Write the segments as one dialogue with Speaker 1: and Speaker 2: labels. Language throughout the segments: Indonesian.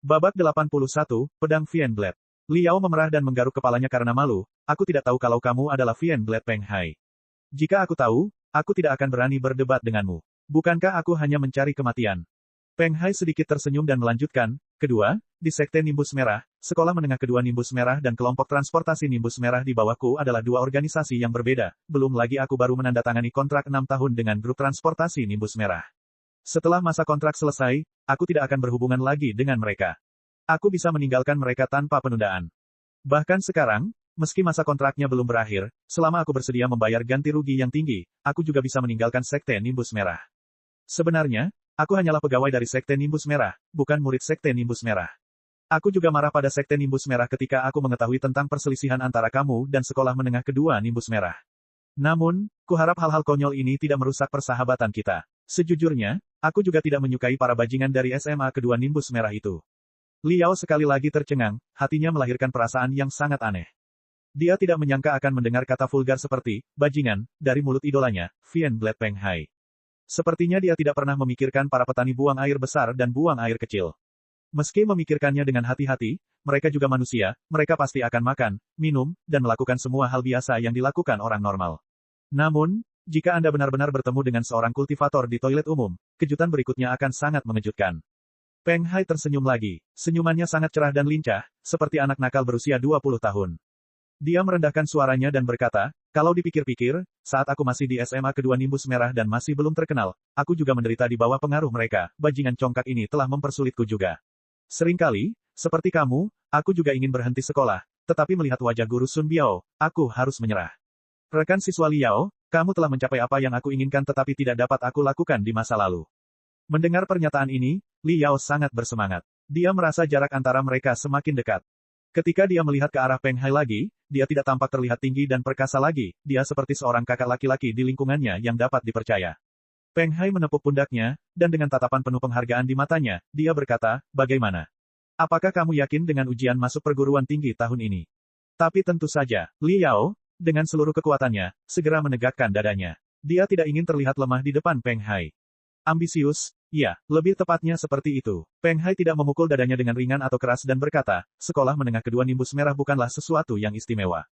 Speaker 1: Babak 81, Pedang Vien Blade. Liao memerah dan menggaruk kepalanya karena malu, aku tidak tahu kalau kamu adalah Vien Blade Peng Hai. Jika aku tahu, aku tidak akan berani berdebat denganmu. Bukankah aku hanya mencari kematian? Peng Hai sedikit tersenyum dan melanjutkan, kedua, di Sekte Nimbus Merah, Sekolah Menengah Kedua Nimbus Merah dan Kelompok Transportasi Nimbus Merah di bawahku adalah dua organisasi yang berbeda, belum lagi aku baru menandatangani kontrak 6 tahun dengan grup transportasi Nimbus Merah. Setelah masa kontrak selesai, aku tidak akan berhubungan lagi dengan mereka. Aku bisa meninggalkan mereka tanpa penundaan. Bahkan sekarang, meski masa kontraknya belum berakhir, selama aku bersedia membayar ganti rugi yang tinggi, aku juga bisa meninggalkan Sekte Nimbus Merah. Sebenarnya, aku hanyalah pegawai dari Sekte Nimbus Merah, bukan murid Sekte Nimbus Merah. Aku juga marah pada Sekte Nimbus Merah ketika aku mengetahui tentang perselisihan antara kamu dan Sekolah Menengah Kedua Nimbus Merah. Namun, kuharap hal-hal konyol ini tidak merusak persahabatan kita. Sejujurnya, aku juga tidak menyukai para bajingan dari SMA kedua Nimbus Merah itu. Liao sekali lagi tercengang, hatinya melahirkan perasaan yang sangat aneh. Dia tidak menyangka akan mendengar kata vulgar seperti, bajingan, dari mulut idolanya, Vien Blade Peng Hai. Sepertinya dia tidak pernah memikirkan para petani buang air besar dan buang air kecil. Meski memikirkannya dengan hati-hati, mereka juga manusia, mereka pasti akan makan, minum, dan melakukan semua hal biasa yang dilakukan orang normal. Namun, jika Anda benar-benar bertemu dengan seorang kultivator di toilet umum, kejutan berikutnya akan sangat mengejutkan. Peng Hai tersenyum lagi, senyumannya sangat cerah dan lincah, seperti anak nakal berusia 20 tahun. Dia merendahkan suaranya dan berkata, kalau dipikir-pikir, saat aku masih di SMA kedua Nimbus Merah dan masih belum terkenal, aku juga menderita di bawah pengaruh mereka, bajingan congkak ini telah mempersulitku juga. Seringkali, seperti kamu, aku juga ingin berhenti sekolah, tetapi melihat wajah guru Sun Biao, aku harus menyerah. Rekan siswa Liao, kamu telah mencapai apa yang aku inginkan tetapi tidak dapat aku lakukan di masa lalu. Mendengar pernyataan ini, Liao sangat bersemangat. Dia merasa jarak antara mereka semakin dekat. Ketika dia melihat ke arah Peng Hai lagi, dia tidak tampak terlihat tinggi dan perkasa lagi, dia seperti seorang kakak laki-laki di lingkungannya yang dapat dipercaya. Peng Hai menepuk pundaknya, dan dengan tatapan penuh penghargaan di matanya, dia berkata, bagaimana? Apakah kamu yakin dengan ujian masuk perguruan tinggi tahun ini? Tapi tentu saja, Liao, dengan seluruh kekuatannya, segera menegakkan dadanya. Dia tidak ingin terlihat lemah di depan Peng Hai. Ambisius, ya, lebih tepatnya seperti itu. Peng Hai tidak memukul dadanya dengan ringan atau keras dan berkata, Sekolah Menengah Kedua Nimbus Merah bukanlah sesuatu yang istimewa.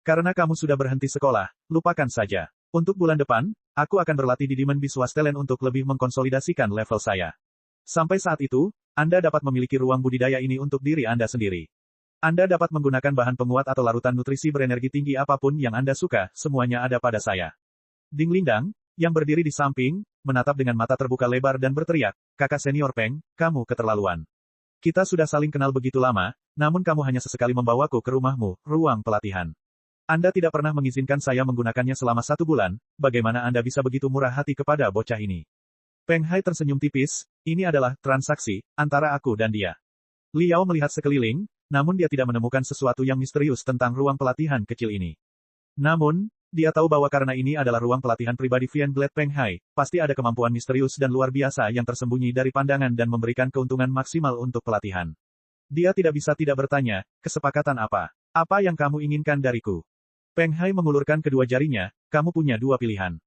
Speaker 1: Karena kamu sudah berhenti sekolah, lupakan saja. Untuk bulan depan, aku akan berlatih di Demon Beast Wastelen untuk lebih mengkonsolidasikan level saya. Sampai saat itu, Anda dapat memiliki ruang budidaya ini untuk diri Anda sendiri. Anda dapat menggunakan bahan penguat atau larutan nutrisi berenergi tinggi apapun yang Anda suka, semuanya ada pada saya. Ding Lindang, yang berdiri di samping, menatap dengan mata terbuka lebar dan berteriak, kakak senior Peng, kamu keterlaluan. Kita sudah saling kenal begitu lama, namun kamu hanya sesekali membawaku ke rumahmu, ruang pelatihan. Anda tidak pernah mengizinkan saya menggunakannya selama 1 bulan, bagaimana Anda bisa begitu murah hati kepada bocah ini? Peng Hai tersenyum tipis, ini adalah transaksi antara aku dan dia. Liao melihat sekeliling, namun dia tidak menemukan sesuatu yang misterius tentang ruang pelatihan kecil ini. Namun, dia tahu bahwa karena ini adalah ruang pelatihan pribadi Vien Blade Peng Hai, pasti ada kemampuan misterius dan luar biasa yang tersembunyi dari pandangan dan memberikan keuntungan maksimal untuk pelatihan. Dia tidak bisa tidak bertanya, kesepakatan apa? Apa yang kamu inginkan dariku? Peng Hai mengulurkan kedua jarinya, kamu punya 2 pilihan.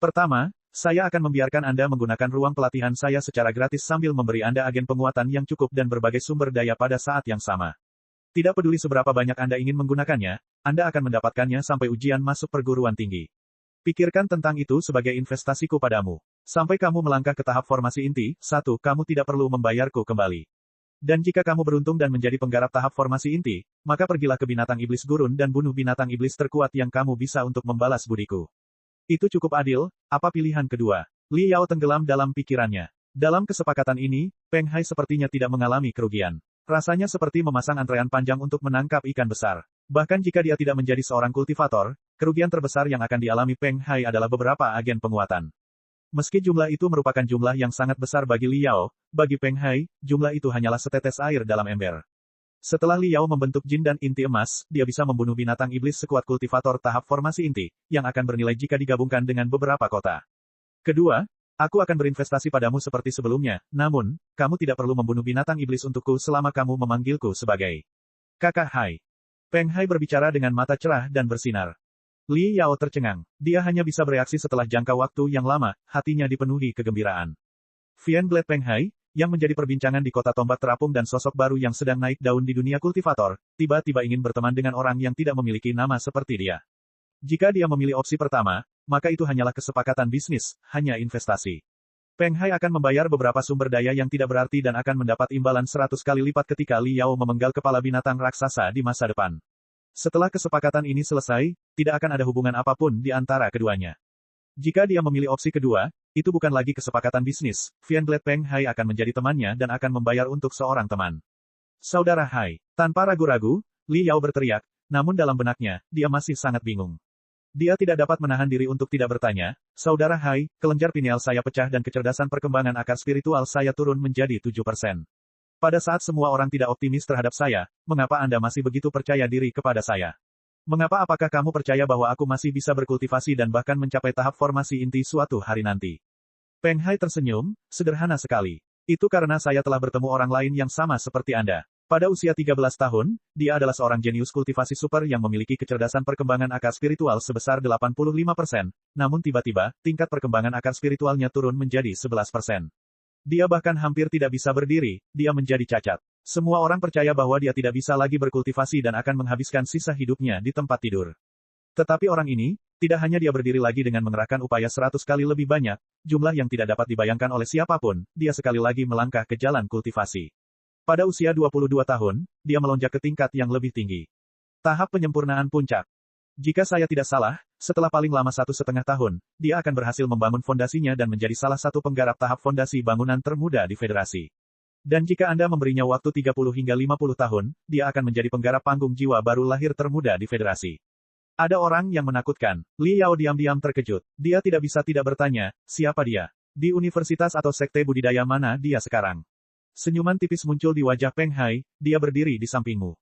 Speaker 1: Pertama, saya akan membiarkan Anda menggunakan ruang pelatihan saya secara gratis sambil memberi Anda agen penguatan yang cukup dan berbagai sumber daya pada saat yang sama. Tidak peduli seberapa banyak Anda ingin menggunakannya, Anda akan mendapatkannya sampai ujian masuk perguruan tinggi. Pikirkan tentang itu sebagai investasiku padamu. Sampai kamu melangkah ke tahap formasi inti, 1, kamu tidak perlu membayarku kembali. Dan jika kamu beruntung dan menjadi penggarap tahap formasi inti, maka pergilah ke binatang iblis gurun dan bunuh binatang iblis terkuat yang kamu bisa untuk membalas budiku. Itu cukup adil, apa pilihan kedua? Liao tenggelam dalam pikirannya. Dalam kesepakatan ini, Peng Hai sepertinya tidak mengalami kerugian. Rasanya seperti memasang antrean panjang untuk menangkap ikan besar. Bahkan jika dia tidak menjadi seorang kultivator, kerugian terbesar yang akan dialami Peng Hai adalah beberapa agen penguatan. Meski jumlah itu merupakan jumlah yang sangat besar bagi Liao, bagi Peng Hai, jumlah itu hanyalah setetes air dalam ember. Setelah Liao membentuk jin dan inti emas, dia bisa membunuh binatang iblis sekuat kultivator tahap formasi inti, yang akan bernilai jika digabungkan dengan beberapa kota. Kedua, aku akan berinvestasi padamu seperti sebelumnya, namun, kamu tidak perlu membunuh binatang iblis untukku selama kamu memanggilku sebagai Kakak Hai. Peng Hai berbicara dengan mata cerah dan bersinar. Li Yao tercengang. Dia hanya bisa bereaksi setelah jangka waktu yang lama, hatinya dipenuhi kegembiraan. Vien Blade Peng Hai, yang menjadi perbincangan di kota tombak terapung dan sosok baru yang sedang naik daun di dunia kultivator, tiba-tiba ingin berteman dengan orang yang tidak memiliki nama seperti dia. Jika dia memilih opsi pertama, maka itu hanyalah kesepakatan bisnis, hanya investasi. Peng Hai akan membayar beberapa sumber daya yang tidak berarti dan akan mendapat imbalan 100 kali lipat ketika Li Yao memenggal kepala binatang raksasa di masa depan. Setelah kesepakatan ini selesai, tidak akan ada hubungan apapun di antara keduanya. Jika dia memilih opsi kedua, itu bukan lagi kesepakatan bisnis, Fienglade Peng Hai akan menjadi temannya dan akan membayar untuk seorang teman. Saudara Hai, tanpa ragu-ragu, Li Yao berteriak, namun dalam benaknya, dia masih sangat bingung. Dia tidak dapat menahan diri untuk tidak bertanya, Saudara Hai, kelenjar pineal saya pecah dan kecerdasan perkembangan akar spiritual saya turun menjadi 7%. Pada saat semua orang tidak optimis terhadap saya, mengapa Anda masih begitu percaya diri kepada saya? Apakah kamu percaya bahwa aku masih bisa berkultivasi dan bahkan mencapai tahap formasi inti suatu hari nanti? Peng Hai tersenyum, sederhana sekali. Itu karena saya telah bertemu orang lain yang sama seperti Anda. Pada usia 13 tahun, dia adalah seorang jenius kultivasi super yang memiliki kecerdasan perkembangan akar spiritual sebesar 85%, namun tiba-tiba, tingkat perkembangan akar spiritualnya turun menjadi 11%. Dia bahkan hampir tidak bisa berdiri, dia menjadi cacat. Semua orang percaya bahwa dia tidak bisa lagi berkultivasi dan akan menghabiskan sisa hidupnya di tempat tidur. Tetapi orang ini, tidak hanya dia berdiri lagi dengan mengerahkan upaya 100 kali lebih banyak, jumlah yang tidak dapat dibayangkan oleh siapapun, dia sekali lagi melangkah ke jalan kultivasi. Pada usia 22 tahun, dia melonjak ke tingkat yang lebih tinggi. Tahap penyempurnaan puncak. Jika saya tidak salah, setelah paling lama 1,5 tahun, dia akan berhasil membangun fondasinya dan menjadi salah satu penggarap tahap fondasi bangunan termuda di Federasi. Dan jika Anda memberinya waktu 30 hingga 50 tahun, dia akan menjadi penggarap panggung jiwa baru lahir termuda di Federasi. Ada orang yang menakutkan. Li Yao diam-diam terkejut. Dia tidak bisa tidak bertanya, siapa dia? Di universitas atau sekte budidaya mana dia sekarang? Senyuman tipis muncul di wajah Peng Hai, dia berdiri di sampingmu.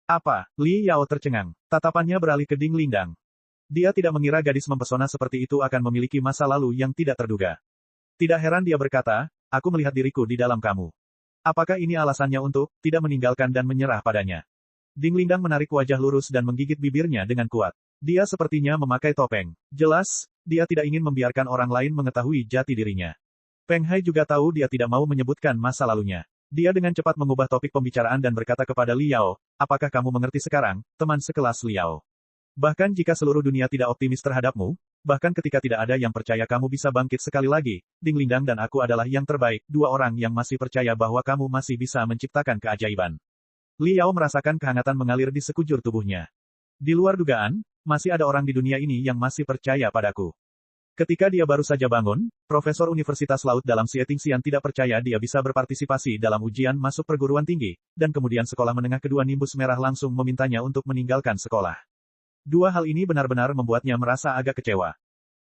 Speaker 1: Apa? Li Yao tercengang. Tatapannya beralih ke Ding Lingdang. Dia tidak mengira gadis mempesona seperti itu akan memiliki masa lalu yang tidak terduga. Tidak heran dia berkata, aku melihat diriku di dalam kamu. Apakah ini alasannya untuk tidak meninggalkan dan menyerah padanya? Ding Lingdang menarik wajah lurus dan menggigit bibirnya dengan kuat. Dia sepertinya memakai topeng. Jelas, dia tidak ingin membiarkan orang lain mengetahui jati dirinya. Peng Hai juga tahu dia tidak mau menyebutkan masa lalunya. Dia dengan cepat mengubah topik pembicaraan dan berkata kepada Li Yao, apakah kamu mengerti sekarang, teman sekelas Li Yao? Bahkan jika seluruh dunia tidak optimis terhadapmu, bahkan ketika tidak ada yang percaya kamu bisa bangkit sekali lagi, Ding Lingdang dan aku adalah yang terbaik, dua orang yang masih percaya bahwa kamu masih bisa menciptakan keajaiban. Li Yao merasakan kehangatan mengalir di sekujur tubuhnya. Di luar dugaan, masih ada orang di dunia ini yang masih percaya padaku. Ketika dia baru saja bangun, Profesor Universitas Laut dalam Xie Tingxian tidak percaya dia bisa berpartisipasi dalam ujian masuk perguruan tinggi, dan kemudian sekolah menengah kedua Nimbus Merah langsung memintanya untuk meninggalkan sekolah. Dua hal ini benar-benar membuatnya merasa agak kecewa.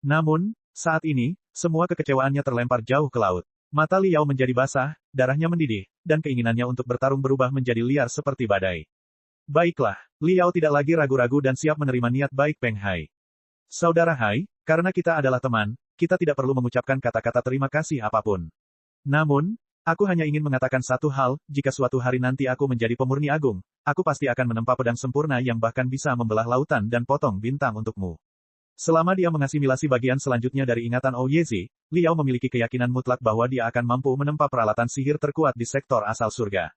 Speaker 1: Namun, saat ini, semua kekecewaannya terlempar jauh ke laut. Mata Li Yao menjadi basah, darahnya mendidih, dan keinginannya untuk bertarung berubah menjadi liar seperti badai. Baiklah, Li Yao tidak lagi ragu-ragu dan siap menerima niat baik Peng Hai. Saudara Hai, karena kita adalah teman, kita tidak perlu mengucapkan kata-kata terima kasih apapun. Namun, aku hanya ingin mengatakan satu hal, jika suatu hari nanti aku menjadi pemurni agung, aku pasti akan menempa pedang sempurna yang bahkan bisa membelah lautan dan potong bintang untukmu. Selama dia mengasimilasi bagian selanjutnya dari ingatan Ouyezi, Li Yao memiliki keyakinan mutlak bahwa dia akan mampu menempa peralatan sihir terkuat di sektor asal surga.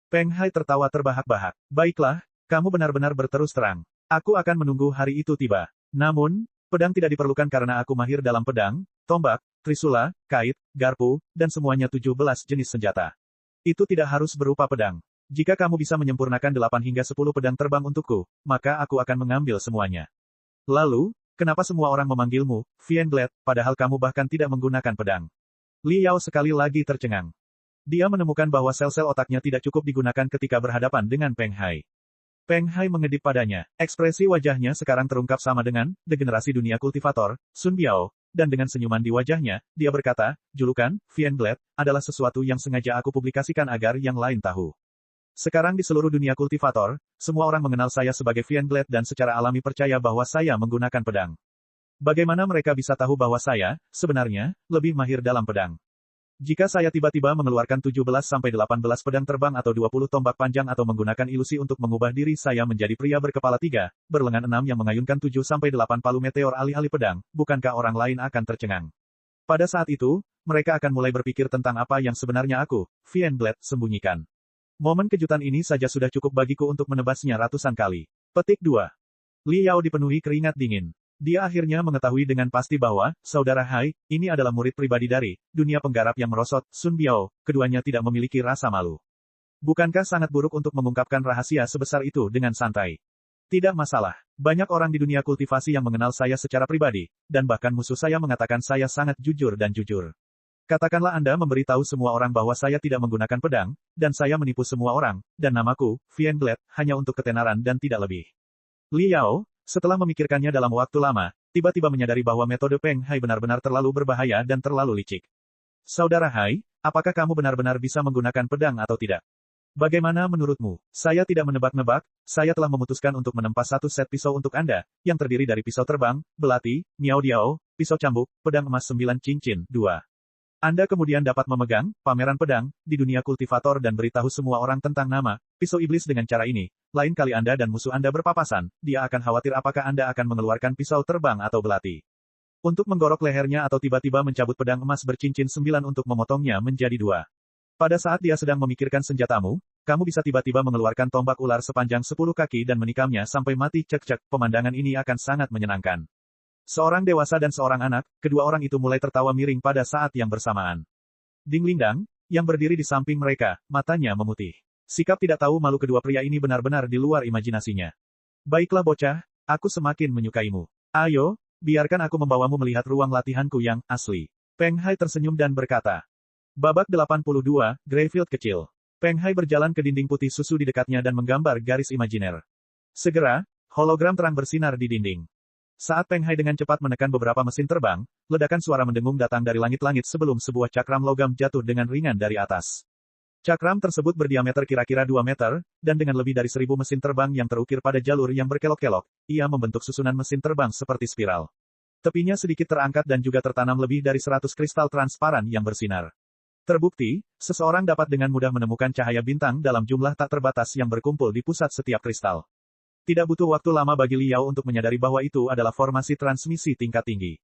Speaker 1: Peng Hai tertawa terbahak-bahak. Baiklah, kamu benar-benar berterus terang. Aku akan menunggu hari itu tiba. Namun, pedang tidak diperlukan karena aku mahir dalam pedang, tombak, trisula, kait, garpu, dan semuanya 17 jenis senjata. Itu tidak harus berupa pedang. Jika kamu bisa menyempurnakan 8 hingga 10 pedang terbang untukku, maka aku akan mengambil semuanya. Lalu, kenapa semua orang memanggilmu, Fienglade, padahal kamu bahkan tidak menggunakan pedang? Li Yao sekali lagi tercengang. Dia menemukan bahwa sel-sel otaknya tidak cukup digunakan ketika berhadapan dengan Peng Hai. Peng Hai mengedip padanya. Ekspresi wajahnya sekarang terungkap sama dengan degenerasi dunia kultivator, Sun Biao, dan dengan senyuman di wajahnya, dia berkata, julukan, Fienglade, adalah sesuatu yang sengaja aku publikasikan agar yang lain tahu. Sekarang di seluruh dunia kultivator, semua orang mengenal saya sebagai Fienglade dan secara alami percaya bahwa saya menggunakan pedang. Bagaimana mereka bisa tahu bahwa saya, sebenarnya, lebih mahir dalam pedang? Jika saya tiba-tiba mengeluarkan 17-18 pedang terbang atau 20 tombak panjang atau menggunakan ilusi untuk mengubah diri saya menjadi pria berkepala 3, berlengan 6 yang mengayunkan 7-8 palu meteor alih-alih pedang, bukankah orang lain akan tercengang? Pada saat itu, mereka akan mulai berpikir tentang apa yang sebenarnya aku, Fiendblade, sembunyikan. Momen kejutan ini saja sudah cukup bagiku untuk menebasnya ratusan kali. Petik 2. Li Yao dipenuhi keringat dingin. Dia akhirnya mengetahui dengan pasti bahwa, saudara Hai, ini adalah murid pribadi dari dunia penggarap yang merosot, Sun Biao, keduanya tidak memiliki rasa malu. Bukankah sangat buruk untuk mengungkapkan rahasia sebesar itu dengan santai? Tidak masalah. Banyak orang di dunia kultivasi yang mengenal saya secara pribadi, dan bahkan musuh saya mengatakan saya sangat jujur dan jujur. Katakanlah Anda memberitahu semua orang bahwa saya tidak menggunakan pedang, dan saya menipu semua orang, dan namaku, Fiendblade, hanya untuk ketenaran dan tidak lebih. Li Yao, setelah memikirkannya dalam waktu lama, tiba-tiba menyadari bahwa metode Peng Hai benar-benar terlalu berbahaya dan terlalu licik. Saudara Hai, apakah kamu benar-benar bisa menggunakan pedang atau tidak? Bagaimana menurutmu? Saya tidak menebak-nebak, saya telah memutuskan untuk menempa satu set pisau untuk Anda, yang terdiri dari pisau terbang, belati, miao diao, pisau cambuk, pedang emas 9 cincin, 2. Anda kemudian dapat memegang pameran pedang di dunia kultivator dan beritahu semua orang tentang nama pisau iblis dengan cara ini. Lain kali Anda dan musuh Anda berpapasan, dia akan khawatir apakah Anda akan mengeluarkan pisau terbang atau belati. Untuk menggorok lehernya atau tiba-tiba mencabut pedang emas bercincin 9 untuk memotongnya menjadi 2. Pada saat dia sedang memikirkan senjatamu, kamu bisa tiba-tiba mengeluarkan tombak ular sepanjang 10 kaki dan menikamnya sampai mati. Cek-cek, pemandangan ini akan sangat menyenangkan. Seorang dewasa dan seorang anak, kedua orang itu mulai tertawa miring pada saat yang bersamaan. Ding Lingdang, yang berdiri di samping mereka, matanya memutih. Sikap tidak tahu malu kedua pria ini benar-benar di luar imajinasinya. Baiklah bocah, aku semakin menyukaimu. Ayo, biarkan aku membawamu melihat ruang latihanku yang asli. Peng Hai tersenyum dan berkata. Babak 82, Greyfield kecil. Peng Hai berjalan ke dinding putih susu di dekatnya dan menggambar garis imajiner. Segera, hologram terang bersinar di dinding. Saat Peng Hai dengan cepat menekan beberapa mesin terbang, ledakan suara mendengung datang dari langit-langit sebelum sebuah cakram logam jatuh dengan ringan dari atas. Cakram tersebut berdiameter kira-kira 2 meter, dan dengan lebih dari 1000 mesin terbang yang terukir pada jalur yang berkelok-kelok, ia membentuk susunan mesin terbang seperti spiral. Tepinya sedikit terangkat dan juga tertanam lebih dari 100 kristal transparan yang bersinar. Terbukti, seseorang dapat dengan mudah menemukan cahaya bintang dalam jumlah tak terbatas yang berkumpul di pusat setiap kristal. Tidak butuh waktu lama bagi Li Yao untuk menyadari bahwa itu adalah formasi transmisi tingkat tinggi.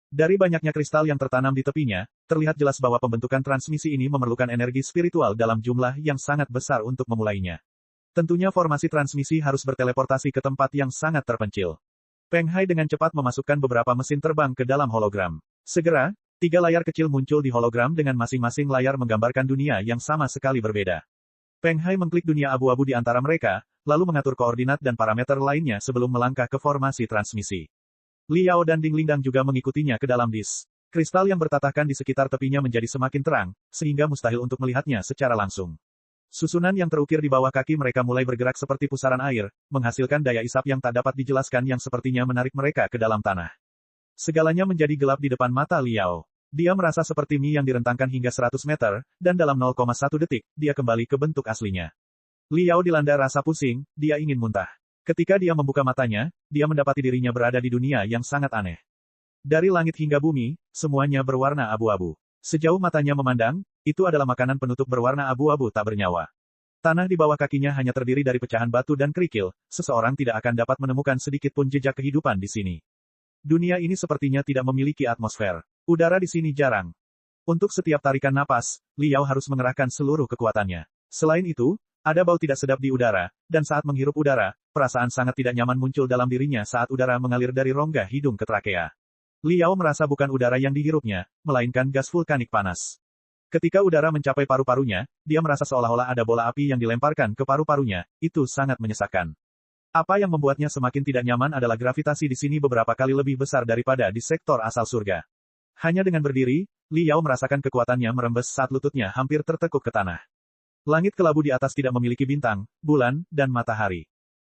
Speaker 1: Dari banyaknya kristal yang tertanam di tepinya, terlihat jelas bahwa pembentukan transmisi ini memerlukan energi spiritual dalam jumlah yang sangat besar untuk memulainya. Tentunya formasi transmisi harus berteleportasi ke tempat yang sangat terpencil. Peng Hai dengan cepat memasukkan beberapa mesin terbang ke dalam hologram. Segera, 3 layar kecil muncul di hologram dengan masing-masing layar menggambarkan dunia yang sama sekali berbeda. Peng Hai mengklik dunia abu-abu di antara mereka, lalu mengatur koordinat dan parameter lainnya sebelum melangkah ke formasi transmisi. Li Yao dan Ding Lingdang juga mengikutinya ke dalam dis. Kristal yang bertatahkan di sekitar tepinya menjadi semakin terang, sehingga mustahil untuk melihatnya secara langsung. Susunan yang terukir di bawah kaki mereka mulai bergerak seperti pusaran air, menghasilkan daya isap yang tak dapat dijelaskan yang sepertinya menarik mereka ke dalam tanah. Segalanya menjadi gelap di depan mata Li Yao. Dia merasa seperti mie yang direntangkan hingga 100 meter, dan dalam 0,1 detik, dia kembali ke bentuk aslinya. Li Yao dilanda rasa pusing, dia ingin muntah. Ketika dia membuka matanya, dia mendapati dirinya berada di dunia yang sangat aneh. Dari langit hingga bumi, semuanya berwarna abu-abu. Sejauh matanya memandang, itu adalah makanan penutup berwarna abu-abu tak bernyawa. Tanah di bawah kakinya hanya terdiri dari pecahan batu dan kerikil, seseorang tidak akan dapat menemukan sedikit pun jejak kehidupan di sini. Dunia ini sepertinya tidak memiliki atmosfer. Udara di sini jarang. Untuk setiap tarikan napas, Li Yao harus mengerahkan seluruh kekuatannya. Selain itu, ada bau tidak sedap di udara, dan saat menghirup udara, perasaan sangat tidak nyaman muncul dalam dirinya saat udara mengalir dari rongga hidung ke trakea. Li Yao merasa bukan udara yang dihirupnya, melainkan gas vulkanik panas. Ketika udara mencapai paru-parunya, dia merasa seolah-olah ada bola api yang dilemparkan ke paru-parunya, itu sangat menyesakkan. Apa yang membuatnya semakin tidak nyaman adalah gravitasi di sini beberapa kali lebih besar daripada di sektor asal surga. Hanya dengan berdiri, Li Yao merasakan kekuatannya merembes saat lututnya hampir tertekuk ke tanah. Langit kelabu di atas tidak memiliki bintang, bulan, dan matahari.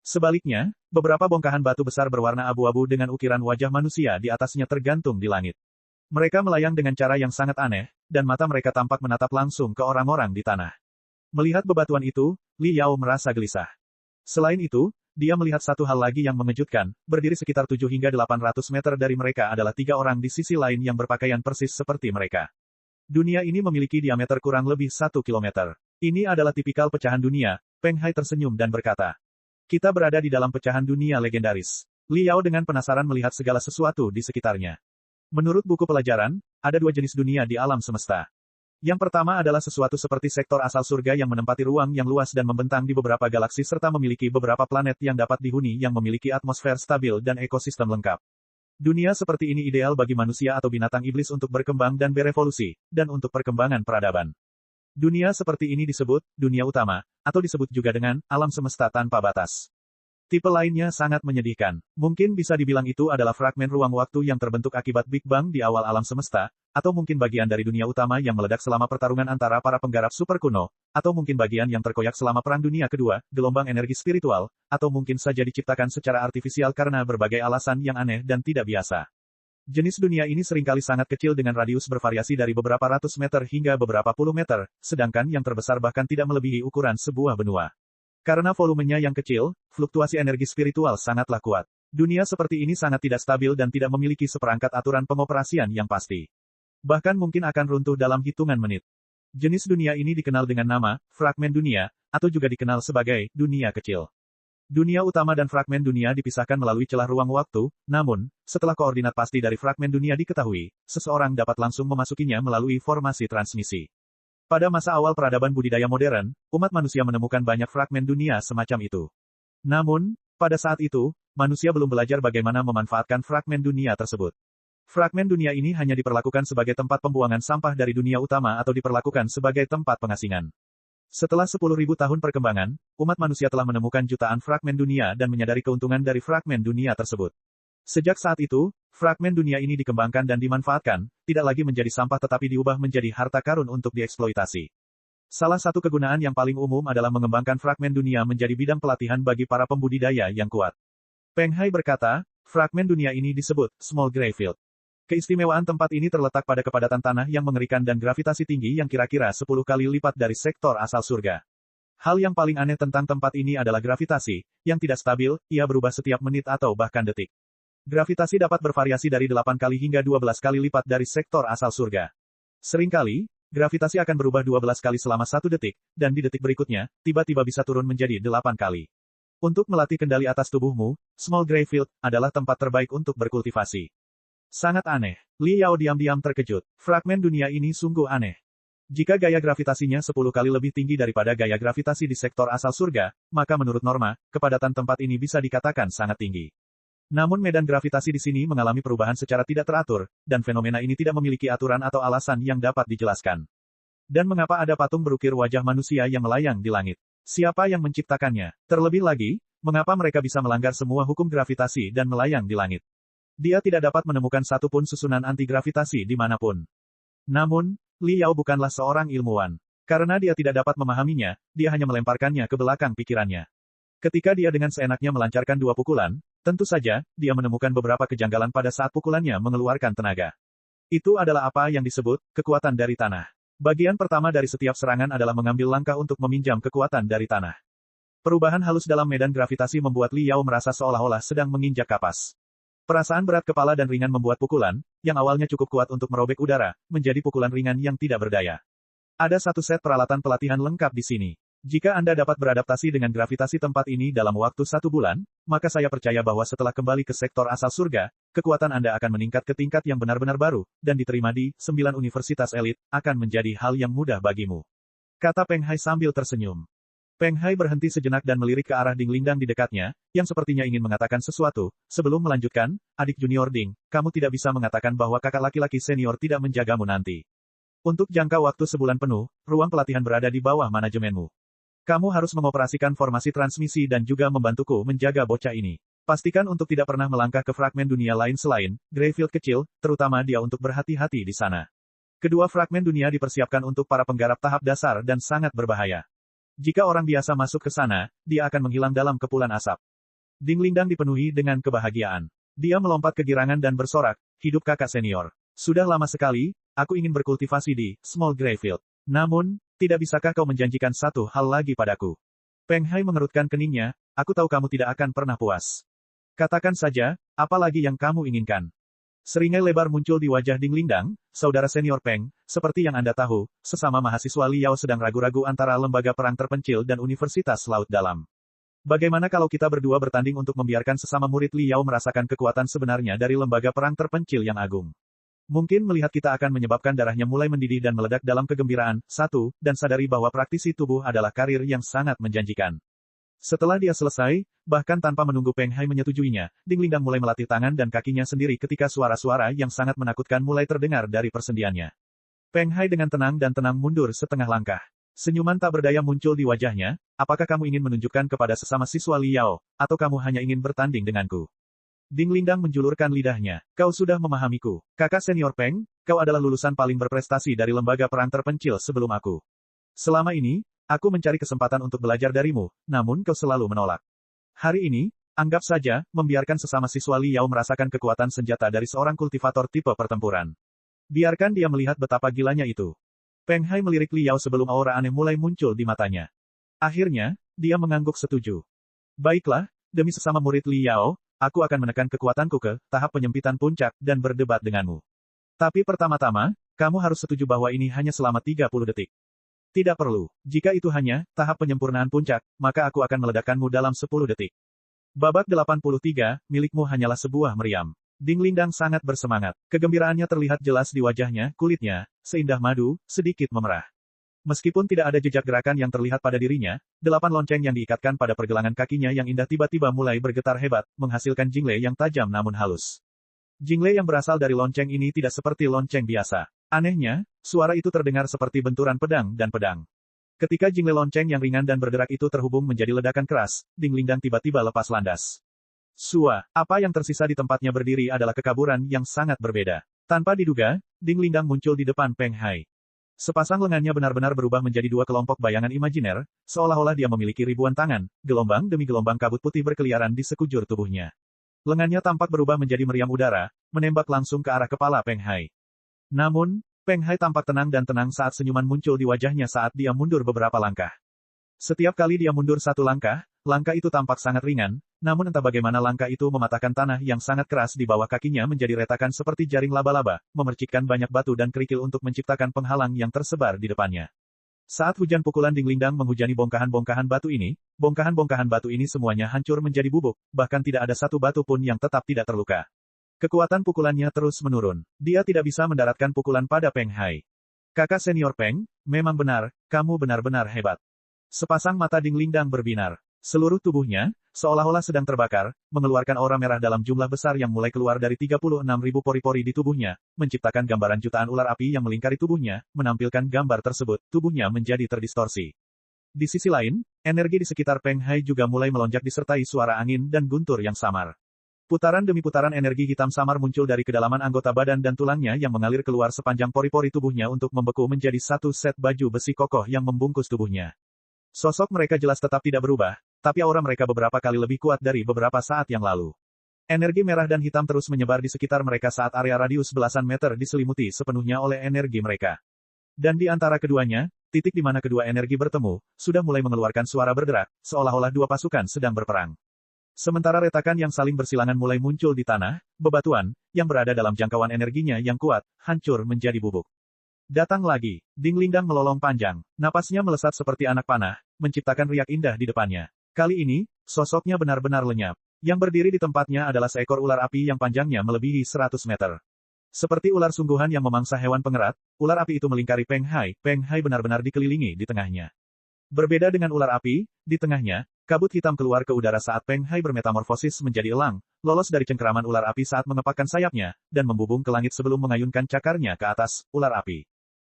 Speaker 1: Sebaliknya, beberapa bongkahan batu besar berwarna abu-abu dengan ukiran wajah manusia di atasnya tergantung di langit. Mereka melayang dengan cara yang sangat aneh, dan mata mereka tampak menatap langsung ke orang-orang di tanah. Melihat bebatuan itu, Li Yao merasa gelisah. Selain itu, dia melihat satu hal lagi yang mengejutkan, berdiri sekitar 7 hingga 800 meter dari mereka adalah 3 orang di sisi lain yang berpakaian persis seperti mereka. Dunia ini memiliki diameter kurang lebih 1 kilometer. Ini adalah tipikal pecahan dunia, Peng Hai tersenyum dan berkata. Kita berada di dalam pecahan dunia legendaris. Li Yao dengan penasaran melihat segala sesuatu di sekitarnya. Menurut buku pelajaran, ada dua jenis dunia di alam semesta. Yang pertama adalah sesuatu seperti sektor asal surga yang menempati ruang yang luas dan membentang di beberapa galaksi serta memiliki beberapa planet yang dapat dihuni yang memiliki atmosfer stabil dan ekosistem lengkap. Dunia seperti ini ideal bagi manusia atau binatang iblis untuk berkembang dan berevolusi, dan untuk perkembangan peradaban. Dunia seperti ini disebut dunia utama, atau disebut juga dengan alam semesta tanpa batas. Tipe lainnya sangat menyedihkan. Mungkin bisa dibilang itu adalah fragmen ruang waktu yang terbentuk akibat Big Bang di awal alam semesta, atau mungkin bagian dari dunia utama yang meledak selama pertarungan antara para penggarap super kuno, atau mungkin bagian yang terkoyak selama Perang Dunia Kedua, gelombang energi spiritual, atau mungkin saja diciptakan secara artifisial karena berbagai alasan yang aneh dan tidak biasa. Jenis dunia ini seringkali sangat kecil dengan radius bervariasi dari beberapa ratus meter hingga beberapa puluh meter, sedangkan yang terbesar bahkan tidak melebihi ukuran sebuah benua. Karena volumenya yang kecil, fluktuasi energi spiritual sangatlah kuat. Dunia seperti ini sangat tidak stabil dan tidak memiliki seperangkat aturan pengoperasian yang pasti. Bahkan mungkin akan runtuh dalam hitungan menit. Jenis dunia ini dikenal dengan nama, fragmen dunia, atau juga dikenal sebagai dunia kecil. Dunia utama dan fragmen dunia dipisahkan melalui celah ruang waktu, namun, setelah koordinat pasti dari fragmen dunia diketahui, seseorang dapat langsung memasukinya melalui formasi transmisi. Pada masa awal peradaban budidaya modern, umat manusia menemukan banyak fragmen dunia semacam itu. Namun, pada saat itu, manusia belum belajar bagaimana memanfaatkan fragmen dunia tersebut. Fragmen dunia ini hanya diperlakukan sebagai tempat pembuangan sampah dari dunia utama atau diperlakukan sebagai tempat pengasingan. Setelah 10.000 tahun perkembangan, umat manusia telah menemukan jutaan fragmen dunia dan menyadari keuntungan dari fragmen dunia tersebut. Sejak saat itu, fragmen dunia ini dikembangkan dan dimanfaatkan, tidak lagi menjadi sampah tetapi diubah menjadi harta karun untuk dieksploitasi. Salah satu kegunaan yang paling umum adalah mengembangkan fragmen dunia menjadi bidang pelatihan bagi para pembudidaya yang kuat. Peng Hai berkata, fragmen dunia ini disebut small graveyard. Keistimewaan tempat ini terletak pada kepadatan tanah yang mengerikan dan gravitasi tinggi yang kira-kira 10 kali lipat dari sektor asal surga. Hal yang paling aneh tentang tempat ini adalah gravitasi, yang tidak stabil, ia berubah setiap menit atau bahkan detik. Gravitasi dapat bervariasi dari 8 kali hingga 12 kali lipat dari sektor asal surga. Seringkali, gravitasi akan berubah 12 kali selama 1 detik, dan di detik berikutnya, tiba-tiba bisa turun menjadi 8 kali. Untuk melatih kendali atas tubuhmu, small graveyard adalah tempat terbaik untuk berkultivasi. Sangat aneh. Li Yao diam-diam terkejut. Fragmen dunia ini sungguh aneh. Jika gaya gravitasinya 10 kali lebih tinggi daripada gaya gravitasi di sektor asal surga, maka menurut norma, kepadatan tempat ini bisa dikatakan sangat tinggi. Namun medan gravitasi di sini mengalami perubahan secara tidak teratur, dan fenomena ini tidak memiliki aturan atau alasan yang dapat dijelaskan. Dan mengapa ada patung berukir wajah manusia yang melayang di langit? Siapa yang menciptakannya? Terlebih lagi, mengapa mereka bisa melanggar semua hukum gravitasi dan melayang di langit? Dia tidak dapat menemukan satupun susunan anti-gravitasi dimanapun. Namun, Li Yao bukanlah seorang ilmuwan. Karena dia tidak dapat memahaminya, dia hanya melemparkannya ke belakang pikirannya. Ketika dia dengan seenaknya melancarkan 2 pukulan, tentu saja, dia menemukan beberapa kejanggalan pada saat pukulannya mengeluarkan tenaga. Itu adalah apa yang disebut kekuatan dari tanah. Bagian pertama dari setiap serangan adalah mengambil langkah untuk meminjam kekuatan dari tanah. Perubahan halus dalam medan gravitasi membuat Li Yao merasa seolah-olah sedang menginjak kapas. Perasaan berat kepala dan ringan membuat pukulan, yang awalnya cukup kuat untuk merobek udara, menjadi pukulan ringan yang tidak berdaya. Ada satu set peralatan pelatihan lengkap di sini. Jika Anda dapat beradaptasi dengan gravitasi tempat ini dalam waktu 1 bulan, maka saya percaya bahwa setelah kembali ke sektor asal surga, kekuatan Anda akan meningkat ke tingkat yang benar-benar baru, dan diterima di 9 universitas elit, akan menjadi hal yang mudah bagimu. Kata Peng Hai sambil tersenyum. Peng Hai berhenti sejenak dan melirik ke arah Ding Lingdang di dekatnya, yang sepertinya ingin mengatakan sesuatu. Sebelum melanjutkan, adik junior Ding, kamu tidak bisa mengatakan bahwa kakak laki-laki senior tidak menjagamu nanti. Untuk jangka waktu sebulan penuh, ruang pelatihan berada di bawah manajemenmu. Kamu harus mengoperasikan formasi transmisi dan juga membantuku menjaga bocah ini. Pastikan untuk tidak pernah melangkah ke fragmen dunia lain selain graveyard kecil, terutama dia untuk berhati-hati di sana. Kedua fragmen dunia dipersiapkan untuk para penggarap tahap dasar dan sangat berbahaya. Jika orang biasa masuk ke sana, dia akan menghilang dalam kepulan asap. Ding Lingdang dipenuhi dengan kebahagiaan. Dia melompat kegirangan dan bersorak, hidup kakak senior. Sudah lama sekali, aku ingin berkultivasi di small graveyard. Namun, tidak bisakah kau menjanjikan satu hal lagi padaku? Peng Hai mengerutkan keningnya, aku tahu kamu tidak akan pernah puas. Katakan saja, apa lagi yang kamu inginkan? Seringai lebar muncul di wajah Ding Lingdang, saudara senior Peng, seperti yang Anda tahu, sesama mahasiswa Li Yao sedang ragu-ragu antara lembaga perang terpencil dan Universitas Laut Dalam. Bagaimana kalau kita berdua bertanding untuk membiarkan sesama murid Li Yao merasakan kekuatan sebenarnya dari lembaga perang terpencil yang agung? Mungkin melihat kita akan menyebabkan darahnya mulai mendidih dan meledak dalam kegembiraan, dan sadari bahwa praktisi tubuh adalah karir yang sangat menjanjikan. Setelah dia selesai, bahkan tanpa menunggu Peng Hai menyetujuinya, Ding Lingdang mulai melatih tangan dan kakinya sendiri ketika suara-suara yang sangat menakutkan mulai terdengar dari persendiannya. Peng Hai dengan tenang dan tenang mundur setengah langkah. Senyuman tak berdaya muncul di wajahnya, apakah kamu ingin menunjukkan kepada sesama siswa Liao, atau kamu hanya ingin bertanding denganku? Ding Lingdang menjulurkan lidahnya. Kau sudah memahamiku. Kakak senior Peng, kau adalah lulusan paling berprestasi dari lembaga perang terpencil sebelum aku. Selama ini, aku mencari kesempatan untuk belajar darimu, namun kau selalu menolak. Hari ini, anggap saja, membiarkan sesama siswa Liao merasakan kekuatan senjata dari seorang kultivator tipe pertempuran. Biarkan dia melihat betapa gilanya itu. Peng Hai melirik Liao sebelum aura aneh mulai muncul di matanya. Akhirnya, dia mengangguk setuju. Baiklah, demi sesama murid Liao, aku akan menekan kekuatanku ke tahap penyempitan puncak dan berdebat denganmu. Tapi pertama-tama, kamu harus setuju bahwa ini hanya selama 30 detik. Tidak perlu. Jika itu hanya tahap penyempurnaan puncak, maka aku akan meledakkanmu dalam 10 detik. Babak 83, milikmu hanyalah sebuah meriam. Ding Lingdang sangat bersemangat. Kegembiraannya terlihat jelas di wajahnya, kulitnya, seindah madu, sedikit memerah. Meskipun tidak ada jejak gerakan yang terlihat pada dirinya, 8 lonceng yang diikatkan pada pergelangan kakinya yang indah tiba-tiba mulai bergetar hebat, menghasilkan jingle yang tajam namun halus. Jingle yang berasal dari lonceng ini tidak seperti lonceng biasa. Anehnya, suara itu terdengar seperti benturan pedang dan pedang. Ketika jingle lonceng yang ringan dan bergerak itu terhubung menjadi ledakan keras, Ding Lingdang tiba-tiba lepas landas. Apa yang tersisa di tempatnya berdiri adalah kekaburan yang sangat berbeda. Tanpa diduga, Ding Lingdang muncul di depan Peng Hai. Sepasang lengannya benar-benar berubah menjadi 2 kelompok bayangan imajiner, seolah-olah dia memiliki ribuan tangan, gelombang demi gelombang kabut putih berkeliaran di sekujur tubuhnya. Lengannya tampak berubah menjadi meriam udara, menembak langsung ke arah kepala Peng Hai. Namun, Peng Hai tampak tenang dan tenang saat senyuman muncul di wajahnya saat dia mundur beberapa langkah. Setiap kali dia mundur 1 langkah, langkah itu tampak sangat ringan, namun entah bagaimana langkah itu mematahkan tanah yang sangat keras di bawah kakinya menjadi retakan seperti jaring laba-laba, memercikkan banyak batu dan kerikil untuk menciptakan penghalang yang tersebar di depannya. Saat hujan pukulan Ding Lingdang menghujani bongkahan-bongkahan batu ini semuanya hancur menjadi bubuk, bahkan tidak ada satu batu pun yang tetap tidak terluka. Kekuatan pukulannya terus menurun. Dia tidak bisa mendaratkan pukulan pada Peng Hai. Kakak senior Peng, memang benar, kamu benar-benar hebat. Sepasang mata Ding Lingdang berbinar. Seluruh tubuhnya, seolah-olah sedang terbakar, mengeluarkan aura merah dalam jumlah besar yang mulai keluar dari 36.000 pori-pori di tubuhnya, menciptakan gambaran jutaan ular api yang melingkari tubuhnya, menampilkan gambar tersebut, tubuhnya menjadi terdistorsi. Di sisi lain, energi di sekitar Peng Hai juga mulai melonjak disertai suara angin dan guntur yang samar. Putaran demi putaran energi hitam samar muncul dari kedalaman anggota badan dan tulangnya yang mengalir keluar sepanjang pori-pori tubuhnya untuk membeku menjadi satu set baju besi kokoh yang membungkus tubuhnya. Sosok mereka jelas tetap tidak berubah, tapi aura mereka beberapa kali lebih kuat dari beberapa saat yang lalu. Energi merah dan hitam terus menyebar di sekitar mereka saat area radius belasan meter diselimuti sepenuhnya oleh energi mereka. Dan di antara keduanya, titik di mana kedua energi bertemu, sudah mulai mengeluarkan suara berderak, seolah-olah 2 pasukan sedang berperang. Sementara retakan yang saling bersilangan mulai muncul di tanah, bebatuan, yang berada dalam jangkauan energinya yang kuat, hancur menjadi bubuk. Datang lagi. Ding Lingdang melolong panjang. Napasnya melesat seperti anak panah, menciptakan riak indah di depannya. Kali ini, sosoknya benar-benar lenyap. Yang berdiri di tempatnya adalah seekor ular api yang panjangnya melebihi 100 meter. Seperti ular sungguhan yang memangsa hewan pengerat, ular api itu melingkari Peng Hai. Peng Hai benar-benar dikelilingi di tengahnya. Berbeda dengan ular api, di tengahnya, kabut hitam keluar ke udara saat Peng Hai bermetamorfosis menjadi elang, lolos dari cengkeraman ular api saat mengepakkan sayapnya, dan membubung ke langit sebelum mengayunkan cakarnya ke atas, ular api.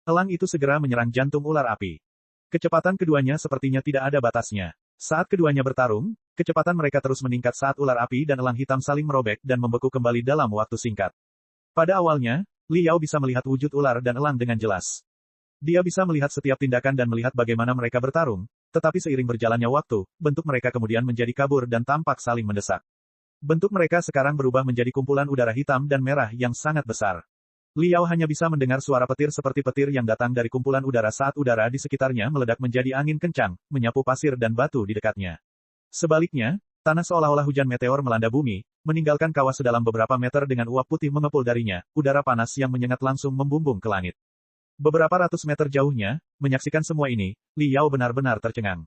Speaker 1: Elang itu segera menyerang jantung ular api. Kecepatan keduanya sepertinya tidak ada batasnya. Saat keduanya bertarung, kecepatan mereka terus meningkat saat ular api dan elang hitam saling merobek dan membeku kembali dalam waktu singkat. Pada awalnya, Liao bisa melihat wujud ular dan elang dengan jelas. Dia bisa melihat setiap tindakan dan melihat bagaimana mereka bertarung, tetapi seiring berjalannya waktu, bentuk mereka kemudian menjadi kabur dan tampak saling mendesak. Bentuk mereka sekarang berubah menjadi kumpulan udara hitam dan merah yang sangat besar. Liao hanya bisa mendengar suara petir seperti petir yang datang dari kumpulan udara saat udara di sekitarnya meledak menjadi angin kencang, menyapu pasir dan batu di dekatnya. Sebaliknya, tanah seolah-olah hujan meteor melanda bumi, meninggalkan kawah sedalam beberapa meter dengan uap putih mengepul darinya, udara panas yang menyengat langsung membumbung ke langit. Beberapa ratus meter jauhnya, menyaksikan semua ini, Liao benar-benar tercengang.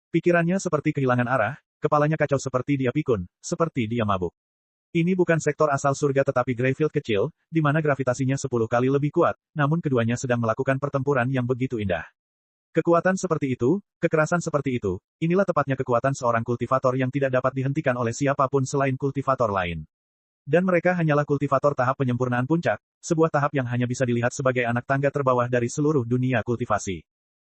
Speaker 1: Pikirannya seperti kehilangan arah, kepalanya kacau seperti dia pikun, seperti dia mabuk. Ini bukan sektor asal surga tetapi Greyfield kecil, di mana gravitasinya 10 kali lebih kuat, namun keduanya sedang melakukan pertempuran yang begitu indah. Kekuatan seperti itu, kekerasan seperti itu, inilah tepatnya kekuatan seorang kultivator yang tidak dapat dihentikan oleh siapapun selain kultivator lain. Dan mereka hanyalah kultivator tahap penyempurnaan puncak, sebuah tahap yang hanya bisa dilihat sebagai anak tangga terbawah dari seluruh dunia kultivasi.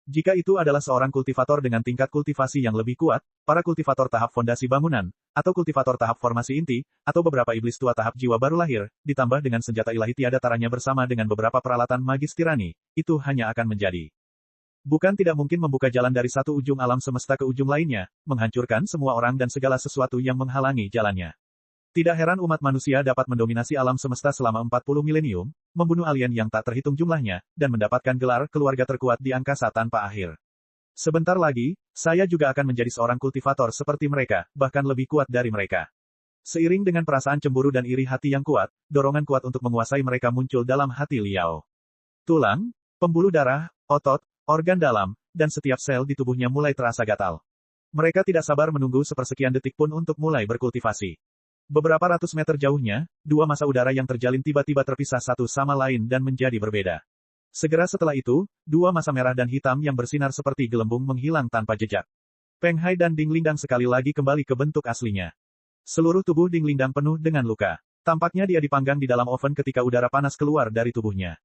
Speaker 1: Jika itu adalah seorang kultivator dengan tingkat kultivasi yang lebih kuat, para kultivator tahap fondasi bangunan, atau kultivator tahap formasi inti, atau beberapa iblis tua tahap jiwa baru lahir, ditambah dengan senjata ilahi tiada taranya bersama dengan beberapa peralatan magis tirani, itu hanya akan menjadi. Bukan tidak mungkin membuka jalan dari satu ujung alam semesta ke ujung lainnya, menghancurkan semua orang dan segala sesuatu yang menghalangi jalannya. Tidak heran umat manusia dapat mendominasi alam semesta selama 40 milenium, membunuh alien yang tak terhitung jumlahnya, dan mendapatkan gelar keluarga terkuat di angkasa tanpa akhir. Sebentar lagi, saya juga akan menjadi seorang kultivator seperti mereka, bahkan lebih kuat dari mereka. Seiring dengan perasaan cemburu dan iri hati yang kuat, dorongan kuat untuk menguasai mereka muncul dalam hati Liao. Tulang, pembuluh darah, otot, organ dalam, dan setiap sel di tubuhnya mulai terasa gatal. Mereka tidak sabar menunggu sepersekian detik pun untuk mulai berkultivasi. Beberapa ratus meter jauhnya, dua massa udara yang terjalin tiba-tiba terpisah satu sama lain dan menjadi berbeda. Segera setelah itu, dua massa merah dan hitam yang bersinar seperti gelembung menghilang tanpa jejak. Peng Hai dan Ding Lingdang sekali lagi kembali ke bentuk aslinya. Seluruh tubuh Ding Lingdang penuh dengan luka. Tampaknya dia dipanggang di dalam oven ketika udara panas keluar dari tubuhnya.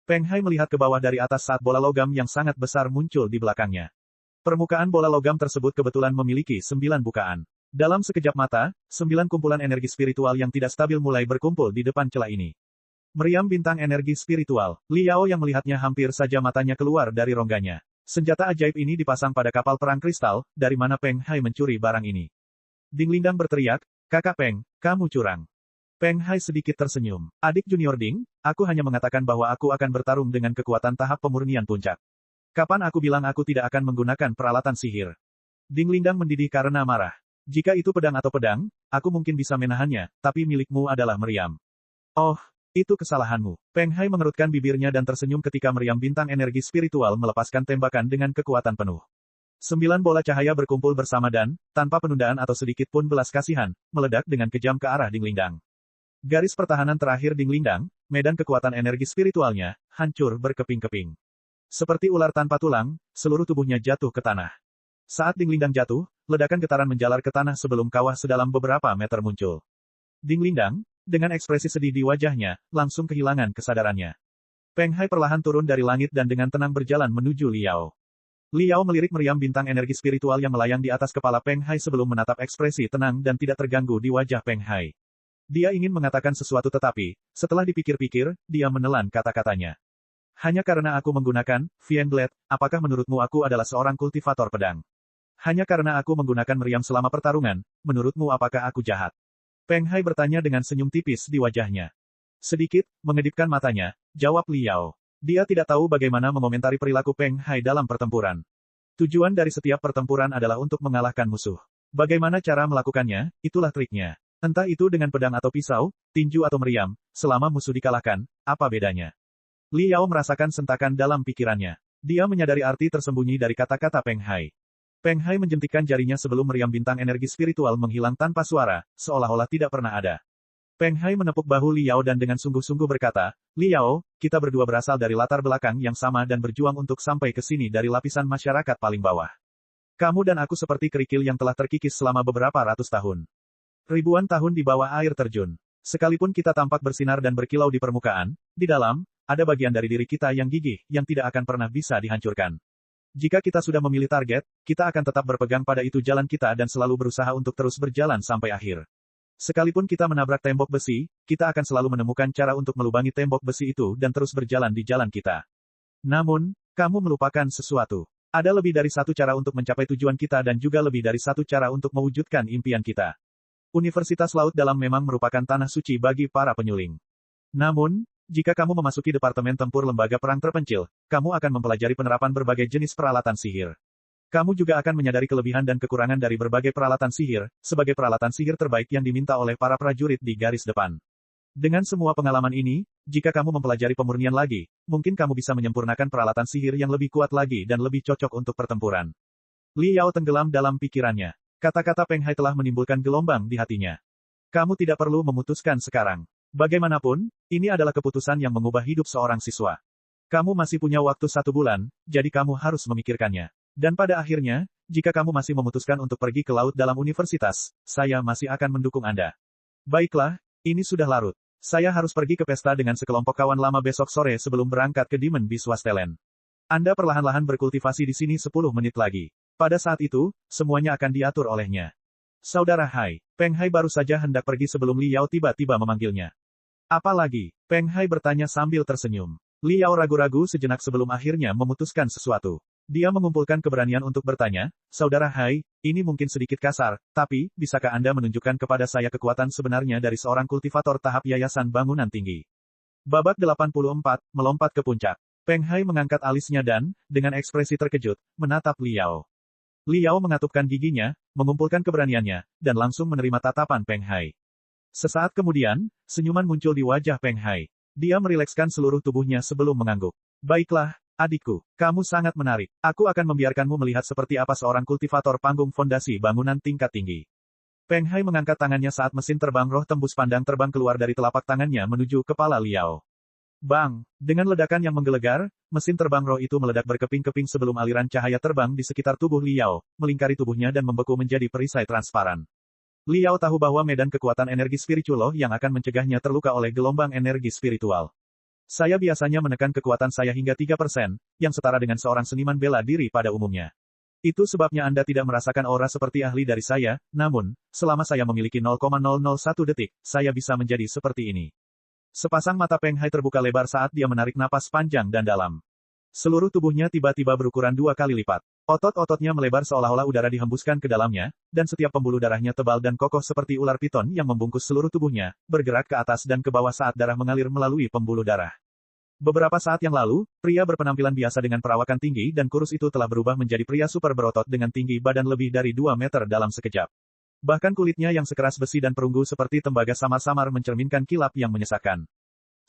Speaker 1: Peng Hai melihat ke bawah dari atas saat bola logam yang sangat besar muncul di belakangnya. Permukaan bola logam tersebut kebetulan memiliki 9 bukaan. Dalam sekejap mata, 9 kumpulan energi spiritual yang tidak stabil mulai berkumpul di depan celah ini. Meriam bintang energi spiritual, Liao yang melihatnya hampir saja matanya keluar dari rongganya. Senjata ajaib ini dipasang pada kapal perang kristal, dari mana Peng Hai mencuri barang ini. Ding Lingdang berteriak, "Kakak Peng, kamu curang." Peng Hai sedikit tersenyum. Adik junior Ding, aku hanya mengatakan bahwa aku akan bertarung dengan kekuatan tahap pemurnian puncak. Kapan aku bilang aku tidak akan menggunakan peralatan sihir? Ding Lingdang mendidih karena marah. Jika itu pedang atau pedang, aku mungkin bisa menahannya, tapi milikmu adalah meriam. Oh, itu kesalahanmu. Peng Hai mengerutkan bibirnya dan tersenyum ketika meriam bintang energi spiritual melepaskan tembakan dengan kekuatan penuh. 9 bola cahaya berkumpul bersama dan, tanpa penundaan atau sedikit pun belas kasihan, meledak dengan kejam ke arah Ding Lingdang. Garis pertahanan terakhir Ding Lingdang, medan kekuatan energi spiritualnya, hancur berkeping-keping. Seperti ular tanpa tulang, seluruh tubuhnya jatuh ke tanah. Saat Ding Lingdang jatuh, ledakan getaran menjalar ke tanah sebelum kawah sedalam beberapa meter muncul. Ding Lingdang, dengan ekspresi sedih di wajahnya, langsung kehilangan kesadarannya. Peng Hai perlahan turun dari langit dan dengan tenang berjalan menuju Liao. Liao melirik meriam bintang energi spiritual yang melayang di atas kepala Peng Hai sebelum menatap ekspresi tenang dan tidak terganggu di wajah Peng Hai. Dia ingin mengatakan sesuatu tetapi, setelah dipikir-pikir, dia menelan kata-katanya. Hanya karena aku menggunakan Fiend Blade, apakah menurutmu aku adalah seorang kultivator pedang? Hanya karena aku menggunakan meriam selama pertarungan, menurutmu apakah aku jahat? Peng Hai bertanya dengan senyum tipis di wajahnya. Sedikit, mengedipkan matanya, jawab Liao. Dia tidak tahu bagaimana mengomentari perilaku Peng Hai dalam pertempuran. Tujuan dari setiap pertempuran adalah untuk mengalahkan musuh. Bagaimana cara melakukannya, itulah triknya. Entah itu dengan pedang atau pisau, tinju atau meriam, selama musuh dikalahkan, apa bedanya? Liao merasakan sentakan dalam pikirannya. Dia menyadari arti tersembunyi dari kata-kata Peng Hai. Peng Hai menjentikkan jarinya sebelum meriam bintang energi spiritual menghilang tanpa suara, seolah-olah tidak pernah ada. Peng Hai menepuk bahu Liao dan dengan sungguh-sungguh berkata, "Liao, kita berdua berasal dari latar belakang yang sama dan berjuang untuk sampai ke sini dari lapisan masyarakat paling bawah. Kamu dan aku seperti kerikil yang telah terkikis selama beberapa ratus tahun. Ribuan tahun di bawah air terjun. Sekalipun kita tampak bersinar dan berkilau di permukaan, di dalam, ada bagian dari diri kita yang gigih, yang tidak akan pernah bisa dihancurkan. Jika kita sudah memilih target, kita akan tetap berpegang pada itu jalan kita dan selalu berusaha untuk terus berjalan sampai akhir. Sekalipun kita menabrak tembok besi, kita akan selalu menemukan cara untuk melubangi tembok besi itu dan terus berjalan di jalan kita. Namun, kamu melupakan sesuatu. Ada lebih dari satu cara untuk mencapai tujuan kita dan juga lebih dari satu cara untuk mewujudkan impian kita. Universitas Laut Dalam memang merupakan tanah suci bagi para penyuling. Namun, jika kamu memasuki Departemen Tempur Lembaga Perang Terpencil, kamu akan mempelajari penerapan berbagai jenis peralatan sihir. Kamu juga akan menyadari kelebihan dan kekurangan dari berbagai peralatan sihir, sebagai peralatan sihir terbaik yang diminta oleh para prajurit di garis depan. Dengan semua pengalaman ini, jika kamu mempelajari pemurnian lagi, mungkin kamu bisa menyempurnakan peralatan sihir yang lebih kuat lagi dan lebih cocok untuk pertempuran. Liao tenggelam dalam pikirannya. Kata-kata Peng Hai telah menimbulkan gelombang di hatinya. Kamu tidak perlu memutuskan sekarang. Bagaimanapun, ini adalah keputusan yang mengubah hidup seorang siswa. Kamu masih punya waktu 1 bulan, jadi kamu harus memikirkannya. Dan pada akhirnya, jika kamu masih memutuskan untuk pergi ke laut dalam universitas, saya masih akan mendukung Anda. Baiklah, ini sudah larut. Saya harus pergi ke pesta dengan sekelompok kawan lama besok sore sebelum berangkat ke Demon Beast Wasteland. Anda perlahan-lahan berkultivasi di sini 10 menit lagi. Pada saat itu, semuanya akan diatur olehnya. Saudara Hai, Peng Hai baru saja hendak pergi sebelum Li Yao tiba-tiba memanggilnya. Apa lagi? Peng Hai bertanya sambil tersenyum. Li Yao ragu-ragu sejenak sebelum akhirnya memutuskan sesuatu. Dia mengumpulkan keberanian untuk bertanya, Saudara Hai, ini mungkin sedikit kasar, tapi, bisakah Anda menunjukkan kepada saya kekuatan sebenarnya dari seorang kultivator tahap Yayasan Bangunan Tinggi? Babak 84, melompat ke puncak. Peng Hai mengangkat alisnya dan, dengan ekspresi terkejut, menatap Li Yao. Li Yao mengatupkan giginya, mengumpulkan keberaniannya, dan langsung menerima tatapan Peng Hai. Sesaat kemudian, senyuman muncul di wajah Peng Hai. Dia merilekskan seluruh tubuhnya sebelum mengangguk. Baiklah, adikku, kamu sangat menarik. Aku akan membiarkanmu melihat seperti apa seorang kultivator panggung fondasi bangunan tingkat tinggi. Peng Hai mengangkat tangannya saat mesin terbang roh tembus pandang terbang keluar dari telapak tangannya menuju kepala Li Yao. Bang! Dengan ledakan yang menggelegar, mesin terbang roh itu meledak berkeping-keping sebelum aliran cahaya terbang di sekitar tubuh Li Yao, melingkari tubuhnya dan membeku menjadi perisai transparan. Li Yao tahu bahwa medan kekuatan energi spiritual yang akan mencegahnya terluka oleh gelombang energi spiritual. Saya biasanya menekan kekuatan saya hingga 3%, yang setara dengan seorang seniman bela diri pada umumnya. Itu sebabnya Anda tidak merasakan aura seperti ahli dari saya, namun, selama saya memiliki 0,001 detik, saya bisa menjadi seperti ini. Sepasang mata Peng Hai terbuka lebar saat dia menarik napas panjang dan dalam. Seluruh tubuhnya tiba-tiba berukuran 2 kali lipat. Otot-ototnya melebar seolah-olah udara dihembuskan ke dalamnya, dan setiap pembuluh darahnya tebal dan kokoh seperti ular piton yang membungkus seluruh tubuhnya, bergerak ke atas dan ke bawah saat darah mengalir melalui pembuluh darah. Beberapa saat yang lalu, pria berpenampilan biasa dengan perawakan tinggi dan kurus itu telah berubah menjadi pria super berotot dengan tinggi badan lebih dari 2 meter dalam sekejap. Bahkan kulitnya yang sekeras besi dan perunggu seperti tembaga samar-samar mencerminkan kilap yang menyesakkan.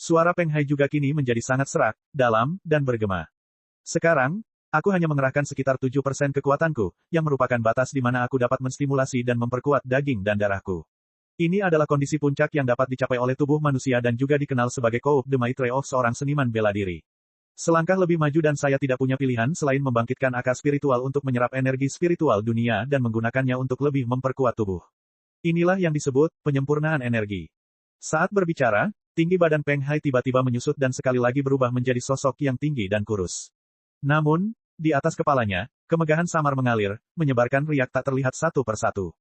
Speaker 1: Suara Peng Hai juga kini menjadi sangat serak, dalam, dan bergema. Sekarang, aku hanya mengerahkan sekitar 7% kekuatanku, yang merupakan batas di mana aku dapat menstimulasi dan memperkuat daging dan darahku. Ini adalah kondisi puncak yang dapat dicapai oleh tubuh manusia dan juga dikenal sebagai Coupe de Maître of seorang seniman bela diri. Selangkah lebih maju dan saya tidak punya pilihan selain membangkitkan akar spiritual untuk menyerap energi spiritual dunia dan menggunakannya untuk lebih memperkuat tubuh. Inilah yang disebut penyempurnaan energi. Saat berbicara, tinggi badan Peng Hai tiba-tiba menyusut dan sekali lagi berubah menjadi sosok yang tinggi dan kurus. Namun, di atas kepalanya, kemegahan samar mengalir, menyebarkan riak tak terlihat satu persatu.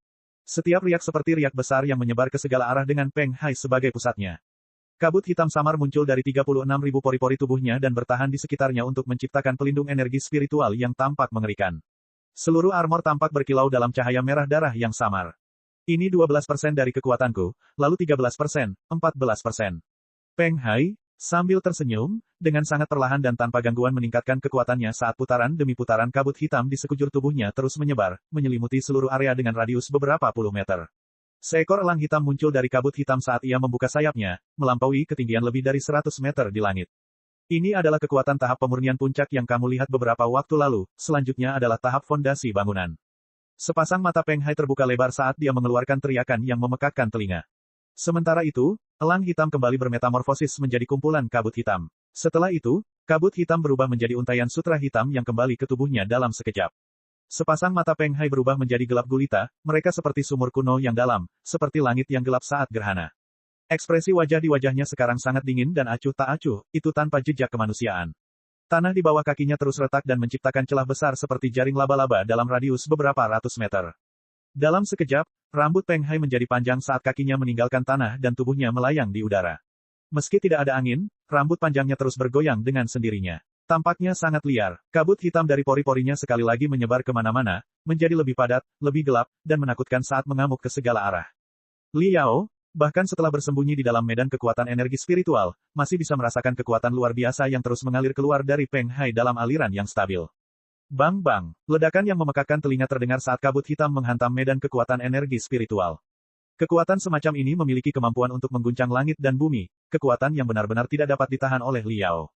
Speaker 1: Setiap riak seperti riak besar yang menyebar ke segala arah dengan Peng Hai sebagai pusatnya. Kabut hitam samar muncul dari 36.000 pori-pori tubuhnya dan bertahan di sekitarnya untuk menciptakan pelindung energi spiritual yang tampak mengerikan. Seluruh armor tampak berkilau dalam cahaya merah darah yang samar. Ini 12% dari kekuatanku, lalu 13%, 14%. Peng Hai, sambil tersenyum, dengan sangat perlahan dan tanpa gangguan meningkatkan kekuatannya saat putaran demi putaran kabut hitam di sekujur tubuhnya terus menyebar, menyelimuti seluruh area dengan radius beberapa puluh meter. Seekor elang hitam muncul dari kabut hitam saat ia membuka sayapnya, melampaui ketinggian lebih dari 100 meter di langit. Ini adalah kekuatan tahap pemurnian puncak yang kamu lihat beberapa waktu lalu, selanjutnya adalah tahap fondasi bangunan. Sepasang mata Peng Hai terbuka lebar saat dia mengeluarkan teriakan yang memekakkan telinga. Sementara itu, elang hitam kembali bermetamorfosis menjadi kumpulan kabut hitam. Setelah itu, kabut hitam berubah menjadi untaian sutra hitam yang kembali ke tubuhnya dalam sekejap. Sepasang mata Peng Hai berubah menjadi gelap gulita, mereka seperti sumur kuno yang dalam, seperti langit yang gelap saat gerhana. Ekspresi wajah di wajahnya sekarang sangat dingin dan acuh tak acuh, itu tanpa jejak kemanusiaan. Tanah di bawah kakinya terus retak dan menciptakan celah besar seperti jaring laba-laba dalam radius beberapa ratus meter. Dalam sekejap, rambut Peng Hai menjadi panjang saat kakinya meninggalkan tanah dan tubuhnya melayang di udara. Meski tidak ada angin, rambut panjangnya terus bergoyang dengan sendirinya. Tampaknya sangat liar. Kabut hitam dari pori-porinya sekali lagi menyebar kemana-mana, menjadi lebih padat, lebih gelap, dan menakutkan saat mengamuk ke segala arah. Li Yao, bahkan setelah bersembunyi di dalam medan kekuatan energi spiritual, masih bisa merasakan kekuatan luar biasa yang terus mengalir keluar dari Peng Hai dalam aliran yang stabil. Bang-bang, ledakan yang memekakkan telinga terdengar saat kabut hitam menghantam medan kekuatan energi spiritual. Kekuatan semacam ini memiliki kemampuan untuk mengguncang langit dan bumi, kekuatan yang benar-benar tidak dapat ditahan oleh Li Yao.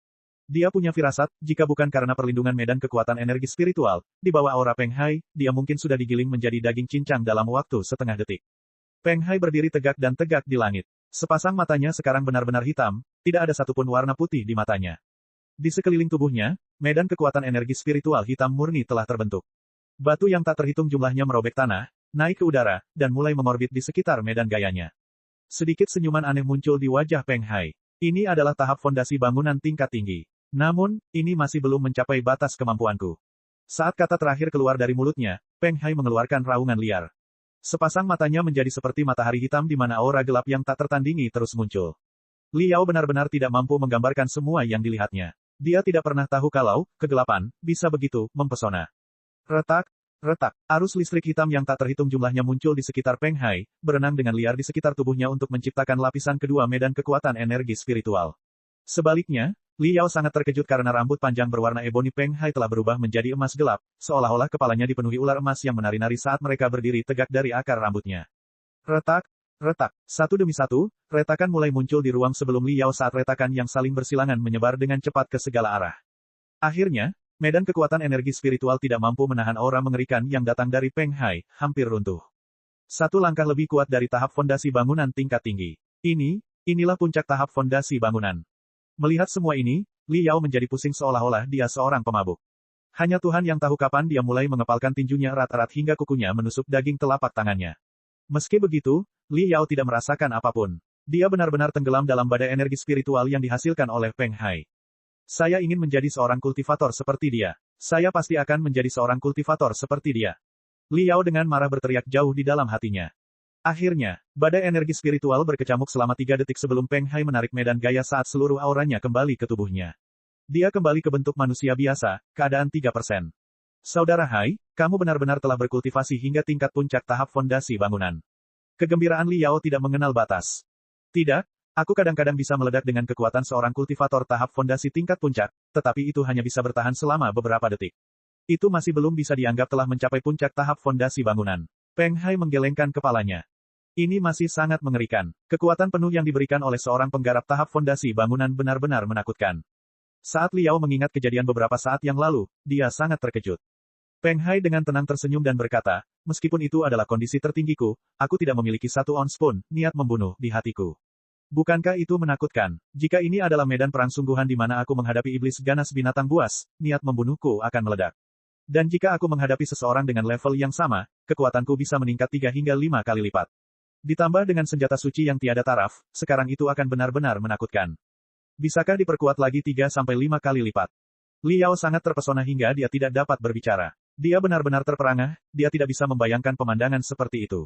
Speaker 1: Dia punya firasat, jika bukan karena perlindungan medan kekuatan energi spiritual, di bawah aura Peng Hai, dia mungkin sudah digiling menjadi daging cincang dalam waktu setengah detik. Peng Hai berdiri tegak dan tegak di langit. Sepasang matanya sekarang benar-benar hitam, tidak ada satupun warna putih di matanya. Di sekeliling tubuhnya, medan kekuatan energi spiritual hitam murni telah terbentuk. Batu yang tak terhitung jumlahnya merobek tanah, naik ke udara, dan mulai mengorbit di sekitar medan gayanya. Sedikit senyuman aneh muncul di wajah Peng Hai. Ini adalah tahap fondasi bangunan tingkat tinggi. Namun, ini masih belum mencapai batas kemampuanku. Saat kata terakhir keluar dari mulutnya, Peng Hai mengeluarkan raungan liar. Sepasang matanya menjadi seperti matahari hitam di mana aura gelap yang tak tertandingi terus muncul. Liao benar-benar tidak mampu menggambarkan semua yang dilihatnya. Dia tidak pernah tahu kalau, kegelapan, bisa begitu, mempesona. Retak, retak, arus listrik hitam yang tak terhitung jumlahnya muncul di sekitar Peng Hai, berenang dengan liar di sekitar tubuhnya untuk menciptakan lapisan kedua medan kekuatan energi spiritual. Sebaliknya, Liao sangat terkejut karena rambut panjang berwarna eboni Peng Hai telah berubah menjadi emas gelap, seolah-olah kepalanya dipenuhi ular emas yang menari-nari saat mereka berdiri tegak dari akar rambutnya. Retak, retak, satu demi satu, retakan mulai muncul di ruang sebelum Liao saat retakan yang saling bersilangan menyebar dengan cepat ke segala arah. Akhirnya, medan kekuatan energi spiritual tidak mampu menahan aura mengerikan yang datang dari Peng Hai, hampir runtuh. Satu langkah lebih kuat dari tahap fondasi bangunan tingkat tinggi. Inilah puncak tahap fondasi bangunan. Melihat semua ini, Liao menjadi pusing seolah-olah dia seorang pemabuk. Hanya Tuhan yang tahu kapan dia mulai mengepalkan tinjunya erat-erat hingga kukunya menusuk daging telapak tangannya. Meski begitu, Liao tidak merasakan apapun. Dia benar-benar tenggelam dalam badai energi spiritual yang dihasilkan oleh Peng Hai. Saya ingin menjadi seorang kultivator seperti dia. Saya pasti akan menjadi seorang kultivator seperti dia. Liao dengan marah berteriak jauh di dalam hatinya. Akhirnya, badai energi spiritual berkecamuk selama 3 detik sebelum Peng Hai menarik medan gaya saat seluruh auranya kembali ke tubuhnya. Dia kembali ke bentuk manusia biasa, keadaan 3%. Saudara Hai, kamu benar-benar telah berkultivasi hingga tingkat puncak tahap fondasi bangunan. Kegembiraan Liao tidak mengenal batas. Tidak, aku kadang-kadang bisa meledak dengan kekuatan seorang kultivator tahap fondasi tingkat puncak, tetapi itu hanya bisa bertahan selama beberapa detik. Itu masih belum bisa dianggap telah mencapai puncak tahap fondasi bangunan. Peng Hai menggelengkan kepalanya. Ini masih sangat mengerikan. Kekuatan penuh yang diberikan oleh seorang penggarap tahap fondasi bangunan benar-benar menakutkan. Saat Liao mengingat kejadian beberapa saat yang lalu, dia sangat terkejut. Peng Hai dengan tenang tersenyum dan berkata, meskipun itu adalah kondisi tertinggiku, aku tidak memiliki 1 ons pun niat membunuh di hatiku. Bukankah itu menakutkan? Jika ini adalah medan perang sungguhan di mana aku menghadapi iblis ganas binatang buas, niat membunuhku akan meledak. Dan jika aku menghadapi seseorang dengan level yang sama, kekuatanku bisa meningkat 3 hingga 5 kali lipat. Ditambah dengan senjata suci yang tiada taraf, sekarang itu akan benar-benar menakutkan. Bisakah diperkuat lagi 3-5 kali lipat? Liao sangat terpesona hingga dia tidak dapat berbicara. Dia benar-benar terperangah, dia tidak bisa membayangkan pemandangan seperti itu.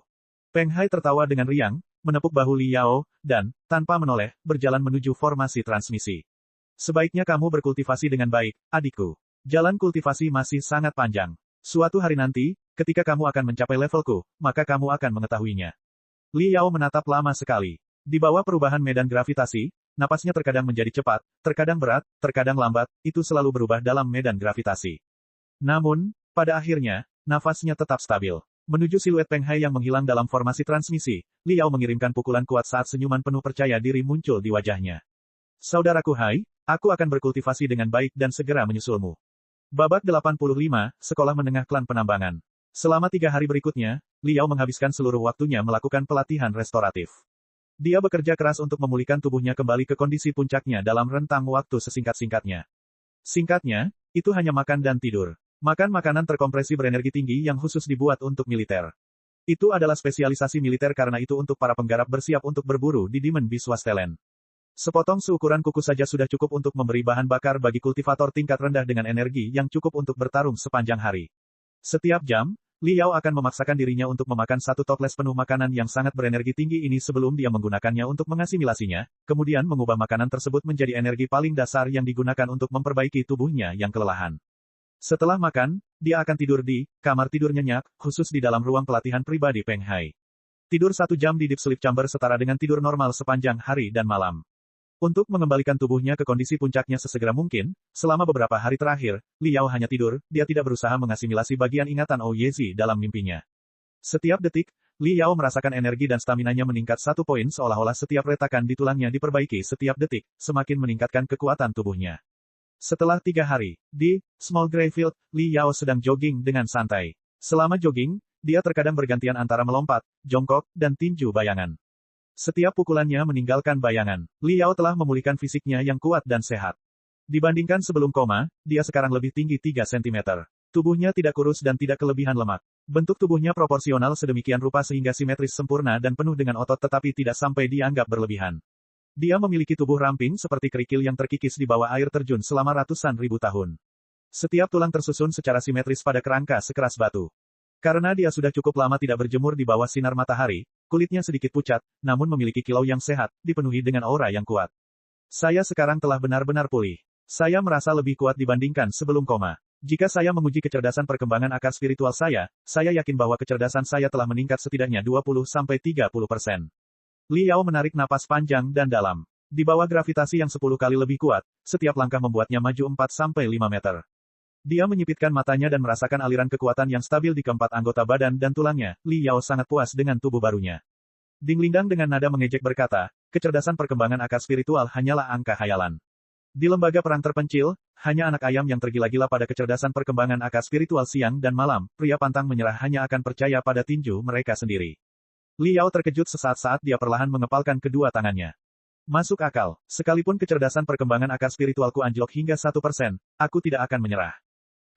Speaker 1: Peng Hai tertawa dengan riang, menepuk bahu Liao, dan, tanpa menoleh, berjalan menuju formasi transmisi. Sebaiknya kamu berkultivasi dengan baik, adikku. Jalan kultivasi masih sangat panjang. Suatu hari nanti, ketika kamu akan mencapai levelku, maka kamu akan mengetahuinya. Liao menatap lama sekali. Di bawah perubahan medan gravitasi, napasnya terkadang menjadi cepat, terkadang berat, terkadang lambat, itu selalu berubah dalam medan gravitasi. Namun, pada akhirnya, nafasnya tetap stabil. Menuju siluet Peng Hai yang menghilang dalam formasi transmisi, Liao mengirimkan pukulan kuat saat senyuman penuh percaya diri muncul di wajahnya. Saudaraku Hai, aku akan berkultivasi dengan baik dan segera menyusulmu. Babak 85, Sekolah Menengah Klan Penambangan. Selama 3 hari berikutnya, Liao menghabiskan seluruh waktunya melakukan pelatihan restoratif. Dia bekerja keras untuk memulihkan tubuhnya kembali ke kondisi puncaknya dalam rentang waktu sesingkat-singkatnya. Singkatnya, itu hanya makan dan tidur. Makan makanan terkompresi berenergi tinggi yang khusus dibuat untuk militer. Itu adalah spesialisasi militer karena itu untuk para penggarap bersiap untuk berburu di Demon Beast Wasteland. Sepotong seukuran kuku saja sudah cukup untuk memberi bahan bakar bagi kultivator tingkat rendah dengan energi yang cukup untuk bertarung sepanjang hari. Setiap jam, Liao akan memaksakan dirinya untuk memakan 1 toples penuh makanan yang sangat berenergi tinggi ini sebelum dia menggunakannya untuk mengasimilasinya, kemudian mengubah makanan tersebut menjadi energi paling dasar yang digunakan untuk memperbaiki tubuhnya yang kelelahan. Setelah makan, dia akan tidur di kamar tidur nyenyak, khusus di dalam ruang pelatihan pribadi Peng Hai. Tidur 1 jam di deep sleep chamber setara dengan tidur normal sepanjang hari dan malam. Untuk mengembalikan tubuhnya ke kondisi puncaknya sesegera mungkin, selama beberapa hari terakhir, Liao hanya tidur, dia tidak berusaha mengasimilasi bagian ingatan Ouyezi dalam mimpinya. Setiap detik, Liao merasakan energi dan staminanya meningkat 1 poin seolah-olah setiap retakan di tulangnya diperbaiki setiap detik, semakin meningkatkan kekuatan tubuhnya. Setelah 3 hari, di Small Grey Field, Liao sedang jogging dengan santai. Selama jogging, Dia terkadang bergantian antara melompat, jongkok, dan tinju bayangan. Setiap pukulannya meninggalkan bayangan. Liao telah memulihkan fisiknya yang kuat dan sehat. Dibandingkan sebelum koma, dia sekarang lebih tinggi 3 cm. Tubuhnya tidak kurus dan tidak kelebihan lemak. Bentuk tubuhnya proporsional sedemikian rupa sehingga simetris sempurna dan penuh dengan otot tetapi tidak sampai dianggap berlebihan. Dia memiliki tubuh ramping seperti kerikil yang terkikis di bawah air terjun selama ratusan ribu tahun. Setiap tulang tersusun secara simetris pada kerangka sekeras batu. Karena dia sudah cukup lama tidak berjemur di bawah sinar matahari, kulitnya sedikit pucat, namun memiliki kilau yang sehat, dipenuhi dengan aura yang kuat. Saya sekarang telah benar-benar pulih. Saya merasa lebih kuat dibandingkan sebelum koma. Jika saya menguji kecerdasan perkembangan akar spiritual saya yakin bahwa kecerdasan saya telah meningkat setidaknya 20-30%. Liao menarik napas panjang dan dalam. Di bawah gravitasi yang 10 kali lebih kuat, setiap langkah membuatnya maju 4-5 meter. Dia menyipitkan matanya dan merasakan aliran kekuatan yang stabil di keempat anggota badan dan tulangnya. Liao sangat puas dengan tubuh barunya. Ding Lindang dengan nada mengejek berkata, kecerdasan perkembangan akar spiritual hanyalah angka khayalan. Di lembaga perang terpencil, hanya anak ayam yang tergila-gila pada kecerdasan perkembangan akar spiritual siang dan malam, pria pantang menyerah hanya akan percaya pada tinju mereka sendiri. Liao terkejut sesaat saat dia perlahan mengepalkan kedua tangannya. Masuk akal, sekalipun kecerdasan perkembangan akar spiritualku anjlok hingga 1%, aku tidak akan menyerah.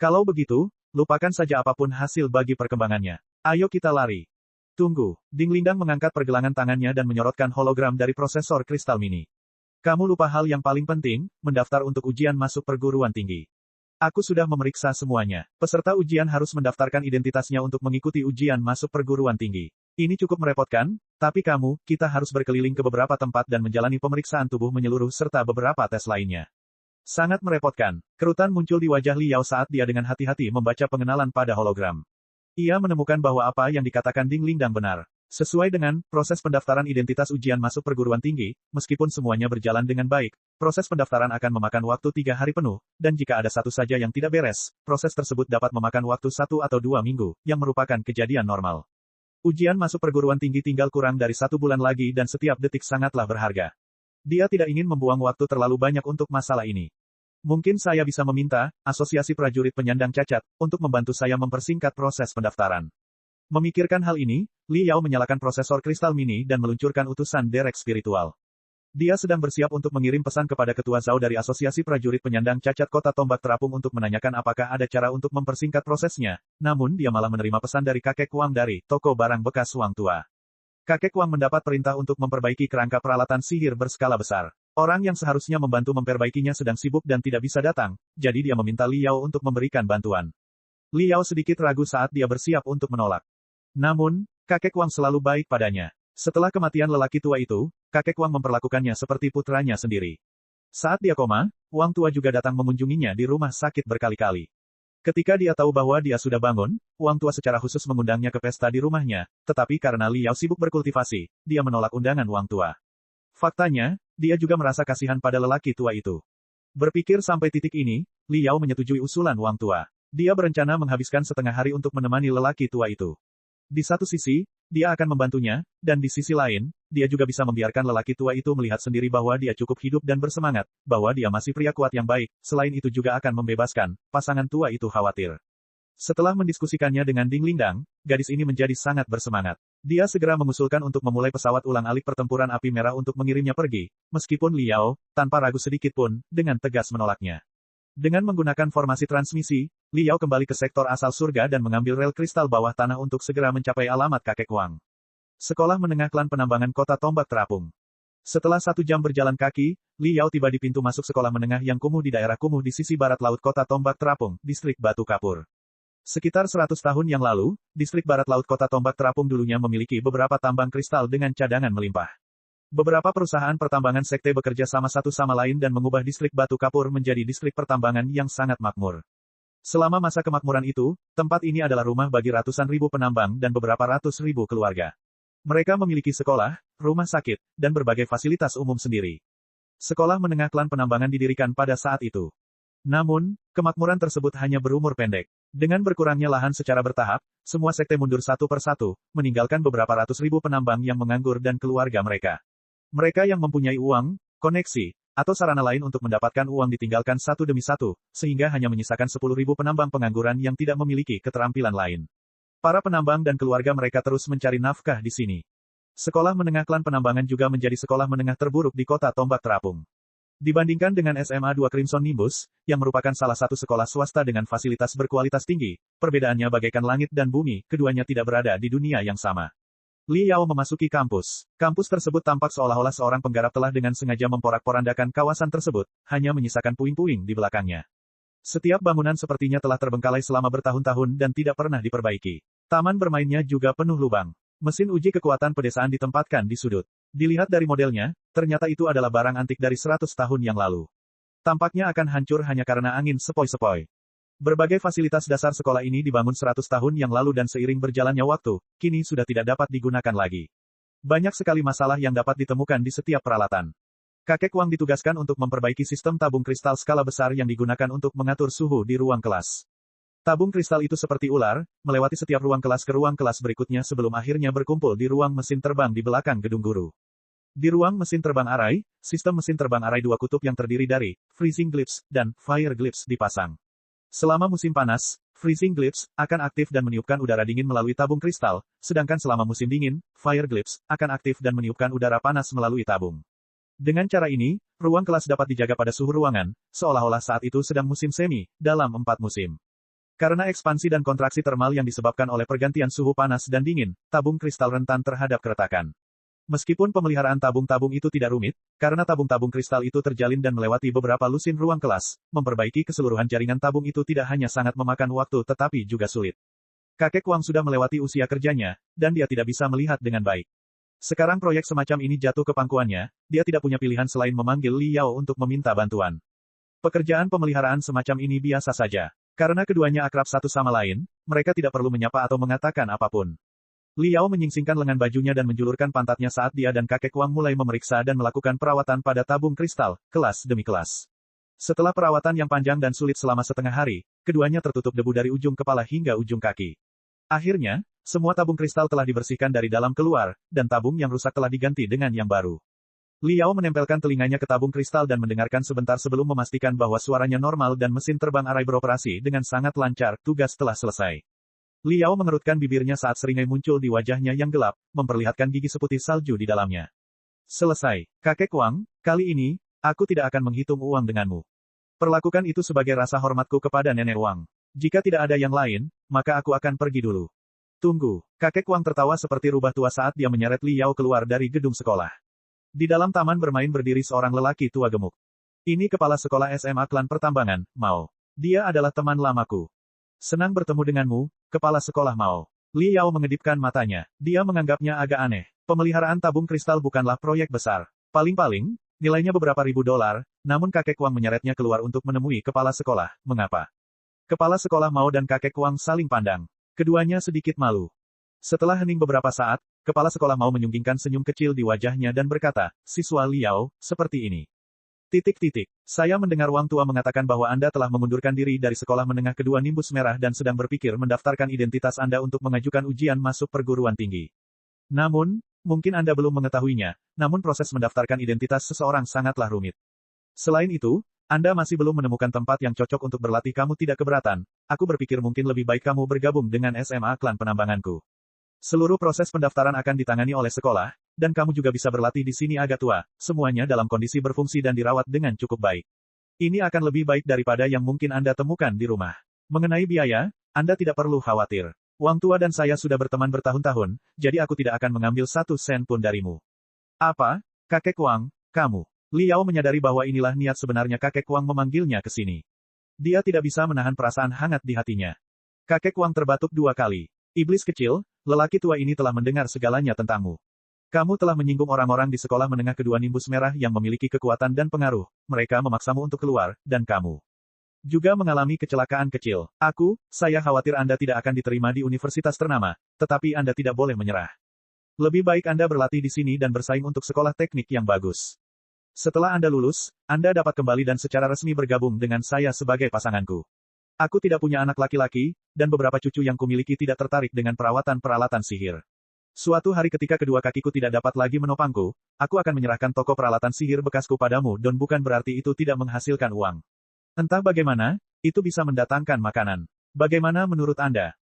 Speaker 1: Kalau begitu, lupakan saja apapun hasil bagi perkembangannya. Ayo kita lari. Tunggu, Ding Lindang mengangkat pergelangan tangannya dan menyorotkan hologram dari prosesor kristal mini. Kamu lupa hal yang paling penting, mendaftar untuk ujian masuk perguruan tinggi. Aku sudah memeriksa semuanya. Peserta ujian harus mendaftarkan identitasnya untuk mengikuti ujian masuk perguruan tinggi. Ini cukup merepotkan, tapi kita harus berkeliling ke beberapa tempat dan menjalani pemeriksaan tubuh menyeluruh serta beberapa tes lainnya. Sangat merepotkan. Kerutan muncul di wajah Liao saat dia dengan hati-hati membaca pengenalan pada hologram. Ia menemukan bahwa apa yang dikatakan Ding Lindang benar. Sesuai dengan proses pendaftaran identitas ujian masuk perguruan tinggi, meskipun semuanya berjalan dengan baik, proses pendaftaran akan memakan waktu 3 hari penuh, dan jika ada satu saja yang tidak beres, proses tersebut dapat memakan waktu 1 atau 2 minggu, yang merupakan kejadian normal. Ujian masuk perguruan tinggi tinggal kurang dari 1 bulan lagi dan setiap detik sangatlah berharga. Dia tidak ingin membuang waktu terlalu banyak untuk masalah ini. Mungkin saya bisa meminta, Asosiasi Prajurit Penyandang Cacat, untuk membantu saya mempersingkat proses pendaftaran. Memikirkan hal ini, Liao menyalakan prosesor kristal mini dan meluncurkan utusan derek spiritual. Dia sedang bersiap untuk mengirim pesan kepada Ketua Zhao dari Asosiasi Prajurit Penyandang Cacat Kota Tombak Terapung untuk menanyakan apakah ada cara untuk mempersingkat prosesnya, namun dia malah menerima pesan dari kakek Wang dari toko barang bekas Wang tua. Kakek Wang mendapat perintah untuk memperbaiki kerangka peralatan sihir berskala besar. Orang yang seharusnya membantu memperbaikinya sedang sibuk dan tidak bisa datang, jadi dia meminta Liao untuk memberikan bantuan. Liao sedikit ragu saat dia bersiap untuk menolak. Namun, kakek Wang selalu baik padanya. Setelah kematian lelaki tua itu, kakek Wang memperlakukannya seperti putranya sendiri. Saat dia koma, Wang tua juga datang mengunjunginya di rumah sakit berkali-kali. Ketika dia tahu bahwa dia sudah bangun, Wang tua secara khusus mengundangnya ke pesta di rumahnya, tetapi karena Liao sibuk berkultivasi, dia menolak undangan Wang tua. Faktanya, dia juga merasa kasihan pada lelaki tua itu. Berpikir sampai titik ini, Liao menyetujui usulan Wang tua. Dia berencana menghabiskan setengah hari untuk menemani lelaki tua itu. Di satu sisi, dia akan membantunya, dan di sisi lain, dia juga bisa membiarkan lelaki tua itu melihat sendiri bahwa dia cukup hidup dan bersemangat, bahwa dia masih pria kuat yang baik, selain itu juga akan membebaskan, pasangan tua itu khawatir. Setelah mendiskusikannya dengan Ding Lindang, gadis ini menjadi sangat bersemangat. Dia segera mengusulkan untuk memulai pesawat ulang-alik pertempuran api merah untuk mengirimnya pergi, meskipun Liao, tanpa ragu sedikit pun, dengan tegas menolaknya. Dengan menggunakan formasi transmisi, Liao kembali ke sektor asal surga dan mengambil rel kristal bawah tanah untuk segera mencapai alamat kakek Wang. Sekolah Menengah Klan Penambangan Kota Tombak Terapung. Setelah 1 jam berjalan kaki, Liao tiba di pintu masuk sekolah menengah yang kumuh di daerah kumuh di sisi barat laut Kota Tombak Terapung, distrik Batu Kapur. Sekitar 100 tahun yang lalu, distrik barat laut Kota Tombak Terapung dulunya memiliki beberapa tambang kristal dengan cadangan melimpah. Beberapa perusahaan pertambangan sekte bekerja sama satu sama lain dan mengubah distrik Batu Kapur menjadi distrik pertambangan yang sangat makmur. Selama masa kemakmuran itu, tempat ini adalah rumah bagi ratusan ribu penambang dan beberapa ratus ribu keluarga. Mereka memiliki sekolah, rumah sakit, dan berbagai fasilitas umum sendiri. Sekolah menengah klan penambangan didirikan pada saat itu. Namun, kemakmuran tersebut hanya berumur pendek. Dengan berkurangnya lahan secara bertahap, semua sekte mundur satu persatu, meninggalkan beberapa ratus ribu penambang yang menganggur dan keluarga mereka. Mereka yang mempunyai uang, koneksi, atau sarana lain untuk mendapatkan uang ditinggalkan satu demi satu, sehingga hanya menyisakan 10.000 penambang pengangguran yang tidak memiliki keterampilan lain. Para penambang dan keluarga mereka terus mencari nafkah di sini. Sekolah menengah klan penambangan juga menjadi sekolah menengah terburuk di kota Tombak Terapung. Dibandingkan dengan SMA 2 Crimson Nimbus, yang merupakan salah satu sekolah swasta dengan fasilitas berkualitas tinggi, perbedaannya bagaikan langit dan bumi, keduanya tidak berada di dunia yang sama. Li Yao memasuki kampus. Kampus tersebut tampak seolah-olah seorang penggarap telah dengan sengaja memporak-porandakan kawasan tersebut, hanya menyisakan puing-puing di belakangnya. Setiap bangunan sepertinya telah terbengkalai selama bertahun-tahun dan tidak pernah diperbaiki. Taman bermainnya juga penuh lubang. Mesin uji kekuatan pedesaan ditempatkan di sudut. Dilihat dari modelnya, ternyata itu adalah barang antik dari 100 tahun yang lalu. Tampaknya akan hancur hanya karena angin sepoi-sepoi. Berbagai fasilitas dasar sekolah ini dibangun 100 tahun yang lalu dan seiring berjalannya waktu, kini sudah tidak dapat digunakan lagi. Banyak sekali masalah yang dapat ditemukan di setiap peralatan. Kakek Wang ditugaskan untuk memperbaiki sistem tabung kristal skala besar yang digunakan untuk mengatur suhu di ruang kelas. Tabung kristal itu seperti ular, melewati setiap ruang kelas ke ruang kelas berikutnya sebelum akhirnya berkumpul di ruang mesin terbang di belakang gedung guru. Di ruang mesin terbang arai, sistem mesin terbang arai dua kutub yang terdiri dari freezing glyphs dan fire glyphs dipasang. Selama musim panas, freezing glyphs akan aktif dan meniupkan udara dingin melalui tabung kristal, sedangkan selama musim dingin, fire glyphs akan aktif dan meniupkan udara panas melalui tabung. Dengan cara ini, ruang kelas dapat dijaga pada suhu ruangan, seolah-olah saat itu sedang musim semi, dalam 4 musim. Karena ekspansi dan kontraksi termal yang disebabkan oleh pergantian suhu panas dan dingin, tabung kristal rentan terhadap keretakan. Meskipun pemeliharaan tabung-tabung itu tidak rumit, karena tabung-tabung kristal itu terjalin dan melewati beberapa lusin ruang kelas, memperbaiki keseluruhan jaringan tabung itu tidak hanya sangat memakan waktu tetapi juga sulit. Kakek Wang sudah melewati usia kerjanya, dan dia tidak bisa melihat dengan baik. Sekarang proyek semacam ini jatuh ke pangkuannya, dia tidak punya pilihan selain memanggil Li Yao untuk meminta bantuan. Pekerjaan pemeliharaan semacam ini biasa saja. Karena keduanya akrab satu sama lain, mereka tidak perlu menyapa atau mengatakan apapun. Li Yao menyingsingkan lengan bajunya dan menjulurkan pantatnya saat dia dan kakek Wang mulai memeriksa dan melakukan perawatan pada tabung kristal, kelas demi kelas. Setelah perawatan yang panjang dan sulit selama setengah hari, keduanya tertutup debu dari ujung kepala hingga ujung kaki. Akhirnya, semua tabung kristal telah dibersihkan dari dalam keluar, dan tabung yang rusak telah diganti dengan yang baru. Li Yao menempelkan telinganya ke tabung kristal dan mendengarkan sebentar sebelum memastikan bahwa suaranya normal dan mesin terbang arai beroperasi dengan sangat lancar, tugas telah selesai. Li Yao mengerutkan bibirnya saat seringai muncul di wajahnya yang gelap, memperlihatkan gigi seputih salju di dalamnya. Selesai. Kakek Wang, kali ini, aku tidak akan menghitung uang denganmu. Perlakukan itu sebagai rasa hormatku kepada Nenek Wang. Jika tidak ada yang lain, maka aku akan pergi dulu. Tunggu. Kakek Wang tertawa seperti rubah tua saat dia menyeret Li Yao keluar dari gedung sekolah. Di dalam taman bermain berdiri seorang lelaki tua gemuk. Ini kepala sekolah SMA klan pertambangan, Mao. Dia adalah teman lamaku. Senang bertemu denganmu, kepala sekolah Mao. Li Yao mengedipkan matanya. Dia menganggapnya agak aneh. Pemeliharaan tabung kristal bukanlah proyek besar. Paling-paling, nilainya beberapa ribu dolar, namun kakek Wang menyeretnya keluar untuk menemui kepala sekolah. Mengapa? Kepala sekolah Mao dan kakek Wang saling pandang. Keduanya sedikit malu. Setelah hening beberapa saat, kepala sekolah Mao menyunggingkan senyum kecil di wajahnya dan berkata, "Siswa Liao, seperti ini. Saya mendengar Wang Tua mengatakan bahwa Anda telah mengundurkan diri dari sekolah menengah kedua Nimbus Merah dan sedang berpikir mendaftarkan identitas Anda untuk mengajukan ujian masuk perguruan tinggi. Namun, mungkin Anda belum mengetahuinya, namun proses mendaftarkan identitas seseorang sangatlah rumit. Selain itu, Anda masih belum menemukan tempat yang cocok untuk berlatih. Kamu tidak keberatan. Aku berpikir mungkin lebih baik kamu bergabung dengan SMA klan penambanganku. Seluruh proses pendaftaran akan ditangani oleh sekolah, dan kamu juga bisa berlatih di sini agak tua, semuanya dalam kondisi berfungsi dan dirawat dengan cukup baik. Ini akan lebih baik daripada yang mungkin Anda temukan di rumah. Mengenai biaya, Anda tidak perlu khawatir. Wang Tua dan saya sudah berteman bertahun-tahun, jadi aku tidak akan mengambil 1 sen pun darimu." "Apa? Kakek Wang, kamu?" Li Yao menyadari bahwa inilah niat sebenarnya kakek Wang memanggilnya ke sini. Dia tidak bisa menahan perasaan hangat di hatinya. Kakek Wang terbatuk 2 kali. "Iblis kecil, lelaki tua ini telah mendengar segalanya tentangmu. Kamu telah menyinggung orang-orang di sekolah menengah kedua Nimbus Merah yang memiliki kekuatan dan pengaruh. Mereka memaksamu untuk keluar, dan kamu juga mengalami kecelakaan kecil. Saya khawatir Anda tidak akan diterima di universitas ternama, tetapi Anda tidak boleh menyerah. Lebih baik Anda berlatih di sini dan bersaing untuk sekolah teknik yang bagus. Setelah Anda lulus, Anda dapat kembali dan secara resmi bergabung dengan saya sebagai pasanganku. Aku tidak punya anak laki-laki, dan beberapa cucu yang kumiliki tidak tertarik dengan perawatan peralatan sihir. Suatu hari ketika kedua kakiku tidak dapat lagi menopangku, aku akan menyerahkan toko peralatan sihir bekasku padamu dan bukan berarti itu tidak menghasilkan uang. Entah bagaimana, itu bisa mendatangkan makanan. Bagaimana menurut Anda?"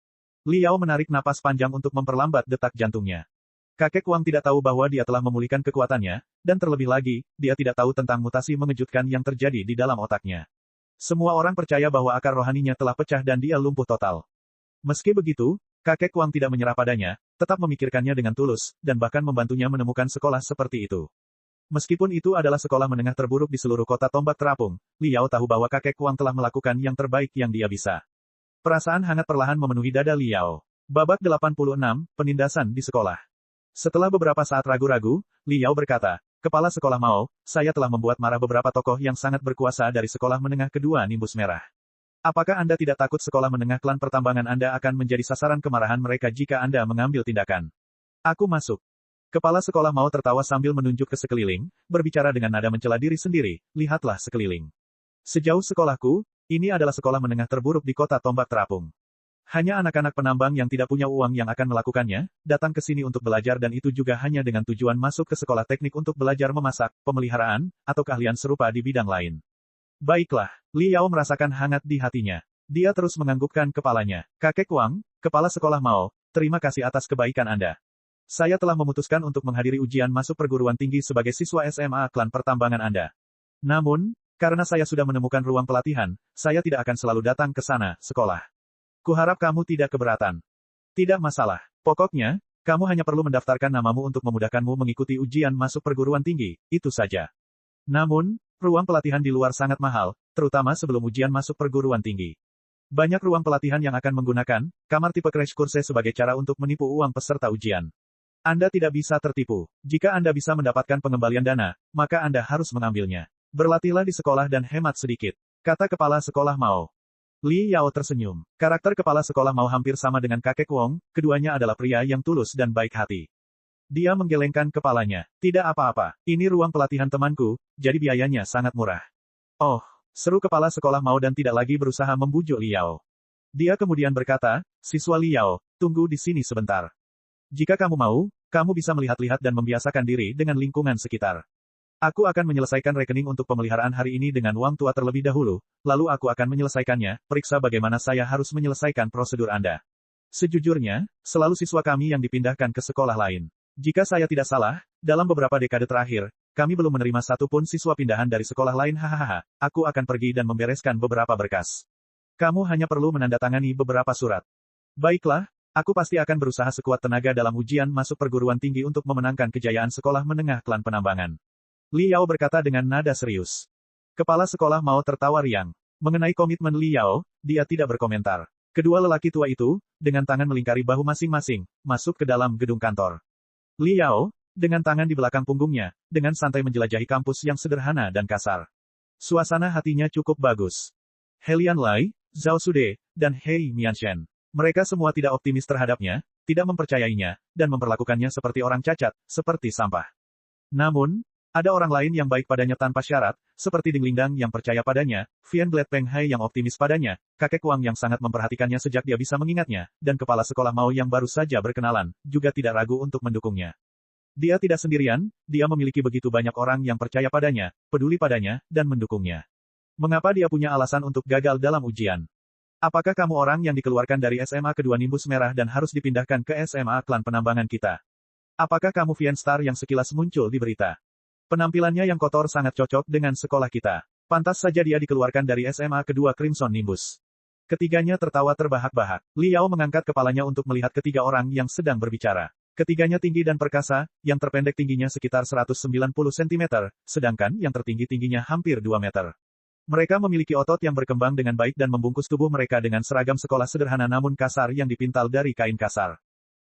Speaker 1: Liao menarik napas panjang untuk memperlambat detak jantungnya. Kakek Wang tidak tahu bahwa dia telah memulihkan kekuatannya, dan terlebih lagi, dia tidak tahu tentang mutasi mengejutkan yang terjadi di dalam otaknya. Semua orang percaya bahwa akar rohaninya telah pecah dan dia lumpuh total. Meski begitu, kakek Wang tidak menyerah padanya, tetap memikirkannya dengan tulus, dan bahkan membantunya menemukan sekolah seperti itu. Meskipun itu adalah sekolah menengah terburuk di seluruh kota tombak terapung, Liao tahu bahwa kakek Wang telah melakukan yang terbaik yang dia bisa. Perasaan hangat perlahan memenuhi dada Liao. Babak 86, penindasan di sekolah. Setelah beberapa saat ragu-ragu, Liao berkata, Kepala Sekolah Mao, saya telah membuat marah beberapa tokoh yang sangat berkuasa dari sekolah menengah kedua Nimbus Merah. Apakah Anda tidak takut sekolah menengah klan pertambangan Anda akan menjadi sasaran kemarahan mereka jika Anda mengambil tindakan? Aku masuk. Kepala Sekolah Mao tertawa sambil menunjuk ke sekeliling, berbicara dengan nada mencela diri sendiri, lihatlah sekeliling. Sejauh sekolahku, ini adalah sekolah menengah terburuk di kota tombak terapung. Hanya anak-anak penambang yang tidak punya uang yang akan melakukannya, datang ke sini untuk belajar dan itu juga hanya dengan tujuan masuk ke sekolah teknik untuk belajar memasak, pemeliharaan, atau keahlian serupa di bidang lain. Baiklah, Liao merasakan hangat di hatinya. Dia terus menganggukkan kepalanya. Kakek Wang, Kepala Sekolah Mao, terima kasih atas kebaikan Anda. Saya telah memutuskan untuk menghadiri ujian masuk perguruan tinggi sebagai siswa SMA klan pertambangan Anda. Namun, karena saya sudah menemukan ruang pelatihan, saya tidak akan selalu datang ke sana, sekolah. Kuharap kamu tidak keberatan. Tidak masalah. Pokoknya, kamu hanya perlu mendaftarkan namamu untuk memudahkanmu mengikuti ujian masuk perguruan tinggi, itu saja. Namun, ruang pelatihan di luar sangat mahal, terutama sebelum ujian masuk perguruan tinggi. Banyak ruang pelatihan yang akan menggunakan kamar tipe crash course sebagai cara untuk menipu uang peserta ujian. Anda tidak bisa tertipu. Jika Anda bisa mendapatkan pengembalian dana, maka Anda harus mengambilnya. Berlatihlah di sekolah dan hemat sedikit, kata Kepala Sekolah Mao. Li Yao tersenyum. Karakter Kepala Sekolah Mao hampir sama dengan kakek Wong, keduanya adalah pria yang tulus dan baik hati. Dia menggelengkan kepalanya. Tidak apa-apa, ini ruang pelatihan temanku, jadi biayanya sangat murah. Oh, seru Kepala Sekolah Mao dan tidak lagi berusaha membujuk Li Yao. Dia kemudian berkata, siswa Li Yao, tunggu di sini sebentar. Jika kamu mau, kamu bisa melihat-lihat dan membiasakan diri dengan lingkungan sekitar. Aku akan menyelesaikan rekening untuk pemeliharaan hari ini dengan uang tua terlebih dahulu, lalu aku akan menyelesaikannya, periksa bagaimana saya harus menyelesaikan prosedur Anda. Sejujurnya, selalu siswa kami yang dipindahkan ke sekolah lain. Jika saya tidak salah, dalam beberapa dekade terakhir, kami belum menerima satupun siswa pindahan dari sekolah lain hahaha, aku akan pergi dan membereskan beberapa berkas. Kamu hanya perlu menandatangani beberapa surat. Baiklah, aku pasti akan berusaha sekuat tenaga dalam ujian masuk perguruan tinggi untuk memenangkan kejayaan sekolah menengah klan penambangan. Li Yao berkata dengan nada serius. Kepala Sekolah Mao tertawa riang. Mengenai komitmen Li Yao, dia tidak berkomentar. Kedua lelaki tua itu, dengan tangan melingkari bahu masing-masing, masuk ke dalam gedung kantor. Li Yao, dengan tangan di belakang punggungnya, dengan santai menjelajahi kampus yang sederhana dan kasar. Suasana hatinya cukup bagus. Helian Lai, Zhao Sude, dan Hei Mianshen. Mereka semua tidak optimis terhadapnya, tidak mempercayainya, dan memperlakukannya seperti orang cacat, seperti sampah. Namun, ada orang lain yang baik padanya tanpa syarat, seperti Ding Lingdang yang percaya padanya, Vian Glad Peng Hai yang optimis padanya, kakek Wang yang sangat memperhatikannya sejak dia bisa mengingatnya, dan kepala sekolah Mao yang baru saja berkenalan, juga tidak ragu untuk mendukungnya. Dia tidak sendirian, dia memiliki begitu banyak orang yang percaya padanya, peduli padanya, dan mendukungnya. Mengapa dia punya alasan untuk gagal dalam ujian? Apakah kamu orang yang dikeluarkan dari SMA kedua Nimbus Merah dan harus dipindahkan ke SMA klan penambangan kita? Apakah kamu Vian Star yang sekilas muncul di berita? Penampilannya yang kotor sangat cocok dengan sekolah kita. Pantas saja dia dikeluarkan dari SMA kedua Crimson Nimbus. Ketiganya tertawa terbahak-bahak. Li Yao mengangkat kepalanya untuk melihat ketiga orang yang sedang berbicara. Ketiganya tinggi dan perkasa, yang terpendek tingginya sekitar 190 cm, sedangkan yang tertinggi tingginya hampir 2 meter. Mereka memiliki otot yang berkembang dengan baik dan membungkus tubuh mereka dengan seragam sekolah sederhana namun kasar yang dipintal dari kain kasar.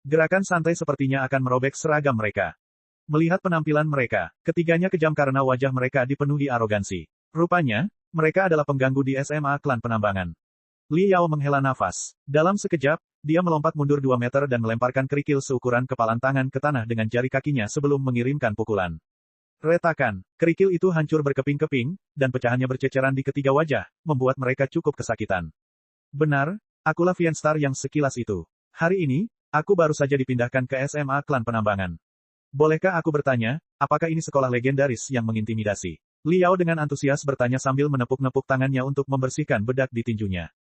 Speaker 1: Gerakan santai sepertinya akan merobek seragam mereka. Melihat penampilan mereka, ketiganya kejam karena wajah mereka dipenuhi arogansi. Rupanya, mereka adalah pengganggu di SMA klan penambangan. Li Yao menghela nafas. Dalam sekejap, dia melompat mundur 2 meter dan melemparkan kerikil seukuran kepalan tangan ke tanah dengan jari kakinya sebelum mengirimkan pukulan. Retakan, kerikil itu hancur berkeping-keping, dan pecahannya berceceran di ketiga wajah, membuat mereka cukup kesakitan. Benar, akulah Vian Star yang sekilas itu. Hari ini, aku baru saja dipindahkan ke SMA klan penambangan. Bolehkah aku bertanya, apakah ini sekolah legendaris yang mengintimidasi? Li Yao dengan antusias bertanya sambil menepuk-nepuk tangannya untuk membersihkan bedak di tinjunya.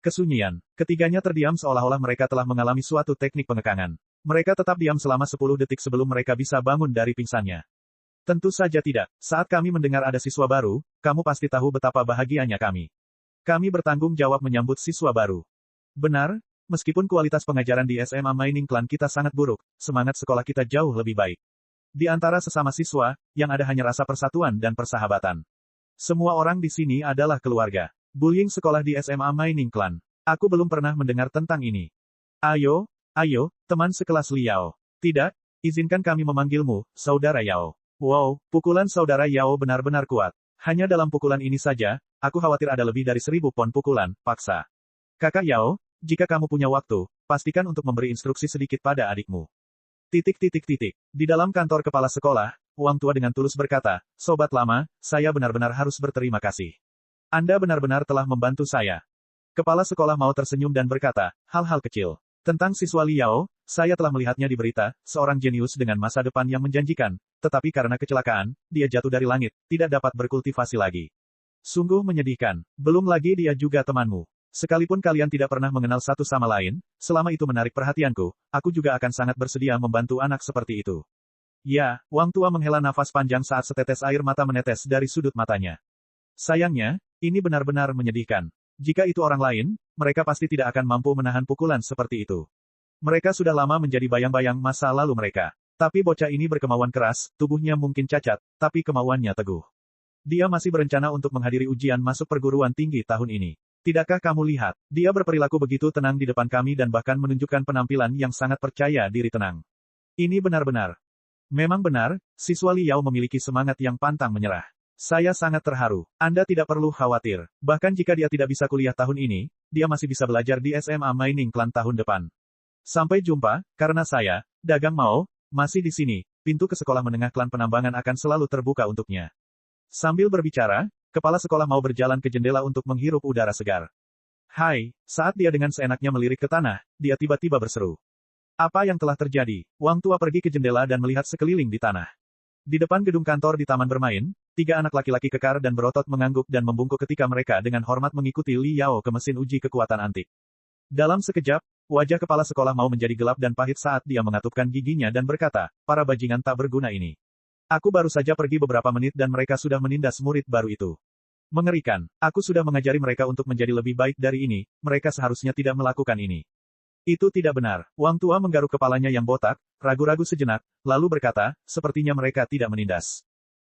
Speaker 1: Kesunyian. Ketiganya terdiam seolah-olah mereka telah mengalami suatu teknik pengekangan. Mereka tetap diam selama 10 detik sebelum mereka bisa bangun dari pingsannya. Tentu saja tidak. Saat kami mendengar ada siswa baru, kamu pasti tahu betapa bahagianya kami. Kami bertanggung jawab menyambut siswa baru. Benar, meskipun kualitas pengajaran di SMA Mining Clan kita sangat buruk, semangat sekolah kita jauh lebih baik. Di antara sesama siswa, yang ada hanya rasa persatuan dan persahabatan. Semua orang di sini adalah keluarga. Bullying sekolah di SMA Mining Clan. Aku belum pernah mendengar tentang ini. Ayo, teman sekelas Liao. Tidak, izinkan kami memanggilmu, Saudara Yao. Wow, pukulan Saudara Yao benar-benar kuat. Hanya dalam pukulan ini saja, aku khawatir ada lebih dari 1000 pon pukulan, paksa. Kakak Yao, jika kamu punya waktu, pastikan untuk memberi instruksi sedikit pada adikmu. Di dalam kantor kepala sekolah, Wang Tua dengan tulus berkata, Sobat lama, saya benar-benar harus berterima kasih. Anda benar-benar telah membantu saya. Kepala sekolah mau tersenyum dan berkata, hal-hal kecil. Tentang siswa Liao, saya telah melihatnya di berita, seorang jenius dengan masa depan yang menjanjikan, tetapi karena kecelakaan, dia jatuh dari langit, tidak dapat berkultivasi lagi. Sungguh menyedihkan. Belum lagi dia juga temanmu. Sekalipun kalian tidak pernah mengenal satu sama lain, selama itu menarik perhatianku, aku juga akan sangat bersedia membantu anak seperti itu. Ya, Wang Tua menghela nafas panjang saat setetes air mata menetes dari sudut matanya. Sayangnya, ini benar-benar menyedihkan. Jika itu orang lain, mereka pasti tidak akan mampu menahan pukulan seperti itu. Mereka sudah lama menjadi bayang-bayang masa lalu mereka. Tapi bocah ini berkemauan keras, tubuhnya mungkin cacat, tapi kemauannya teguh. Dia masih berencana untuk menghadiri ujian masuk perguruan tinggi tahun ini. Tidakkah kamu lihat, dia berperilaku begitu tenang di depan kami dan bahkan menunjukkan penampilan yang sangat percaya diri tenang. Ini benar-benar. Memang benar, siswa Liao memiliki semangat yang pantang menyerah. Saya sangat terharu. Anda tidak perlu khawatir. Bahkan jika dia tidak bisa kuliah tahun ini, dia masih bisa belajar di SMA Mining Clan tahun depan. Sampai jumpa, karena saya, Dagang Mao, masih di sini. Pintu ke sekolah menengah klan penambangan akan selalu terbuka untuknya. Sambil berbicara, kepala sekolah mau berjalan ke jendela untuk menghirup udara segar. Hai, saat dia dengan seenaknya melirik ke tanah, dia tiba-tiba berseru. Apa yang telah terjadi? Wang Tua pergi ke jendela dan melihat sekeliling di tanah. Di depan gedung kantor di taman bermain, 3 anak laki-laki kekar dan berotot mengangguk dan membungkuk ketika mereka dengan hormat mengikuti Li Yao ke mesin uji kekuatan antik. Dalam sekejap, wajah kepala sekolah mau menjadi gelap dan pahit saat dia mengatupkan giginya dan berkata, para bajingan tak berguna ini. Aku baru saja pergi beberapa menit dan mereka sudah menindas murid baru itu. Mengerikan, aku sudah mengajari mereka untuk menjadi lebih baik dari ini, mereka seharusnya tidak melakukan ini. Itu tidak benar. Wang Tua menggaruk kepalanya yang botak, ragu-ragu sejenak, lalu berkata, sepertinya mereka tidak menindas.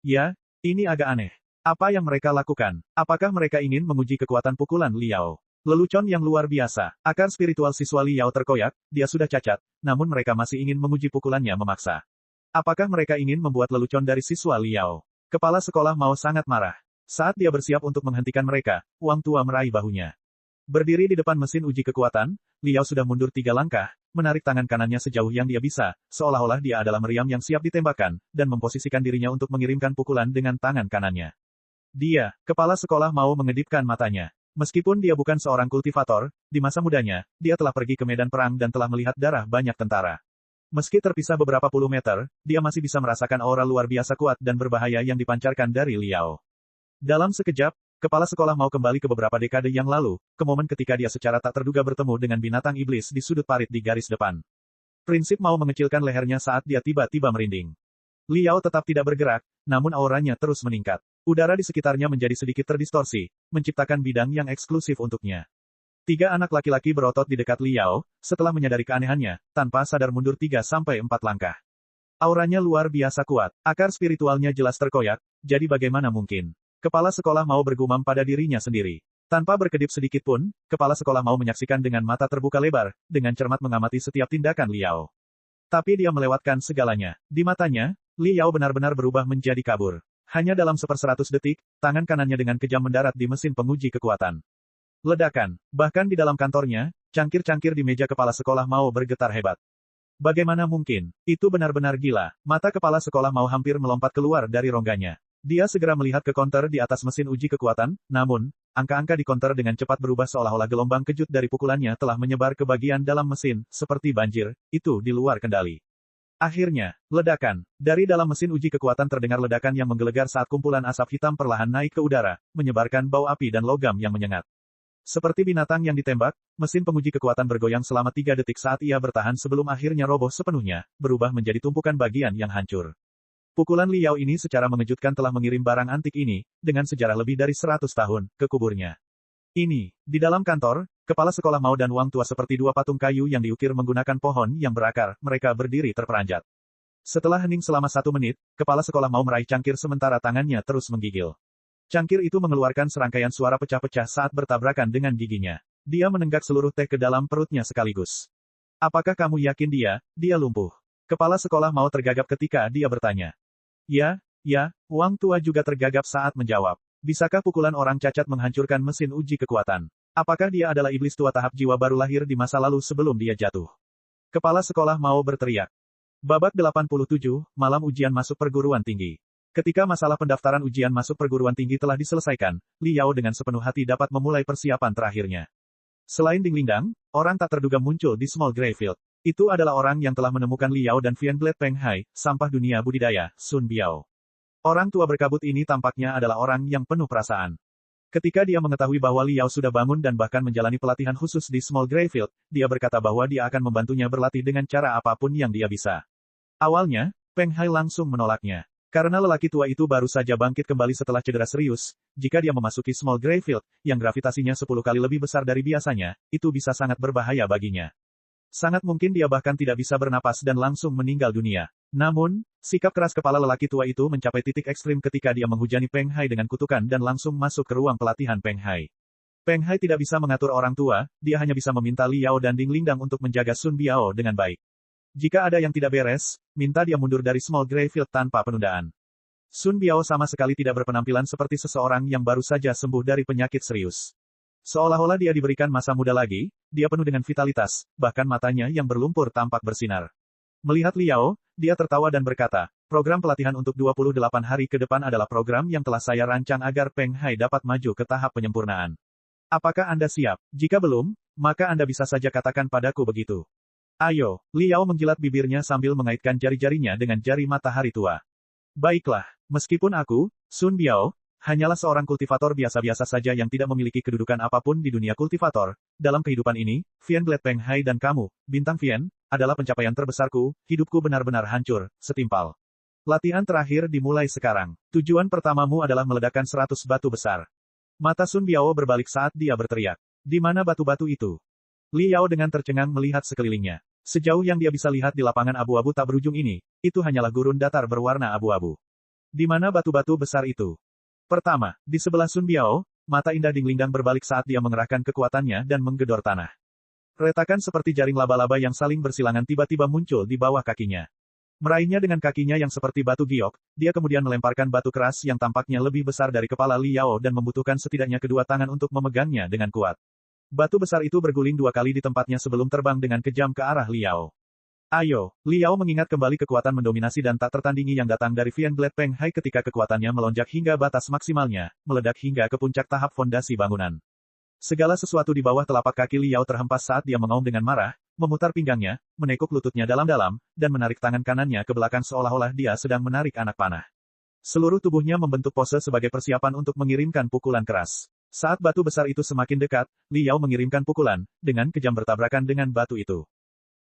Speaker 1: Ya, ini agak aneh. Apa yang mereka lakukan? Apakah mereka ingin menguji kekuatan pukulan Liao? Lelucon yang luar biasa. Akar spiritual siswa Liao terkoyak, dia sudah cacat, namun mereka masih ingin menguji pukulannya memaksa. Apakah mereka ingin membuat lelucon dari siswa Liao? Kepala sekolah mau sangat marah. Saat dia bersiap untuk menghentikan mereka, Wang Tua meraih bahunya. Berdiri di depan mesin uji kekuatan, Liao sudah mundur 3 langkah, menarik tangan kanannya sejauh yang dia bisa, seolah-olah dia adalah meriam yang siap ditembakkan, dan memposisikan dirinya untuk mengirimkan pukulan dengan tangan kanannya. Dia, kepala sekolah mau mengedipkan matanya. Meskipun dia bukan seorang kultivator, di masa mudanya, dia telah pergi ke medan perang dan telah melihat darah banyak tentara. Meski terpisah beberapa puluh meter, dia masih bisa merasakan aura luar biasa kuat dan berbahaya yang dipancarkan dari Liao. Dalam sekejap, kepala sekolah mau kembali ke beberapa dekade yang lalu, ke momen ketika dia secara tak terduga bertemu dengan binatang iblis di sudut parit di garis depan. Prinsip mau mengecilkan lehernya saat dia tiba-tiba merinding. Liao tetap tidak bergerak, namun auranya terus meningkat. Udara di sekitarnya menjadi sedikit terdistorsi, menciptakan bidang yang eksklusif untuknya. 3 anak laki-laki berotot di dekat Liao, setelah menyadari keanehannya, tanpa sadar mundur 3-4 langkah. Auranya luar biasa kuat, akar spiritualnya jelas terkoyak, jadi bagaimana mungkin? Kepala sekolah mau bergumam pada dirinya sendiri. Tanpa berkedip sedikit pun, kepala sekolah mau menyaksikan dengan mata terbuka lebar, dengan cermat mengamati setiap tindakan Liao. Tapi dia melewatkan segalanya. Di matanya, Liao benar-benar berubah menjadi kabur. Hanya dalam 1/100 detik, tangan kanannya dengan kejam mendarat di mesin penguji kekuatan. Ledakan. Bahkan di dalam kantornya, cangkir-cangkir di meja kepala sekolah mau bergetar hebat. Bagaimana mungkin? Itu benar-benar gila. Mata kepala sekolah mau hampir melompat keluar dari rongganya. Dia segera melihat ke konter di atas mesin uji kekuatan, namun, angka-angka di konter dengan cepat berubah seolah-olah gelombang kejut dari pukulannya telah menyebar ke bagian dalam mesin, seperti banjir, itu di luar kendali. Akhirnya, ledakan. Dari dalam mesin uji kekuatan terdengar ledakan yang menggelegar saat kumpulan asap hitam perlahan naik ke udara, menyebarkan bau api dan logam yang menyengat. Seperti binatang yang ditembak, mesin penguji kekuatan bergoyang selama 3 detik saat ia bertahan sebelum akhirnya roboh sepenuhnya, berubah menjadi tumpukan bagian yang hancur. Pukulan Liao ini secara mengejutkan telah mengirim barang antik ini, dengan sejarah lebih dari 100 tahun, ke kuburnya. Ini, di dalam kantor, kepala sekolah Mao dan Wang tua seperti dua patung kayu yang diukir menggunakan pohon yang berakar, mereka berdiri terperanjat. Setelah hening selama 1 menit, kepala sekolah Mao meraih cangkir sementara tangannya terus menggigil. Cangkir itu mengeluarkan serangkaian suara pecah-pecah saat bertabrakan dengan giginya. Dia menenggak seluruh teh ke dalam perutnya sekaligus. Apakah kamu yakin dia lumpuh? Kepala sekolah Mao tergagap ketika dia bertanya. Ya, Wang tua juga tergagap saat menjawab. Bisakah pukulan orang cacat menghancurkan mesin uji kekuatan? Apakah dia adalah iblis tua tahap jiwa baru lahir di masa lalu sebelum dia jatuh? Kepala sekolah Mao berteriak. Babak 87, malam ujian masuk perguruan tinggi. Ketika masalah pendaftaran ujian masuk perguruan tinggi telah diselesaikan, Liao dengan sepenuh hati dapat memulai persiapan terakhirnya. Selain Ding Lingdang, orang tak terduga muncul di Small Greyfield. Itu adalah orang yang telah menemukan Liao dan Fienblade Peng Hai, sampah dunia budidaya, Sun Biao. Orang tua berkabut ini tampaknya adalah orang yang penuh perasaan. Ketika dia mengetahui bahwa Liao sudah bangun dan bahkan menjalani pelatihan khusus di Small Greyfield, dia berkata bahwa dia akan membantunya berlatih dengan cara apapun yang dia bisa. Awalnya, Peng Hai langsung menolaknya. Karena lelaki tua itu baru saja bangkit kembali setelah cedera serius, jika dia memasuki Small Greyfield, yang gravitasinya 10 kali lebih besar dari biasanya, itu bisa sangat berbahaya baginya. Sangat mungkin dia bahkan tidak bisa bernapas dan langsung meninggal dunia. Namun, sikap keras kepala lelaki tua itu mencapai titik ekstrim ketika dia menghujani Peng Hai dengan kutukan dan langsung masuk ke ruang pelatihan Peng Hai. Peng Hai tidak bisa mengatur orang tua, dia hanya bisa meminta Liao dan Ding Lingdang untuk menjaga Sun Biao dengan baik. Jika ada yang tidak beres, minta dia mundur dari Small Greyfield tanpa penundaan. Sun Biao sama sekali tidak berpenampilan seperti seseorang yang baru saja sembuh dari penyakit serius. Seolah-olah dia diberikan masa muda lagi, dia penuh dengan vitalitas, bahkan matanya yang berlumpur tampak bersinar. Melihat Liao, dia tertawa dan berkata, program pelatihan untuk 28 hari ke depan adalah program yang telah saya rancang agar Peng Hai dapat maju ke tahap penyempurnaan. Apakah Anda siap? Jika belum, maka Anda bisa saja katakan padaku begitu. Ayo, Liao menjilat bibirnya sambil mengaitkan jari-jarinya dengan jari matahari tua. Baiklah, meskipun aku, Sun Biao, hanyalah seorang kultivator biasa-biasa saja yang tidak memiliki kedudukan apapun di dunia kultivator, dalam kehidupan ini, Fienblade Peng Hai dan kamu, Bintang Fien, adalah pencapaian terbesarku, hidupku benar-benar hancur, setimpal. Latihan terakhir dimulai sekarang. Tujuan pertamamu adalah meledakkan 100 batu besar. Mata Sun Biao berbalik saat dia berteriak. Di mana batu-batu itu? Liao dengan tercengang melihat sekelilingnya. Sejauh yang dia bisa lihat di lapangan abu-abu tak berujung ini, itu hanyalah gurun datar berwarna abu-abu. Di mana batu-batu besar itu? Pertama, di sebelah Sun Biao, mata indah Ding Lingdang berbalik saat dia mengerahkan kekuatannya dan menggedor tanah. Retakan seperti jaring laba-laba yang saling bersilangan tiba-tiba muncul di bawah kakinya. Meraihnya dengan kakinya yang seperti batu giok, dia kemudian melemparkan batu keras yang tampaknya lebih besar dari kepala Liao dan membutuhkan setidaknya kedua tangan untuk memegangnya dengan kuat. Batu besar itu berguling 2 kali di tempatnya sebelum terbang dengan kejam ke arah Liao. Ayo, Liao mengingat kembali kekuatan mendominasi dan tak tertandingi yang datang dari Fienblade Peng Hai ketika kekuatannya melonjak hingga batas maksimalnya, meledak hingga ke puncak tahap fondasi bangunan. Segala sesuatu di bawah telapak kaki Liao terhempas saat dia mengaum dengan marah, memutar pinggangnya, menekuk lututnya dalam-dalam, dan menarik tangan kanannya ke belakang seolah-olah dia sedang menarik anak panah. Seluruh tubuhnya membentuk pose sebagai persiapan untuk mengirimkan pukulan keras. Saat batu besar itu semakin dekat, Liao mengirimkan pukulan, dengan kejam bertabrakan dengan batu itu.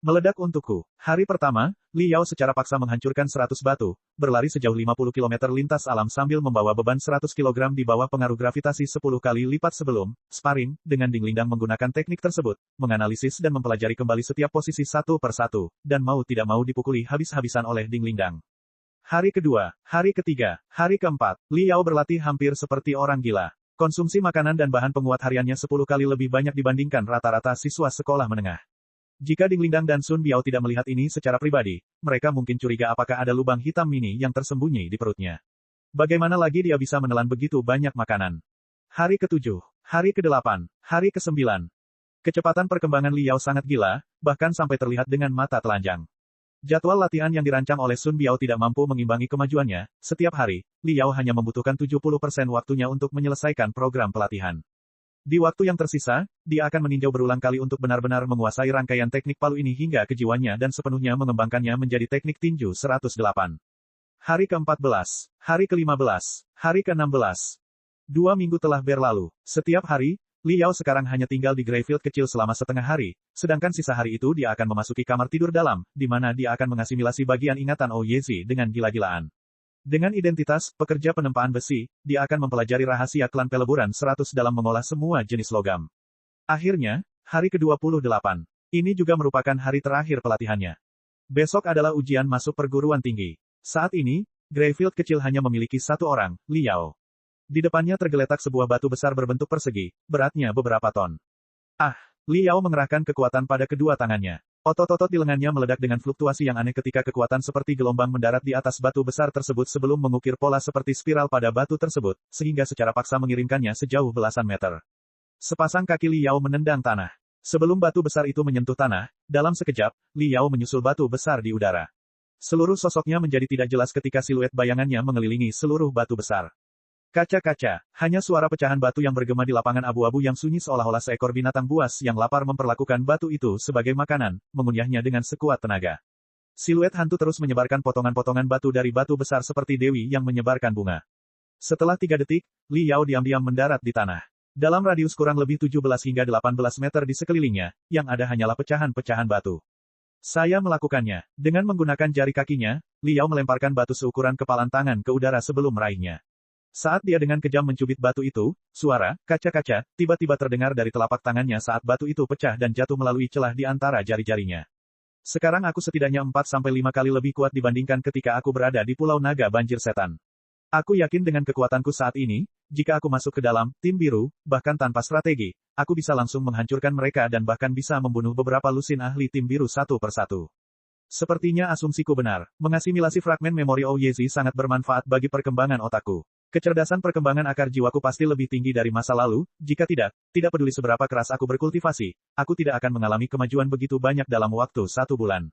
Speaker 1: Meledak untukku. Hari pertama, Liao secara paksa menghancurkan 100 batu, berlari sejauh 50 km lintas alam sambil membawa beban 100 kg di bawah pengaruh gravitasi 10 kali lipat sebelum, sparring, dengan Ding Lingdang menggunakan teknik tersebut, menganalisis dan mempelajari kembali setiap posisi satu per satu, dan mau tidak mau dipukuli habis-habisan oleh Ding Lingdang. Hari kedua, hari ketiga, hari keempat, Liao berlatih hampir seperti orang gila. Konsumsi makanan dan bahan penguat hariannya 10 kali lebih banyak dibandingkan rata-rata siswa sekolah menengah. Jika Ding Lingdang dan Sun Biao tidak melihat ini secara pribadi, mereka mungkin curiga apakah ada lubang hitam mini yang tersembunyi di perutnya. Bagaimana lagi dia bisa menelan begitu banyak makanan? Hari ke-7, hari ke-8, hari ke-9. Kecepatan perkembangan Liao sangat gila, bahkan sampai terlihat dengan mata telanjang. Jadwal latihan yang dirancang oleh Sun Biao tidak mampu mengimbangi kemajuannya. Setiap hari, Liao hanya membutuhkan 70% waktunya untuk menyelesaikan program pelatihan. Di waktu yang tersisa, dia akan meninjau berulang kali untuk benar-benar menguasai rangkaian teknik palu ini hingga ke jiwanya dan sepenuhnya mengembangkannya menjadi teknik tinju 108. Hari ke-14, hari ke-15, hari ke-16. 2 minggu telah berlalu. Setiap hari, Liao sekarang hanya tinggal di Greyfield kecil selama setengah hari, sedangkan sisa hari itu dia akan memasuki kamar tidur dalam, di mana dia akan mengasimilasi bagian ingatan Ouyezi dengan gila-gilaan. Dengan identitas pekerja penempaan besi, dia akan mempelajari rahasia klan peleburan 100 dalam mengolah semua jenis logam. Akhirnya, hari ke-28. Ini juga merupakan hari terakhir pelatihannya. Besok adalah ujian masuk perguruan tinggi. Saat ini, Greyfield kecil hanya memiliki satu orang, Liao. Di depannya tergeletak sebuah batu besar berbentuk persegi, beratnya beberapa ton. Liao mengerahkan kekuatan pada kedua tangannya. Otot-otot di lengannya meledak dengan fluktuasi yang aneh ketika kekuatan seperti gelombang mendarat di atas batu besar tersebut sebelum mengukir pola seperti spiral pada batu tersebut, sehingga secara paksa mengirimkannya sejauh belasan meter. Sepasang kaki Liao menendang tanah. Sebelum batu besar itu menyentuh tanah, dalam sekejap, Liao menyusul batu besar di udara. Seluruh sosoknya menjadi tidak jelas ketika siluet bayangannya mengelilingi seluruh batu besar. Kaca-kaca, hanya suara pecahan batu yang bergema di lapangan abu-abu yang sunyi seolah-olah seekor binatang buas yang lapar memperlakukan batu itu sebagai makanan, mengunyahnya dengan sekuat tenaga. Siluet hantu terus menyebarkan potongan-potongan batu dari batu besar seperti dewi yang menyebarkan bunga. Setelah 3 detik, Liao diam-diam mendarat di tanah. Dalam radius kurang lebih 17 hingga 18 meter di sekelilingnya, yang ada hanyalah pecahan-pecahan batu. Saya melakukannya. Dengan menggunakan jari kakinya, Liao melemparkan batu seukuran kepalan tangan ke udara sebelum meraihnya. Saat dia dengan kejam mencubit batu itu, suara kaca-kaca tiba-tiba terdengar dari telapak tangannya saat batu itu pecah dan jatuh melalui celah di antara jari-jarinya. Sekarang aku setidaknya 4-5 kali lebih kuat dibandingkan ketika aku berada di Pulau Naga Banjir Setan. Aku yakin dengan kekuatanku saat ini, jika aku masuk ke dalam tim biru, bahkan tanpa strategi, aku bisa langsung menghancurkan mereka dan bahkan bisa membunuh beberapa lusin ahli tim biru satu persatu. Sepertinya asumsiku benar. Mengasimilasi fragmen memori Ouyezi sangat bermanfaat bagi perkembangan otakku. Kecerdasan perkembangan akar jiwaku pasti lebih tinggi dari masa lalu, jika tidak peduli seberapa keras aku berkultivasi, aku tidak akan mengalami kemajuan begitu banyak dalam waktu 1 bulan.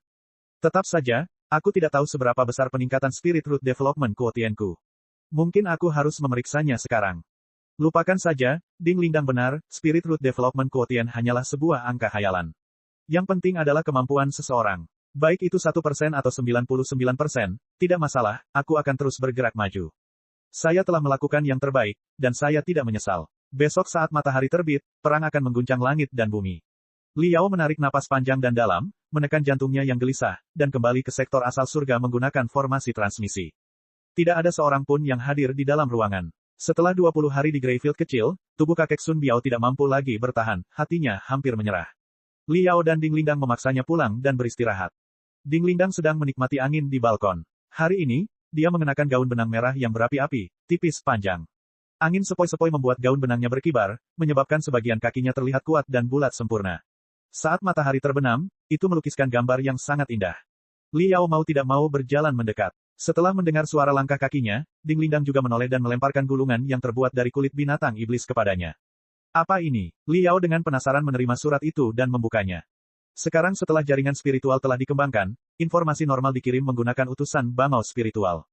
Speaker 1: Tetap saja, aku tidak tahu seberapa besar peningkatan Spirit Root Development Quotient-ku. Mungkin aku harus memeriksanya sekarang. Lupakan saja, Ding Lingdang benar, Spirit Root Development Quotient hanyalah sebuah angka khayalan. Yang penting adalah kemampuan seseorang. Baik itu 1% atau 99%, tidak masalah, aku akan terus bergerak maju. Saya telah melakukan yang terbaik, dan saya tidak menyesal. Besok saat matahari terbit, perang akan mengguncang langit dan bumi. Liao menarik napas panjang dan dalam, menekan jantungnya yang gelisah, dan kembali ke sektor asal surga menggunakan formasi transmisi. Tidak ada seorang pun yang hadir di dalam ruangan. Setelah 20 hari di Greyfield kecil, tubuh kakek Sun Biao tidak mampu lagi bertahan, hatinya hampir menyerah. Liao dan Ding Lingdang memaksanya pulang dan beristirahat. Ding Lingdang sedang menikmati angin di balkon. Hari ini, dia mengenakan gaun benang merah yang berapi-api, tipis panjang. Angin sepoi-sepoi membuat gaun benangnya berkibar, menyebabkan sebagian kakinya terlihat kuat dan bulat sempurna. Saat matahari terbenam, itu melukiskan gambar yang sangat indah. Liao mau tidak mau berjalan mendekat. Setelah mendengar suara langkah kakinya, Ding Lingdang juga menoleh dan melemparkan gulungan yang terbuat dari kulit binatang iblis kepadanya. Apa ini? Liao dengan penasaran menerima surat itu dan membukanya. Sekarang setelah jaringan spiritual telah dikembangkan, informasi normal dikirim menggunakan utusan bangau spiritual.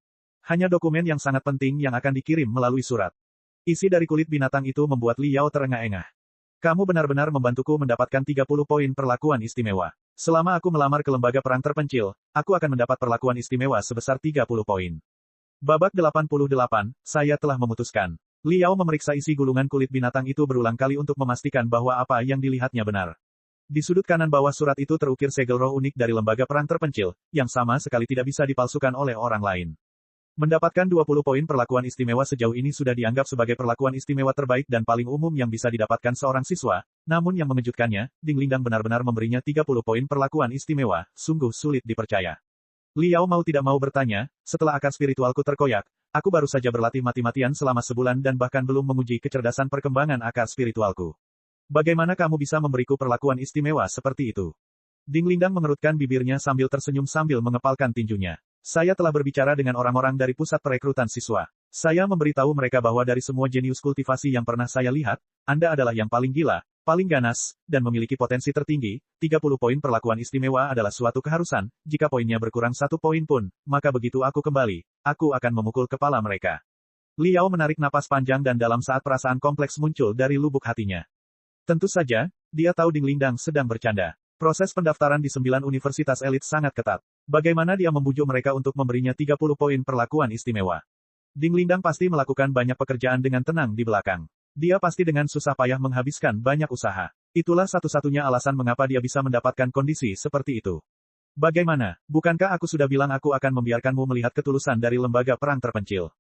Speaker 1: Hanya dokumen yang sangat penting yang akan dikirim melalui surat. Isi dari kulit binatang itu membuat Liao terengah-engah. Kamu benar-benar membantuku mendapatkan 30 poin perlakuan istimewa. Selama aku melamar ke lembaga perang terpencil, aku akan mendapat perlakuan istimewa sebesar 30 poin. Babak 88, saya telah memutuskan. Liao memeriksa isi gulungan kulit binatang itu berulang kali untuk memastikan bahwa apa yang dilihatnya benar. Di sudut kanan bawah surat itu terukir segel roh unik dari lembaga perang terpencil, yang sama sekali tidak bisa dipalsukan oleh orang lain. Mendapatkan 20 poin perlakuan istimewa sejauh ini sudah dianggap sebagai perlakuan istimewa terbaik dan paling umum yang bisa didapatkan seorang siswa, namun yang mengejutkannya, Ding Lingdang benar-benar memberinya 30 poin perlakuan istimewa, sungguh sulit dipercaya. Liao mau tidak mau bertanya, setelah akar spiritualku terkoyak, aku baru saja berlatih mati-matian selama sebulan dan bahkan belum menguji kecerdasan perkembangan akar spiritualku. Bagaimana kamu bisa memberiku perlakuan istimewa seperti itu? Ding Lingdang mengerutkan bibirnya sambil tersenyum sambil mengepalkan tinjunya. Saya telah berbicara dengan orang-orang dari pusat perekrutan siswa. Saya memberitahu mereka bahwa dari semua jenius kultivasi yang pernah saya lihat, Anda adalah yang paling gila, paling ganas, dan memiliki potensi tertinggi. 30 poin perlakuan istimewa adalah suatu keharusan. Jika poinnya berkurang 1 poin pun, maka begitu aku kembali, aku akan memukul kepala mereka. Liao menarik napas panjang dan dalam saat perasaan kompleks muncul dari lubuk hatinya. Tentu saja, dia tahu Ding Lingdang sedang bercanda. Proses pendaftaran di 9 universitas elit sangat ketat. Bagaimana dia membujuk mereka untuk memberinya 30 poin perlakuan istimewa? Ding Lingdang pasti melakukan banyak pekerjaan dengan tenang di belakang. Dia pasti dengan susah payah menghabiskan banyak usaha. Itulah satu-satunya alasan mengapa dia bisa mendapatkan kondisi seperti itu. Bagaimana? Bukankah aku sudah bilang aku akan membiarkanmu melihat ketulusan dari lembaga perang terpencil?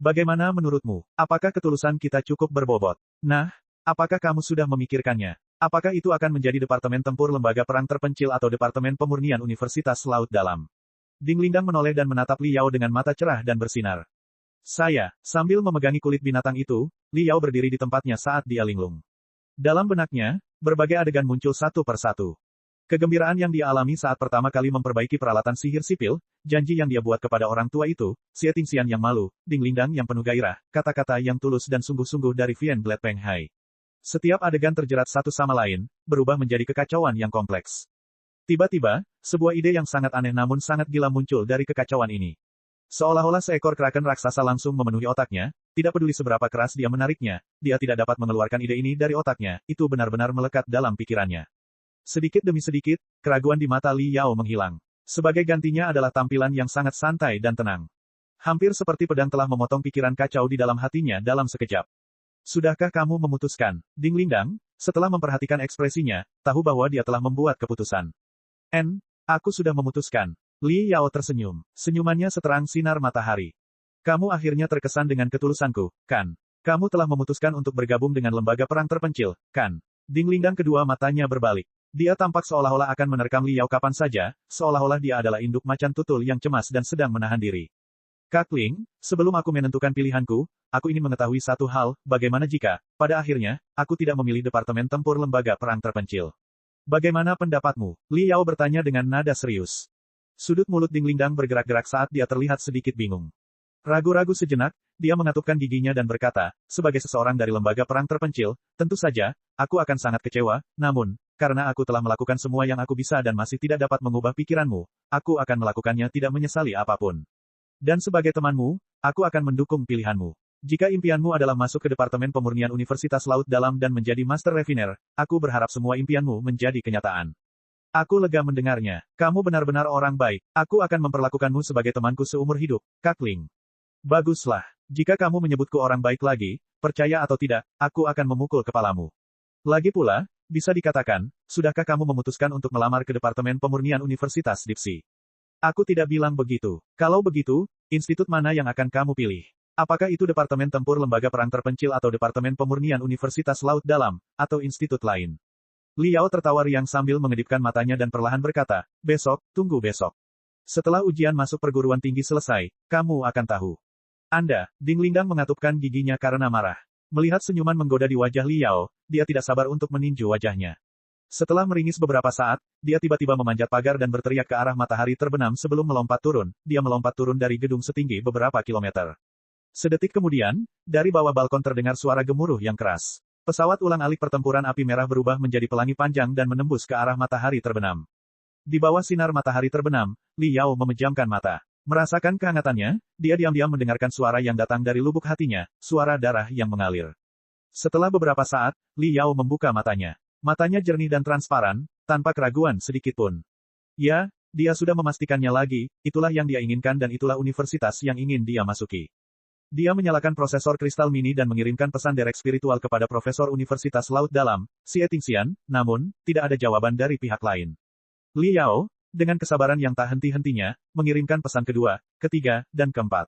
Speaker 1: Bagaimana menurutmu? Apakah ketulusan kita cukup berbobot? Nah, apakah kamu sudah memikirkannya? Apakah itu akan menjadi Departemen Tempur Lembaga Perang Terpencil atau Departemen Pemurnian Universitas Laut Dalam? Ding Lingdang menoleh dan menatap Li Yao dengan mata cerah dan bersinar. Sambil memegangi kulit binatang itu, Li Yao berdiri di tempatnya saat dia linglung. Dalam benaknya, berbagai adegan muncul satu persatu. Kegembiraan yang dia alami saat pertama kali memperbaiki peralatan sihir sipil, janji yang dia buat kepada orang tua itu, Xie Tingxian yang malu, Ding Lingdang yang penuh gairah, kata-kata yang tulus dan sungguh-sungguh dari Fian Blade Peng Hai. Setiap adegan terjerat satu sama lain, berubah menjadi kekacauan yang kompleks. Tiba-tiba, sebuah ide yang sangat aneh namun sangat gila muncul dari kekacauan ini. Seolah-olah seekor kraken raksasa langsung memenuhi otaknya, tidak peduli seberapa keras dia menariknya, dia tidak dapat mengeluarkan ide ini dari otaknya, itu benar-benar melekat dalam pikirannya. Sedikit demi sedikit, keraguan di mata Li Yao menghilang. Sebagai gantinya adalah tampilan yang sangat santai dan tenang. Hampir seperti pedang telah memotong pikiran kacau di dalam hatinya dalam sekejap. Sudahkah kamu memutuskan? Ding Lingdang, setelah memperhatikan ekspresinya, tahu bahwa dia telah membuat keputusan. Aku sudah memutuskan. Li Yao tersenyum. Senyumannya seterang sinar matahari. Kamu akhirnya terkesan dengan ketulusanku, kan? Kamu telah memutuskan untuk bergabung dengan lembaga perang terpencil, kan? Ding Lingdang kedua matanya berbalik. Dia tampak seolah-olah akan menerkam Li Yao kapan saja, seolah-olah dia adalah induk macan tutul yang cemas dan sedang menahan diri. Kak Ling, sebelum aku menentukan pilihanku, aku ingin mengetahui satu hal, bagaimana jika, pada akhirnya, aku tidak memilih Departemen Tempur Lembaga Perang Terpencil? Bagaimana pendapatmu? Li Yao bertanya dengan nada serius. Sudut mulut Ding Lingdang bergerak-gerak saat dia terlihat sedikit bingung. Ragu-ragu sejenak, dia mengatupkan giginya dan berkata, sebagai seseorang dari lembaga perang terpencil, tentu saja, aku akan sangat kecewa, namun, karena aku telah melakukan semua yang aku bisa dan masih tidak dapat mengubah pikiranmu, aku akan melakukannya tidak menyesali apapun. Dan sebagai temanmu, aku akan mendukung pilihanmu. Jika impianmu adalah masuk ke Departemen Pemurnian Universitas Laut Dalam dan menjadi Master Refiner, aku berharap semua impianmu menjadi kenyataan. Aku lega mendengarnya. Kamu benar-benar orang baik. Aku akan memperlakukanmu sebagai temanku seumur hidup, Kak Ling. Baguslah. Jika kamu menyebutku orang baik lagi, percaya atau tidak, aku akan memukul kepalamu. Lagi pula, bisa dikatakan, sudahkah kamu memutuskan untuk melamar ke Departemen Pemurnian Universitas Dipsi? Aku tidak bilang begitu. Kalau begitu, institut mana yang akan kamu pilih? Apakah itu Departemen Tempur Lembaga Perang Terpencil atau Departemen Pemurnian Universitas Laut Dalam, atau institut lain? Li Yao tertawa riang sambil mengedipkan matanya dan perlahan berkata, besok, tunggu besok. Setelah ujian masuk perguruan tinggi selesai, kamu akan tahu. Ding Lingdang mengatupkan giginya karena marah. Melihat senyuman menggoda di wajah Li Yao, dia tidak sabar untuk meninju wajahnya. Setelah meringis beberapa saat, dia tiba-tiba memanjat pagar dan berteriak ke arah matahari terbenam sebelum melompat turun. Dia melompat turun dari gedung setinggi beberapa kilometer. Sedetik kemudian, dari bawah balkon terdengar suara gemuruh yang keras. Pesawat ulang-alik pertempuran api merah berubah menjadi pelangi panjang dan menembus ke arah matahari terbenam. Di bawah sinar matahari terbenam, Li Yao memejamkan mata. Merasakan kehangatannya, dia diam-diam mendengarkan suara yang datang dari lubuk hatinya, suara darah yang mengalir. Setelah beberapa saat, Li Yao membuka matanya. Matanya jernih dan transparan, tanpa keraguan sedikit pun. Ya, dia sudah memastikannya lagi, itulah yang dia inginkan dan itulah universitas yang ingin dia masuki. Dia menyalakan prosesor kristal mini dan mengirimkan pesan derek spiritual kepada Profesor Universitas Laut Dalam, Xie Tingxian, namun, tidak ada jawaban dari pihak lain. Li Yao, dengan kesabaran yang tak henti-hentinya, mengirimkan pesan kedua, ketiga, dan keempat.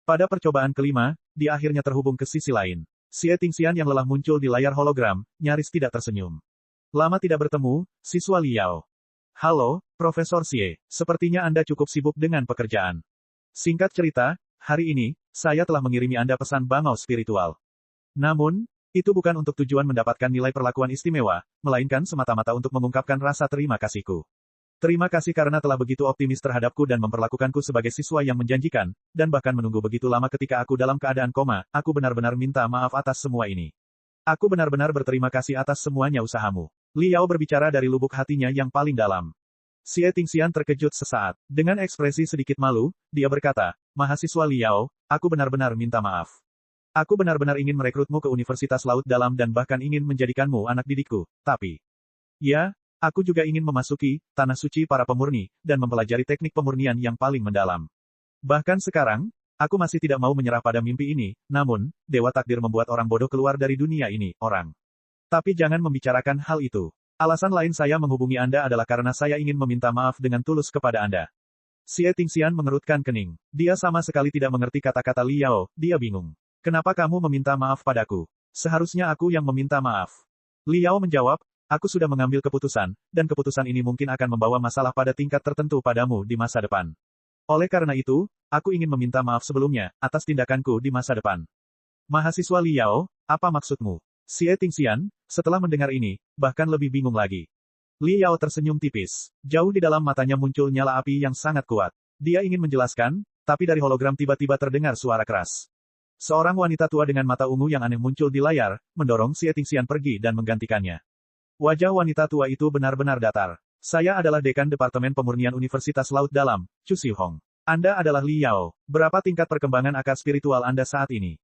Speaker 1: Pada percobaan kelima, dia akhirnya terhubung ke sisi lain. Xie Tingxian yang lelah muncul di layar hologram, nyaris tidak tersenyum. Lama tidak bertemu, siswa Li Yao. Halo, Profesor Xie, sepertinya Anda cukup sibuk dengan pekerjaan. Singkat cerita, hari ini, saya telah mengirimi Anda pesan bangau spiritual. Namun, itu bukan untuk tujuan mendapatkan nilai perlakuan istimewa, melainkan semata-mata untuk mengungkapkan rasa terima kasihku. Terima kasih karena telah begitu optimis terhadapku dan memperlakukanku sebagai siswa yang menjanjikan, dan bahkan menunggu begitu lama ketika aku dalam keadaan koma, aku benar-benar minta maaf atas semua ini. Aku benar-benar berterima kasih atas semuanya usahamu. Li Yao berbicara dari lubuk hatinya yang paling dalam. Xie Tingxian terkejut sesaat. Dengan ekspresi sedikit malu, dia berkata, Mahasiswa Li Yao, aku benar-benar minta maaf. Aku benar-benar ingin merekrutmu ke Universitas Laut Dalam dan bahkan ingin menjadikanmu anak didikku, tapi... Ya, aku juga ingin memasuki tanah suci para pemurni, dan mempelajari teknik pemurnian yang paling mendalam. Bahkan sekarang, Aku masih tidak mau menyerah pada mimpi ini, namun, Dewa Takdir membuat orang bodoh keluar dari dunia ini, orang. Tapi jangan membicarakan hal itu. Alasan lain saya menghubungi Anda adalah karena saya ingin meminta maaf dengan tulus kepada Anda. Xie Tingxian mengerutkan kening. Dia sama sekali tidak mengerti kata-kata Liao, dia bingung. Kenapa kamu meminta maaf padaku? Seharusnya aku yang meminta maaf. Liao menjawab, aku sudah mengambil keputusan, dan keputusan ini mungkin akan membawa masalah pada tingkat tertentu padamu di masa depan. Oleh karena itu, aku ingin meminta maaf sebelumnya, atas tindakanku di masa depan. Mahasiswa Liao, apa maksudmu? Xie Tingxian, setelah mendengar ini, bahkan lebih bingung lagi. Liao tersenyum tipis. Jauh di dalam matanya muncul nyala api yang sangat kuat. Dia ingin menjelaskan, tapi dari hologram tiba-tiba terdengar suara keras. Seorang wanita tua dengan mata ungu yang aneh muncul di layar, mendorong Xie Tingxian pergi dan menggantikannya. Wajah wanita tua itu benar-benar datar. Saya adalah dekan Departemen Pemurnian Universitas Laut Dalam, Chu Xiuhong. Anda adalah Liao. Berapa tingkat perkembangan akal spiritual Anda saat ini?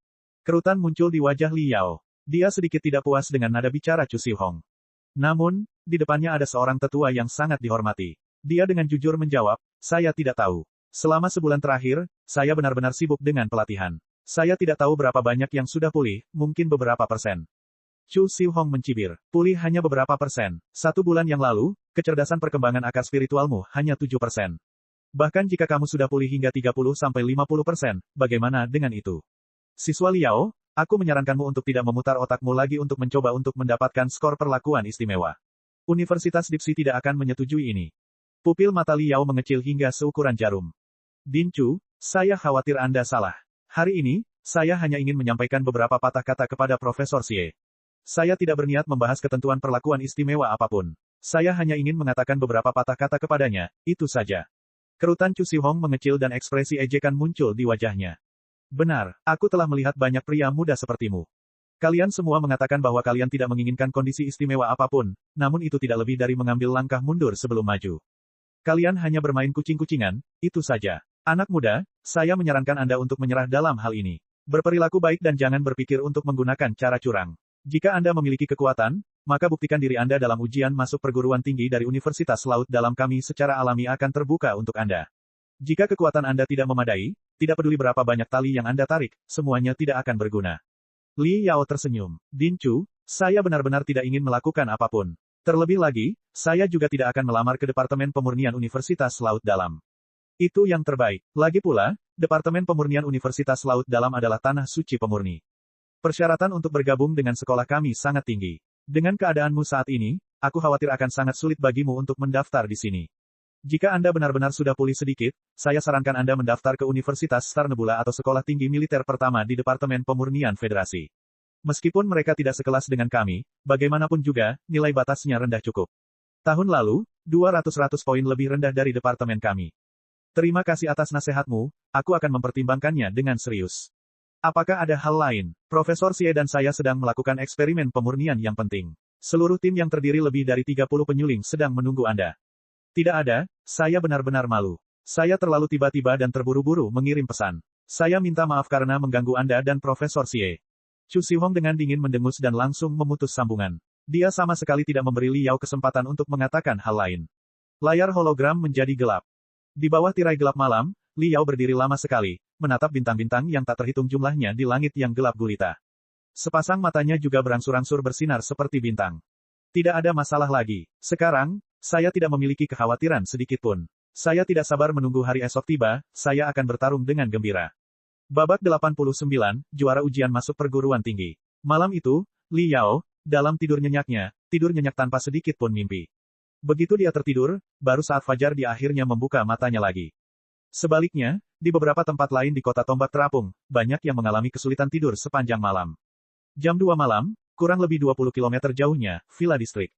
Speaker 1: Kerutan muncul di wajah Liao. Dia sedikit tidak puas dengan nada bicara Chu Xiuhong. Namun, di depannya ada seorang tetua yang sangat dihormati. Dia dengan jujur menjawab, saya tidak tahu. Selama sebulan terakhir, saya benar-benar sibuk dengan pelatihan. Saya tidak tahu berapa banyak yang sudah pulih, mungkin beberapa persen. Chu Xiuhong mencibir. Pulih hanya beberapa persen. 1 bulan yang lalu, kecerdasan perkembangan akar spiritualmu hanya 7%. Bahkan jika kamu sudah pulih hingga 30-50%, bagaimana dengan itu? Siswa Liao, aku menyarankanmu untuk tidak memutar otakmu lagi untuk mencoba untuk mendapatkan skor perlakuan istimewa. Universitas Dipsi tidak akan menyetujui ini. Pupil mata Liao mengecil hingga seukuran jarum. Din Chu, saya khawatir Anda salah. Hari ini, saya hanya ingin menyampaikan beberapa patah kata kepada Profesor Xie. Saya tidak berniat membahas ketentuan perlakuan istimewa apapun. Saya hanya ingin mengatakan beberapa patah kata kepadanya, itu saja. Kerutan Chu Xiuhong mengecil dan ekspresi ejekan muncul di wajahnya. Benar, aku telah melihat banyak pria muda sepertimu. Kalian semua mengatakan bahwa kalian tidak menginginkan kondisi istimewa apapun, namun itu tidak lebih dari mengambil langkah mundur sebelum maju. Kalian hanya bermain kucing-kucingan, itu saja. Anak muda, saya menyarankan Anda untuk menyerah dalam hal ini. Berperilaku baik dan jangan berpikir untuk menggunakan cara curang. Jika Anda memiliki kekuatan, maka buktikan diri Anda dalam ujian masuk perguruan tinggi dari Universitas Laut Dalam kami secara alami akan terbuka untuk Anda. Jika kekuatan Anda tidak memadai, tidak peduli berapa banyak tali yang Anda tarik, semuanya tidak akan berguna. Li Yao tersenyum. Din Chu, saya benar-benar tidak ingin melakukan apapun. Terlebih lagi, saya juga tidak akan melamar ke Departemen Pemurnian Universitas Laut Dalam. Itu yang terbaik. Lagi pula, Departemen Pemurnian Universitas Laut Dalam adalah tanah suci pemurni. Persyaratan untuk bergabung dengan sekolah kami sangat tinggi. Dengan keadaanmu saat ini, aku khawatir akan sangat sulit bagimu untuk mendaftar di sini. Jika Anda benar-benar sudah pulih sedikit, saya sarankan Anda mendaftar ke Universitas Star Nebula atau Sekolah Tinggi Militer Pertama di Departemen Pemurnian Federasi. Meskipun mereka tidak sekelas dengan kami, bagaimanapun juga, nilai batasnya rendah cukup. Tahun lalu, 200 poin lebih rendah dari departemen kami. Terima kasih atas nasihatmu, aku akan mempertimbangkannya dengan serius. Apakah ada hal lain? Profesor Xie dan saya sedang melakukan eksperimen pemurnian yang penting. Seluruh tim yang terdiri lebih dari 30 penyuling sedang menunggu Anda. Tidak ada, saya benar-benar malu. Saya terlalu tiba-tiba dan terburu-buru mengirim pesan. Saya minta maaf karena mengganggu Anda dan Profesor Xie. Chu Xiuhong dengan dingin mendengus dan langsung memutus sambungan. Dia sama sekali tidak memberi Liao kesempatan untuk mengatakan hal lain. Layar hologram menjadi gelap. Di bawah tirai gelap malam, Liao berdiri lama sekali, menatap bintang-bintang yang tak terhitung jumlahnya di langit yang gelap gulita. Sepasang matanya juga berangsur-angsur bersinar seperti bintang. Tidak ada masalah lagi. Sekarang, saya tidak memiliki kekhawatiran sedikitpun. Saya tidak sabar menunggu hari esok tiba, saya akan bertarung dengan gembira. Babak 89, juara ujian masuk perguruan tinggi. Malam itu, Liao, dalam tidur nyenyaknya, tidur nyenyak tanpa sedikit pun mimpi. Begitu dia tertidur, baru saat fajar dia akhirnya membuka matanya lagi. Sebaliknya, di beberapa tempat lain di kota Tombak Terapung, banyak yang mengalami kesulitan tidur sepanjang malam. Jam 2 malam, kurang lebih 20 km jauhnya, Villa Distrik.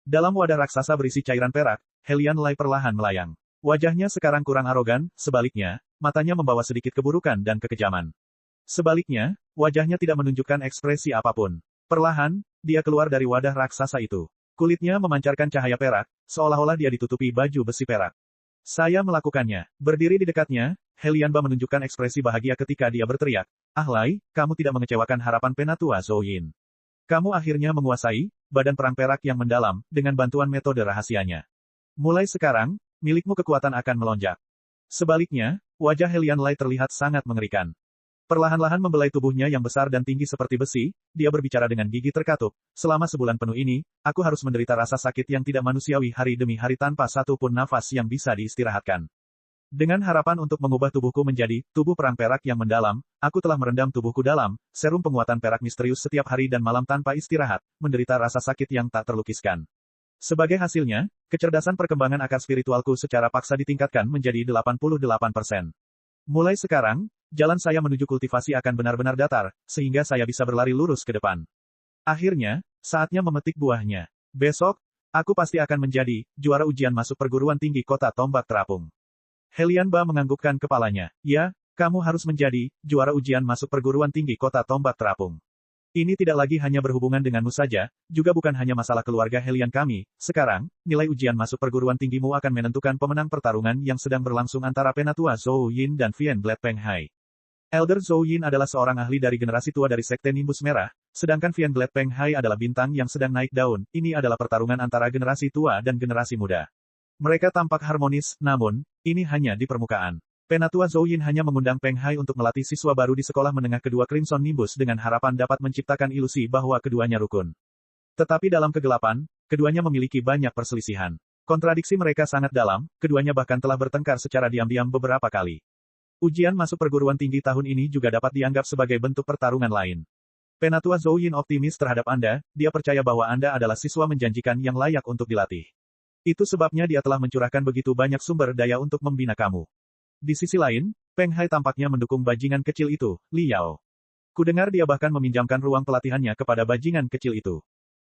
Speaker 1: Dalam wadah raksasa berisi cairan perak, Helian Lai perlahan melayang. Wajahnya sekarang kurang arogan, sebaliknya, matanya membawa sedikit keburukan dan kekejaman. Sebaliknya, wajahnya tidak menunjukkan ekspresi apapun. Perlahan, dia keluar dari wadah raksasa itu. Kulitnya memancarkan cahaya perak, seolah-olah dia ditutupi baju besi perak. Saya melakukannya. Berdiri di dekatnya, Helianba menunjukkan ekspresi bahagia ketika dia berteriak, "Ah Lai, kamu tidak mengecewakan harapan Penatua Zhou Yin. Kamu akhirnya menguasai badan perang perak yang mendalam dengan bantuan metode rahasianya. Mulai sekarang, milikmu kekuatan akan melonjak." Sebaliknya, wajah Helian Lai terlihat sangat mengerikan. Perlahan-lahan membelai tubuhnya yang besar dan tinggi seperti besi, dia berbicara dengan gigi terkatup, selama sebulan penuh ini, aku harus menderita rasa sakit yang tidak manusiawi hari demi hari tanpa satu pun nafas yang bisa diistirahatkan. Dengan harapan untuk mengubah tubuhku menjadi tubuh perang perak yang mendalam, aku telah merendam tubuhku dalam serum penguatan perak misterius setiap hari dan malam tanpa istirahat, menderita rasa sakit yang tak terlukiskan. Sebagai hasilnya, kecerdasan perkembangan akar spiritualku secara paksa ditingkatkan menjadi 88%. Mulai sekarang, jalan saya menuju kultivasi akan benar-benar datar, sehingga saya bisa berlari lurus ke depan. Akhirnya, saatnya memetik buahnya. Besok, aku pasti akan menjadi juara ujian masuk perguruan tinggi kota tombak terapung. Helian Ba menganggukkan kepalanya. Ya, kamu harus menjadi juara ujian masuk perguruan tinggi kota tombak terapung. Ini tidak lagi hanya berhubungan denganmu saja, juga bukan hanya masalah keluarga Helian kami. Sekarang, nilai ujian masuk perguruan tinggimu akan menentukan pemenang pertarungan yang sedang berlangsung antara Penatua Zhou Yin dan Fian Blade Peng Hai. Elder Zhou Yin adalah seorang ahli dari generasi tua dari Sekte Nimbus Merah, sedangkan Fian Blade Peng Hai adalah bintang yang sedang naik daun. Ini adalah pertarungan antara generasi tua dan generasi muda. Mereka tampak harmonis, namun, ini hanya di permukaan. Penatua Zhou Yin hanya mengundang Peng Hai untuk melatih siswa baru di sekolah menengah kedua Crimson Nimbus dengan harapan dapat menciptakan ilusi bahwa keduanya rukun. Tetapi dalam kegelapan, keduanya memiliki banyak perselisihan. Kontradiksi mereka sangat dalam, keduanya bahkan telah bertengkar secara diam-diam beberapa kali. Ujian masuk perguruan tinggi tahun ini juga dapat dianggap sebagai bentuk pertarungan lain. Penatua Zhou Yin optimis terhadap Anda, dia percaya bahwa Anda adalah siswa menjanjikan yang layak untuk dilatih. Itu sebabnya dia telah mencurahkan begitu banyak sumber daya untuk membina kamu. Di sisi lain, Peng Hai tampaknya mendukung bajingan kecil itu, Li Yao. Kudengar dia bahkan meminjamkan ruang pelatihannya kepada bajingan kecil itu.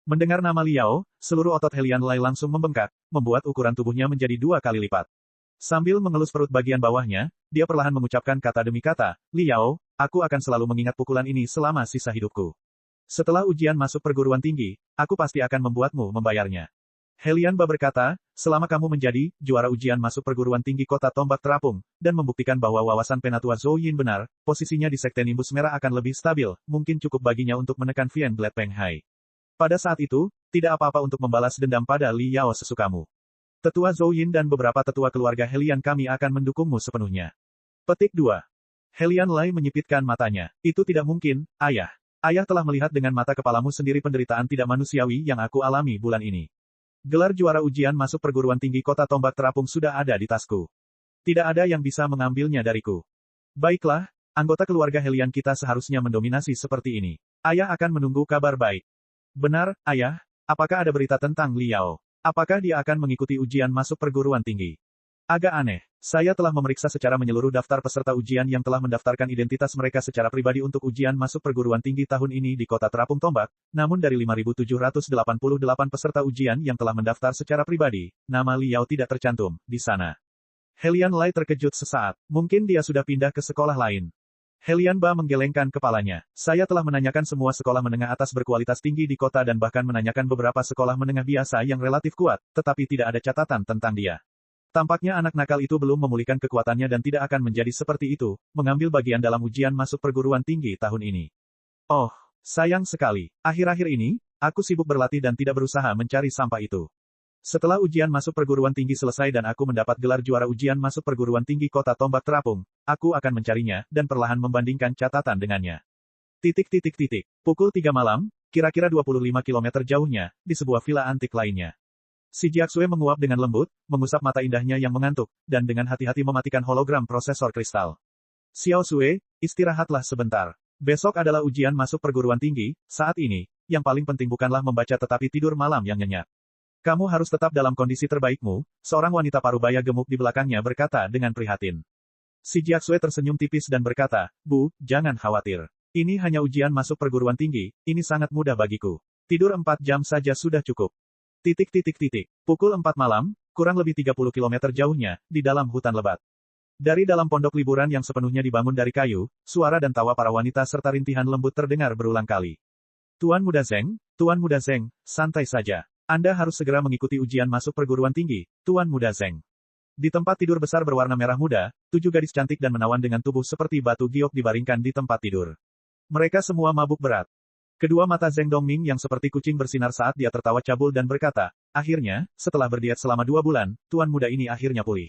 Speaker 1: Mendengar nama Li Yao, seluruh otot Helian Lai langsung membengkak, membuat ukuran tubuhnya menjadi 2 kali lipat. Sambil mengelus perut bagian bawahnya, dia perlahan mengucapkan kata demi kata, Li Yao, aku akan selalu mengingat pukulan ini selama sisa hidupku. Setelah ujian masuk perguruan tinggi, aku pasti akan membuatmu membayarnya. Helian Ba berkata, selama kamu menjadi juara ujian masuk perguruan tinggi kota tombak terapung, dan membuktikan bahwa wawasan Penatua Zhou Yin benar, posisinya di Sekte Nimbus Merah akan lebih stabil, mungkin cukup baginya untuk menekan Fian Blade Peng Hai. Pada saat itu, tidak apa-apa untuk membalas dendam pada Li Yao sesukamu. Tetua Zhou Yin dan beberapa tetua keluarga Helian kami akan mendukungmu sepenuhnya. Petik 2. Helian Lai menyipitkan matanya. Itu tidak mungkin, ayah. Ayah telah melihat dengan mata kepalamu sendiri penderitaan tidak manusiawi yang aku alami bulan ini. Gelar juara ujian masuk perguruan tinggi kota tombak terapung sudah ada di tasku. Tidak ada yang bisa mengambilnya dariku. Baiklah, anggota keluarga Helian kita seharusnya mendominasi seperti ini. Ayah akan menunggu kabar baik. Benar, ayah, apakah ada berita tentang Li Yao? Apakah dia akan mengikuti ujian masuk perguruan tinggi? Agak aneh. Saya telah memeriksa secara menyeluruh daftar peserta ujian yang telah mendaftarkan identitas mereka secara pribadi untuk ujian masuk perguruan tinggi tahun ini di kota Terapung Tombak, namun dari 5.788 peserta ujian yang telah mendaftar secara pribadi, nama Li Yao tidak tercantum di sana. Helian Lai terkejut sesaat. Mungkin dia sudah pindah ke sekolah lain. Helian Ba menggelengkan kepalanya. Saya telah menanyakan semua sekolah menengah atas berkualitas tinggi di kota dan bahkan menanyakan beberapa sekolah menengah biasa yang relatif kuat, tetapi tidak ada catatan tentang dia. Tampaknya anak nakal itu belum memulihkan kekuatannya dan tidak akan menjadi seperti itu, mengambil bagian dalam ujian masuk perguruan tinggi tahun ini. Oh, sayang sekali. Akhir-akhir ini, aku sibuk berlatih dan tidak berusaha mencari sampah itu. Setelah ujian masuk perguruan tinggi selesai dan aku mendapat gelar juara ujian masuk perguruan tinggi kota tombak terapung, aku akan mencarinya dan perlahan membandingkan catatan dengannya. Pukul 3 malam, kira-kira 25 km jauhnya, di sebuah villa antik lainnya. Si Jiaxue menguap dengan lembut, mengusap mata indahnya yang mengantuk, dan dengan hati-hati mematikan hologram prosesor kristal. Xiao Sue, istirahatlah sebentar. Besok adalah ujian masuk perguruan tinggi, saat ini, yang paling penting bukanlah membaca tetapi tidur malam yang nyenyak. Kamu harus tetap dalam kondisi terbaikmu, seorang wanita parubaya gemuk di belakangnya berkata dengan prihatin. Si Jiaxue tersenyum tipis dan berkata, Bu, jangan khawatir. Ini hanya ujian masuk perguruan tinggi, ini sangat mudah bagiku. Tidur 4 jam saja sudah cukup. Pukul 4 malam, kurang lebih 30 km jauhnya, di dalam hutan lebat. Dari dalam pondok liburan yang sepenuhnya dibangun dari kayu, suara dan tawa para wanita serta rintihan lembut terdengar berulang kali. Tuan Muda Zeng, santai saja. Anda harus segera mengikuti ujian masuk perguruan tinggi, Tuan Muda Zeng. Di tempat tidur besar berwarna merah muda, 7 gadis cantik dan menawan dengan tubuh seperti batu giok dibaringkan di tempat tidur. Mereka semua mabuk berat. Kedua mata Zeng Dongming yang seperti kucing bersinar saat dia tertawa cabul dan berkata, akhirnya, setelah berdiet selama 2 bulan, tuan muda ini akhirnya pulih.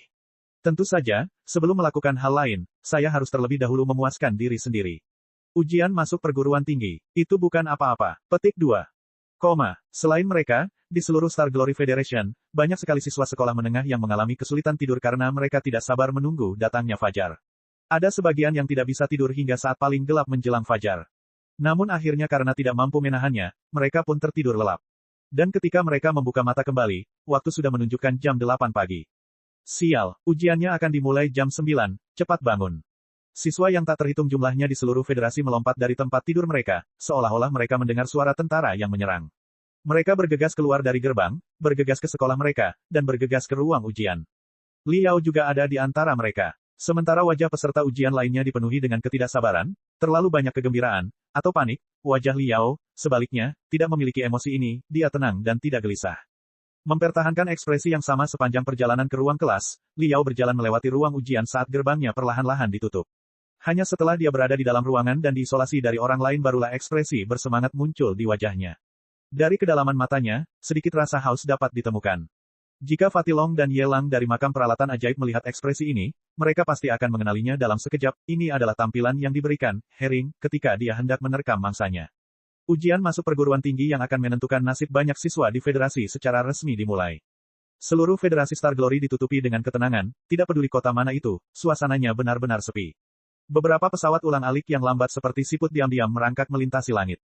Speaker 1: Tentu saja, sebelum melakukan hal lain, saya harus terlebih dahulu memuaskan diri sendiri. Ujian masuk perguruan tinggi, itu bukan apa-apa. Petik 2. Selain mereka, di seluruh Star Glory Federation, banyak sekali siswa sekolah menengah yang mengalami kesulitan tidur karena mereka tidak sabar menunggu datangnya fajar. Ada sebagian yang tidak bisa tidur hingga saat paling gelap menjelang fajar. Namun akhirnya karena tidak mampu menahannya, mereka pun tertidur lelap. Dan ketika mereka membuka mata kembali, waktu sudah menunjukkan jam 8 pagi. Sial, ujiannya akan dimulai jam 9, cepat bangun. Siswa yang tak terhitung jumlahnya di seluruh federasi melompat dari tempat tidur mereka, seolah-olah mereka mendengar suara tentara yang menyerang. Mereka bergegas keluar dari gerbang, bergegas ke sekolah mereka, dan bergegas ke ruang ujian. Liao juga ada di antara mereka. Sementara wajah peserta ujian lainnya dipenuhi dengan ketidaksabaran, terlalu banyak kegembiraan, atau panik, wajah Liao, sebaliknya, tidak memiliki emosi ini, dia tenang dan tidak gelisah. Mempertahankan ekspresi yang sama sepanjang perjalanan ke ruang kelas, Liao berjalan melewati ruang ujian saat gerbangnya perlahan-lahan ditutup. Hanya setelah dia berada di dalam ruangan dan diisolasi dari orang lain barulah ekspresi bersemangat muncul di wajahnya. Dari kedalaman matanya, sedikit rasa haus dapat ditemukan. Jika Fatilong dan Yelang dari makam peralatan ajaib melihat ekspresi ini, mereka pasti akan mengenalinya dalam sekejap. Ini adalah tampilan yang diberikan Herring ketika dia hendak menerkam mangsanya. Ujian masuk perguruan tinggi yang akan menentukan nasib banyak siswa di federasi secara resmi dimulai. Seluruh federasi Star Glory ditutupi dengan ketenangan, tidak peduli kota mana itu, suasananya benar-benar sepi. Beberapa pesawat ulang-alik yang lambat seperti siput diam-diam merangkak melintasi langit.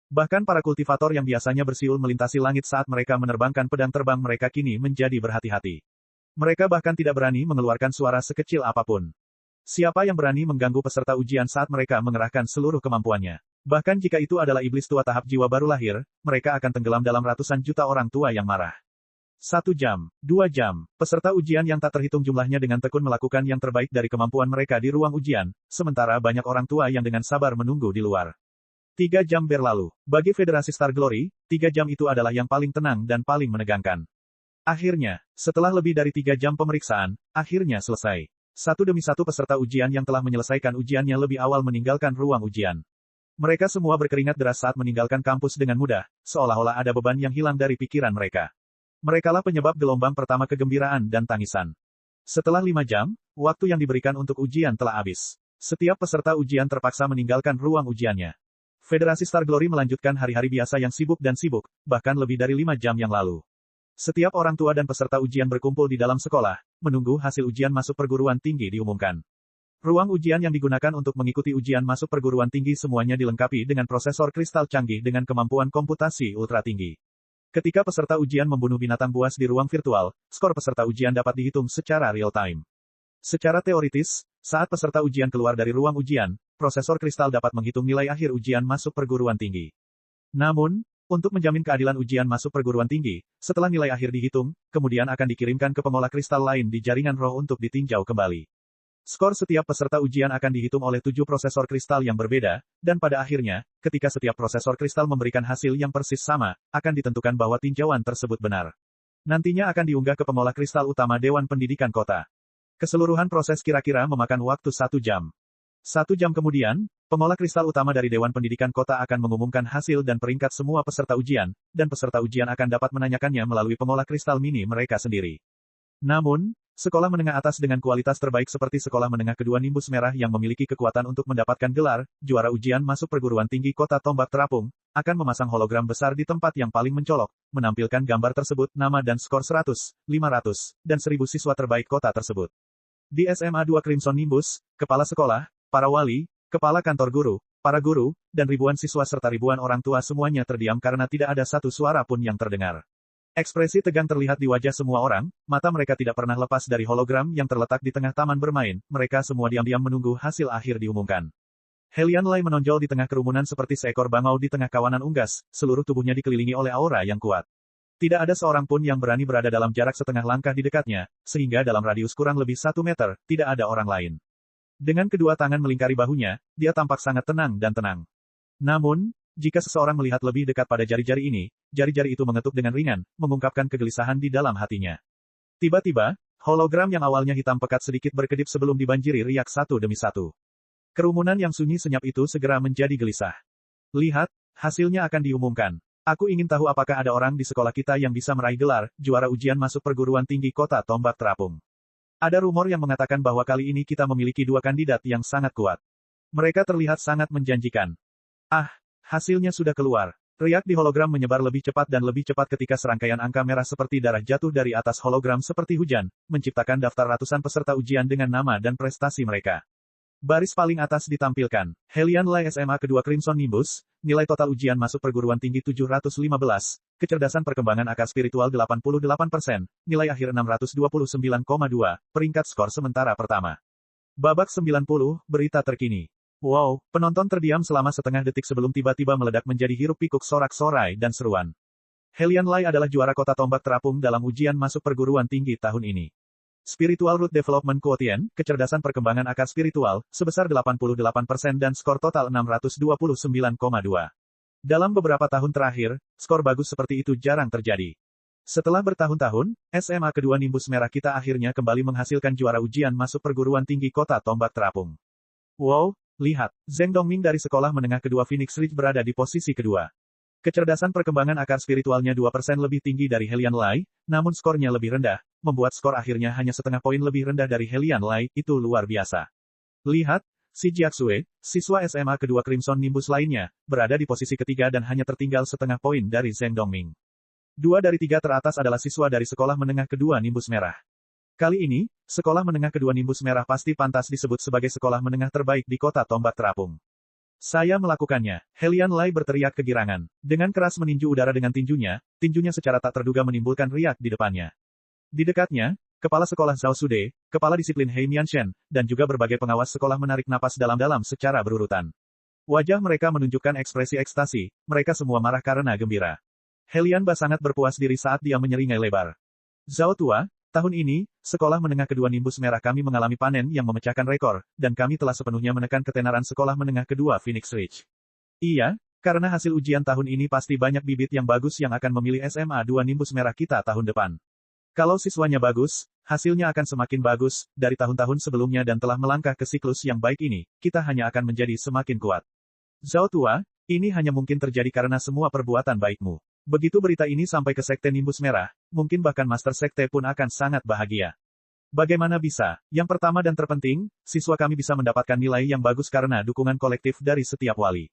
Speaker 1: Bahkan para kultivator yang biasanya bersiul melintasi langit saat mereka menerbangkan pedang terbang mereka kini menjadi berhati-hati. Mereka bahkan tidak berani mengeluarkan suara sekecil apapun. Siapa yang berani mengganggu peserta ujian saat mereka mengerahkan seluruh kemampuannya? Bahkan jika itu adalah iblis tua tahap jiwa baru lahir, mereka akan tenggelam dalam ratusan juta orang tua yang marah. 1 jam, 2 jam, peserta ujian yang tak terhitung jumlahnya dengan tekun melakukan yang terbaik dari kemampuan mereka di ruang ujian, sementara banyak orang tua yang dengan sabar menunggu di luar. 3 jam berlalu. Bagi Federasi Star Glory, 3 jam itu adalah yang paling tenang dan paling menegangkan. Akhirnya, setelah lebih dari 3 jam pemeriksaan, akhirnya selesai. Satu demi satu peserta ujian yang telah menyelesaikan ujiannya lebih awal meninggalkan ruang ujian. Mereka semua berkeringat deras saat meninggalkan kampus dengan mudah, seolah-olah ada beban yang hilang dari pikiran mereka. Merekalah penyebab gelombang pertama kegembiraan dan tangisan. Setelah 5 jam, waktu yang diberikan untuk ujian telah habis. Setiap peserta ujian terpaksa meninggalkan ruang ujiannya. Federasi Star Glory melanjutkan hari-hari biasa yang sibuk dan sibuk, bahkan lebih dari 5 jam yang lalu. Setiap orang tua dan peserta ujian berkumpul di dalam sekolah, menunggu hasil ujian masuk perguruan tinggi diumumkan. Ruang ujian yang digunakan untuk mengikuti ujian masuk perguruan tinggi semuanya dilengkapi dengan prosesor kristal canggih dengan kemampuan komputasi ultra tinggi. Ketika peserta ujian membunuh binatang buas di ruang virtual, skor peserta ujian dapat dihitung secara real-time. Secara teoritis, saat peserta ujian keluar dari ruang ujian, prosesor kristal dapat menghitung nilai akhir ujian masuk perguruan tinggi. Namun, untuk menjamin keadilan ujian masuk perguruan tinggi, setelah nilai akhir dihitung, kemudian akan dikirimkan ke pengolah kristal lain di jaringan roh untuk ditinjau kembali. Skor setiap peserta ujian akan dihitung oleh 7 prosesor kristal yang berbeda, dan pada akhirnya, ketika setiap prosesor kristal memberikan hasil yang persis sama, akan ditentukan bahwa tinjauan tersebut benar. Nantinya akan diunggah ke pengolah kristal utama Dewan Pendidikan Kota. Keseluruhan proses kira-kira memakan waktu 1 jam. 1 jam kemudian, pengolah kristal utama dari Dewan Pendidikan Kota akan mengumumkan hasil dan peringkat semua peserta ujian, dan peserta ujian akan dapat menanyakannya melalui pengolah kristal mini mereka sendiri. Namun, sekolah menengah atas dengan kualitas terbaik seperti sekolah menengah kedua Nimbus Merah yang memiliki kekuatan untuk mendapatkan gelar, juara ujian masuk perguruan tinggi Kota Tombak Terapung, akan memasang hologram besar di tempat yang paling mencolok, menampilkan gambar tersebut, nama dan skor 100, 500, dan 1000 siswa terbaik kota tersebut. Di SMA 2 Crimson Nimbus, kepala sekolah, para wali, kepala kantor guru, para guru, dan ribuan siswa serta ribuan orang tua semuanya terdiam karena tidak ada satu suara pun yang terdengar. Ekspresi tegang terlihat di wajah semua orang, mata mereka tidak pernah lepas dari hologram yang terletak di tengah taman bermain, mereka semua diam-diam menunggu hasil akhir diumumkan. Helian Lai menonjol di tengah kerumunan seperti seekor bangau di tengah kawanan unggas, seluruh tubuhnya dikelilingi oleh aura yang kuat. Tidak ada seorang pun yang berani berada dalam jarak setengah langkah di dekatnya, sehingga dalam radius kurang lebih 1 meter, tidak ada orang lain. Dengan kedua tangan melingkari bahunya, dia tampak sangat tenang dan tenang. Namun, jika seseorang melihat lebih dekat pada jari-jari ini, jari-jari itu mengetuk dengan ringan, mengungkapkan kegelisahan di dalam hatinya. Tiba-tiba, hologram yang awalnya hitam pekat sedikit berkedip sebelum dibanjiri riak satu demi satu. Kerumunan yang sunyi senyap itu segera menjadi gelisah. Lihat, hasilnya akan diumumkan. Aku ingin tahu apakah ada orang di sekolah kita yang bisa meraih gelar, juara ujian masuk perguruan tinggi Kota Tombak Terapung. Ada rumor yang mengatakan bahwa kali ini kita memiliki dua kandidat yang sangat kuat. Mereka terlihat sangat menjanjikan. Ah, hasilnya sudah keluar. Riak di hologram menyebar lebih cepat dan lebih cepat ketika serangkaian angka merah seperti darah jatuh dari atas hologram seperti hujan, menciptakan daftar ratusan peserta ujian dengan nama dan prestasi mereka. Baris paling atas ditampilkan, Helian Lai SMA kedua Crimson Nimbus, nilai total ujian masuk perguruan tinggi 715, kecerdasan perkembangan akar spiritual 88%, nilai akhir 629,2, peringkat skor sementara pertama. Babak 90, berita terkini. Wow, penonton terdiam selama setengah detik sebelum tiba-tiba meledak menjadi hiruk-pikuk sorak-sorai dan seruan. Helian Lai adalah juara kota tombak terapung dalam ujian masuk perguruan tinggi tahun ini. Spiritual Root Development Quotient, kecerdasan perkembangan akar spiritual, sebesar 88% dan skor total 629,2. Dalam beberapa tahun terakhir, skor bagus seperti itu jarang terjadi. Setelah bertahun-tahun, SMA kedua Nimbus Merah kita akhirnya kembali menghasilkan juara ujian masuk perguruan tinggi kota tombak terapung. Wow, lihat, Zheng Dongming dari sekolah menengah kedua Phoenix Ridge berada di posisi kedua. Kecerdasan perkembangan akar spiritualnya 2% lebih tinggi dari Helian Lai, namun skornya lebih rendah, membuat skor akhirnya hanya setengah poin lebih rendah dari Helian Lai, itu luar biasa. Lihat, Si Jiaxue, siswa SMA kedua Crimson Nimbus lainnya, berada di posisi ketiga dan hanya tertinggal setengah poin dari Zheng Dongming. 2 dari 3 teratas adalah siswa dari sekolah menengah kedua Nimbus Merah. Kali ini, sekolah menengah kedua Nimbus Merah pasti pantas disebut sebagai sekolah menengah terbaik di kota tombak terapung. Saya melakukannya, Helian Lai berteriak kegirangan. Dengan keras meninju udara dengan tinjunya secara tak terduga menimbulkan riak di depannya. Di dekatnya, kepala sekolah Zhao Sude, kepala disiplin He Mianshen, dan juga berbagai pengawas sekolah menarik napas dalam-dalam secara berurutan. Wajah mereka menunjukkan ekspresi ekstasi, mereka semua marah karena gembira. Helian Ba sangat berpuas diri saat dia menyeringai lebar. Zhao Tua, tahun ini, sekolah menengah kedua Nimbus Merah kami mengalami panen yang memecahkan rekor, dan kami telah sepenuhnya menekan ketenaran sekolah menengah kedua Phoenix Ridge. Iya, karena hasil ujian tahun ini pasti banyak bibit yang bagus yang akan memilih SMA 2 Nimbus Merah kita tahun depan. Kalau siswanya bagus, hasilnya akan semakin bagus, dari tahun-tahun sebelumnya dan telah melangkah ke siklus yang baik ini, kita hanya akan menjadi semakin kuat. Zhao Tua, ini hanya mungkin terjadi karena semua perbuatan baikmu. Begitu berita ini sampai ke Sekte Nimbus Merah, mungkin bahkan Master Sekte pun akan sangat bahagia. Bagaimana bisa? Yang pertama dan terpenting, siswa kami bisa mendapatkan nilai yang bagus karena dukungan kolektif dari setiap wali.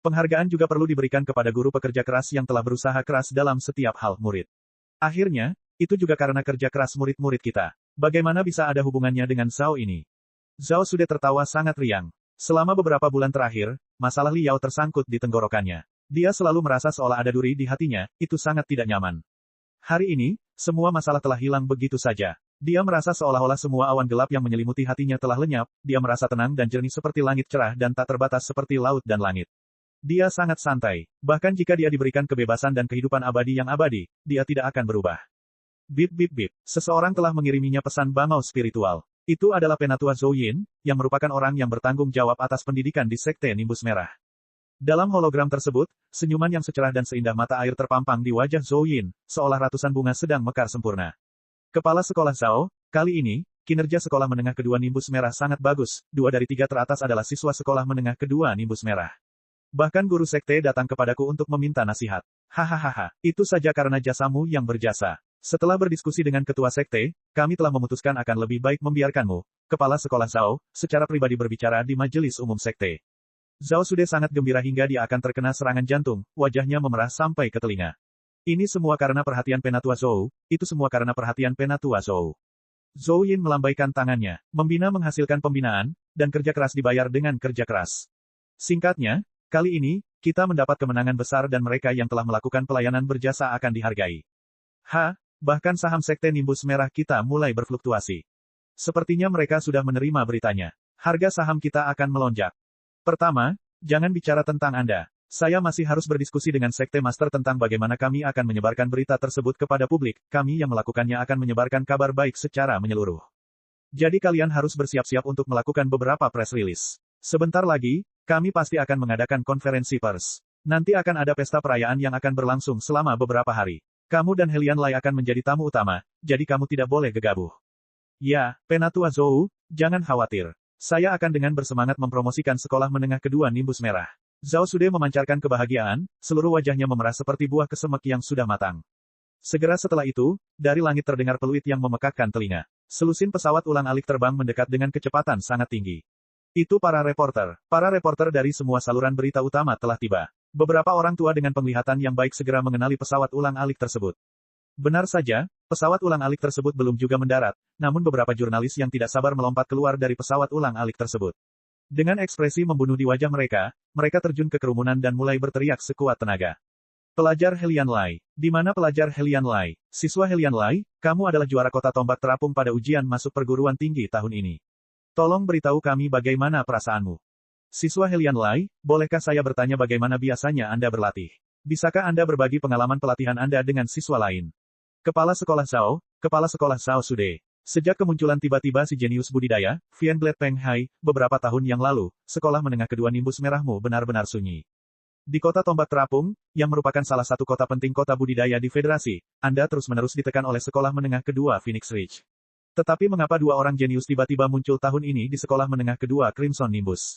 Speaker 1: Penghargaan juga perlu diberikan kepada guru pekerja keras yang telah berusaha keras dalam setiap hal murid. Akhirnya, itu juga karena kerja keras murid-murid kita. Bagaimana bisa ada hubungannya dengan Zhao ini? Zhao sudah tertawa sangat riang. Selama beberapa bulan terakhir, masalah Liao tersangkut di tenggorokannya. Dia selalu merasa seolah ada duri di hatinya, itu sangat tidak nyaman. Hari ini, semua masalah telah hilang begitu saja. Dia merasa seolah-olah semua awan gelap yang menyelimuti hatinya telah lenyap, dia merasa tenang dan jernih seperti langit cerah dan tak terbatas seperti laut dan langit. Dia sangat santai, bahkan jika dia diberikan kebebasan dan kehidupan abadi yang abadi, dia tidak akan berubah. Bip bip bip, seseorang telah mengiriminya pesan bangau spiritual. Itu adalah Penatua Zhou Yin, yang merupakan orang yang bertanggung jawab atas pendidikan di Sekte Nimbus Merah. Dalam hologram tersebut, senyuman yang secerah dan seindah mata air terpampang di wajah Zhou Yin, seolah ratusan bunga sedang mekar sempurna. Kepala sekolah Zhao, kali ini, kinerja sekolah menengah kedua Nimbus Merah sangat bagus, 2 dari 3 teratas adalah siswa sekolah menengah kedua Nimbus Merah. Bahkan guru sekte datang kepadaku untuk meminta nasihat. Hahaha, itu saja karena jasamu yang berjasa. Setelah berdiskusi dengan ketua sekte, kami telah memutuskan akan lebih baik membiarkanmu, kepala sekolah Zhao, secara pribadi berbicara di majelis umum sekte. Zhao sudah sangat gembira hingga dia akan terkena serangan jantung, wajahnya memerah sampai ke telinga. Ini semua karena perhatian Penatua Zhou, itu semua karena perhatian Penatua Zhou. Zhou Yin melambaikan tangannya, membina menghasilkan pembinaan, dan kerja keras dibayar dengan kerja keras. Singkatnya, kali ini, kita mendapat kemenangan besar dan mereka yang telah melakukan pelayanan berjasa akan dihargai. Bahkan saham Sekte Nimbus Merah kita mulai berfluktuasi. Sepertinya mereka sudah menerima beritanya. Harga saham kita akan melonjak. Pertama, jangan bicara tentang Anda. Saya masih harus berdiskusi dengan Sekte Master tentang bagaimana kami akan menyebarkan berita tersebut kepada publik. Kami yang melakukannya akan menyebarkan kabar baik secara menyeluruh. Jadi kalian harus bersiap-siap untuk melakukan beberapa press release. Sebentar lagi, kami pasti akan mengadakan konferensi pers. Nanti akan ada pesta perayaan yang akan berlangsung selama beberapa hari. Kamu dan Helian Lai akan menjadi tamu utama, jadi kamu tidak boleh gegabah. Ya, Penatua Zhou, jangan khawatir. Saya akan dengan bersemangat mempromosikan sekolah menengah kedua Nimbus Merah. Zhao Sude memancarkan kebahagiaan, seluruh wajahnya memerah seperti buah kesemek yang sudah matang. Segera setelah itu, dari langit terdengar peluit yang memekakkan telinga. Selusin pesawat ulang-alik terbang mendekat dengan kecepatan sangat tinggi. Itu para reporter. Para reporter dari semua saluran berita utama telah tiba. Beberapa orang tua dengan penglihatan yang baik segera mengenali pesawat ulang-alik tersebut. Benar saja, pesawat ulang-alik tersebut belum juga mendarat, namun beberapa jurnalis yang tidak sabar melompat keluar dari pesawat ulang-alik tersebut. Dengan ekspresi membunuh di wajah mereka, mereka terjun ke kerumunan dan mulai berteriak sekuat tenaga. Pelajar Helian Lai. Di mana pelajar Helian Lai? Siswa Helian Lai, kamu adalah juara kota tombak terapung pada ujian masuk perguruan tinggi tahun ini. Tolong beritahu kami bagaimana perasaanmu. Siswa Helian Lai, bolehkah saya bertanya bagaimana biasanya Anda berlatih? Bisakah Anda berbagi pengalaman pelatihan Anda dengan siswa lain? Kepala Sekolah Zhao Sude. Sejak kemunculan tiba-tiba si jenius budidaya, Vian-Glad Peng Hai, beberapa tahun yang lalu, sekolah menengah kedua Nimbus Merahmu benar-benar sunyi. Di kota tombak terapung, yang merupakan salah satu kota penting kota budidaya di Federasi, Anda terus-menerus ditekan oleh sekolah menengah kedua Phoenix Ridge. Tetapi mengapa dua orang jenius tiba-tiba muncul tahun ini di sekolah menengah kedua Crimson Nimbus?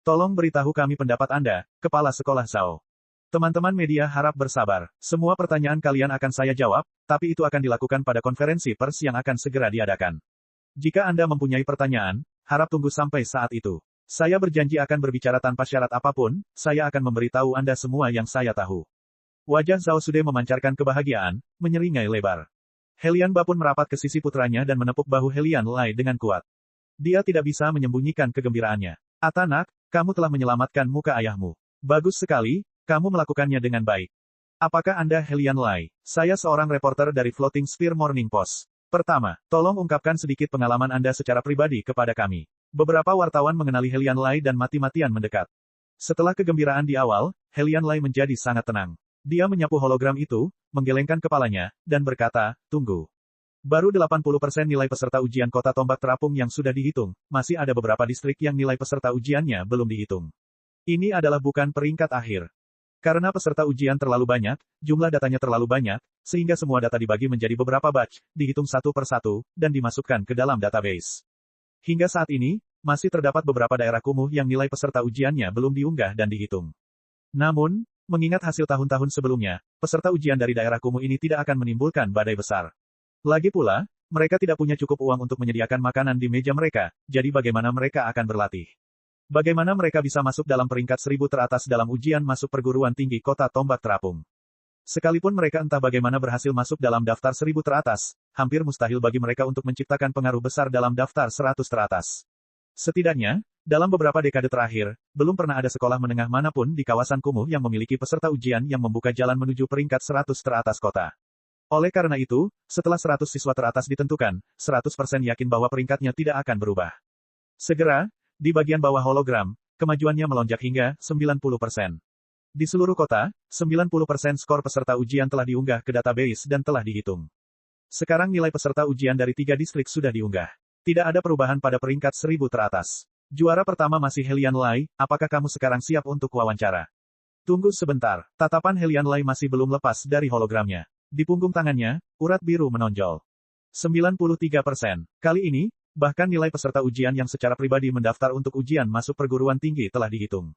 Speaker 1: Tolong beritahu kami pendapat Anda, Kepala Sekolah Zhao. Teman-teman media harap bersabar. Semua pertanyaan kalian akan saya jawab, tapi itu akan dilakukan pada konferensi pers yang akan segera diadakan. Jika Anda mempunyai pertanyaan, harap tunggu sampai saat itu. Saya berjanji akan berbicara tanpa syarat apapun, saya akan memberitahu Anda semua yang saya tahu. Wajah Zhao Sude memancarkan kebahagiaan, menyeringai lebar. Helian Ba pun merapat ke sisi putranya dan menepuk bahu Helian Lai dengan kuat. Dia tidak bisa menyembunyikan kegembiraannya. Atanak, kamu telah menyelamatkan muka ayahmu. Bagus sekali. Kamu melakukannya dengan baik. Apakah Anda Helian Lai? Saya seorang reporter dari Floating Sphere Morning Post. Pertama, tolong ungkapkan sedikit pengalaman Anda secara pribadi kepada kami. Beberapa wartawan mengenali Helian Lai dan mati-matian mendekat. Setelah kegembiraan di awal, Helian Lai menjadi sangat tenang. Dia menyapu hologram itu, menggelengkan kepalanya, dan berkata, tunggu. Baru 80% nilai peserta ujian kota tombak terapung yang sudah dihitung, masih ada beberapa distrik yang nilai peserta ujiannya belum dihitung. Ini adalah bukan peringkat akhir. Karena peserta ujian terlalu banyak, jumlah datanya terlalu banyak, sehingga semua data dibagi menjadi beberapa batch, dihitung satu per satu, dan dimasukkan ke dalam database. Hingga saat ini, masih terdapat beberapa daerah kumuh yang nilai peserta ujiannya belum diunggah dan dihitung. Namun, mengingat hasil tahun-tahun sebelumnya, peserta ujian dari daerah kumuh ini tidak akan menimbulkan badai besar. Lagi pula, mereka tidak punya cukup uang untuk menyediakan makanan di meja mereka, jadi bagaimana mereka akan berlatih? Bagaimana mereka bisa masuk dalam peringkat 1000 teratas dalam ujian masuk perguruan tinggi kota tombak terapung? Sekalipun mereka entah bagaimana berhasil masuk dalam daftar 1000 teratas, hampir mustahil bagi mereka untuk menciptakan pengaruh besar dalam daftar 100 teratas. Setidaknya, dalam beberapa dekade terakhir, belum pernah ada sekolah menengah manapun di kawasan kumuh yang memiliki peserta ujian yang membuka jalan menuju peringkat 100 teratas kota. Oleh karena itu, setelah 100 siswa teratas ditentukan, 100% yakin bahwa peringkatnya tidak akan berubah. Segera, di bagian bawah hologram, kemajuannya melonjak hingga 90%. Di seluruh kota, 90% skor peserta ujian telah diunggah ke database dan telah dihitung. Sekarang nilai peserta ujian dari 3 distrik sudah diunggah. Tidak ada perubahan pada peringkat 1000 teratas. Juara pertama masih Helian Lai, apakah kamu sekarang siap untuk wawancara? Tunggu sebentar, tatapan Helian Lai masih belum lepas dari hologramnya. Di punggung tangannya, urat biru menonjol. 93%. Kali ini, bahkan nilai peserta ujian yang secara pribadi mendaftar untuk ujian masuk perguruan tinggi telah dihitung.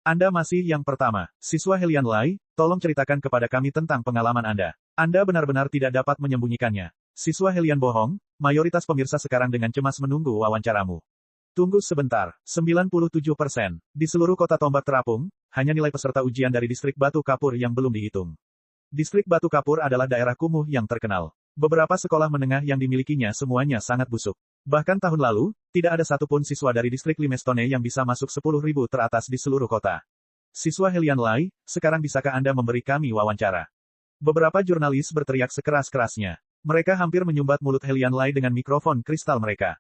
Speaker 1: Anda masih yang pertama. Siswa Helian Lai, tolong ceritakan kepada kami tentang pengalaman Anda. Anda benar-benar tidak dapat menyembunyikannya. Siswa Helian bohong, mayoritas pemirsa sekarang dengan cemas menunggu wawancaramu. Tunggu sebentar, 97%. Di seluruh kota tombak terapung, hanya nilai peserta ujian dari distrik Batu Kapur yang belum dihitung. Distrik Batu Kapur adalah daerah kumuh yang terkenal. Beberapa sekolah menengah yang dimilikinya semuanya sangat busuk. Bahkan tahun lalu, tidak ada satupun siswa dari distrik Limestone yang bisa masuk 10.000 teratas di seluruh kota. Siswa Helian Lai, sekarang bisakah Anda memberi kami wawancara? Beberapa jurnalis berteriak sekeras-kerasnya. Mereka hampir menyumbat mulut Helian Lai dengan mikrofon kristal mereka.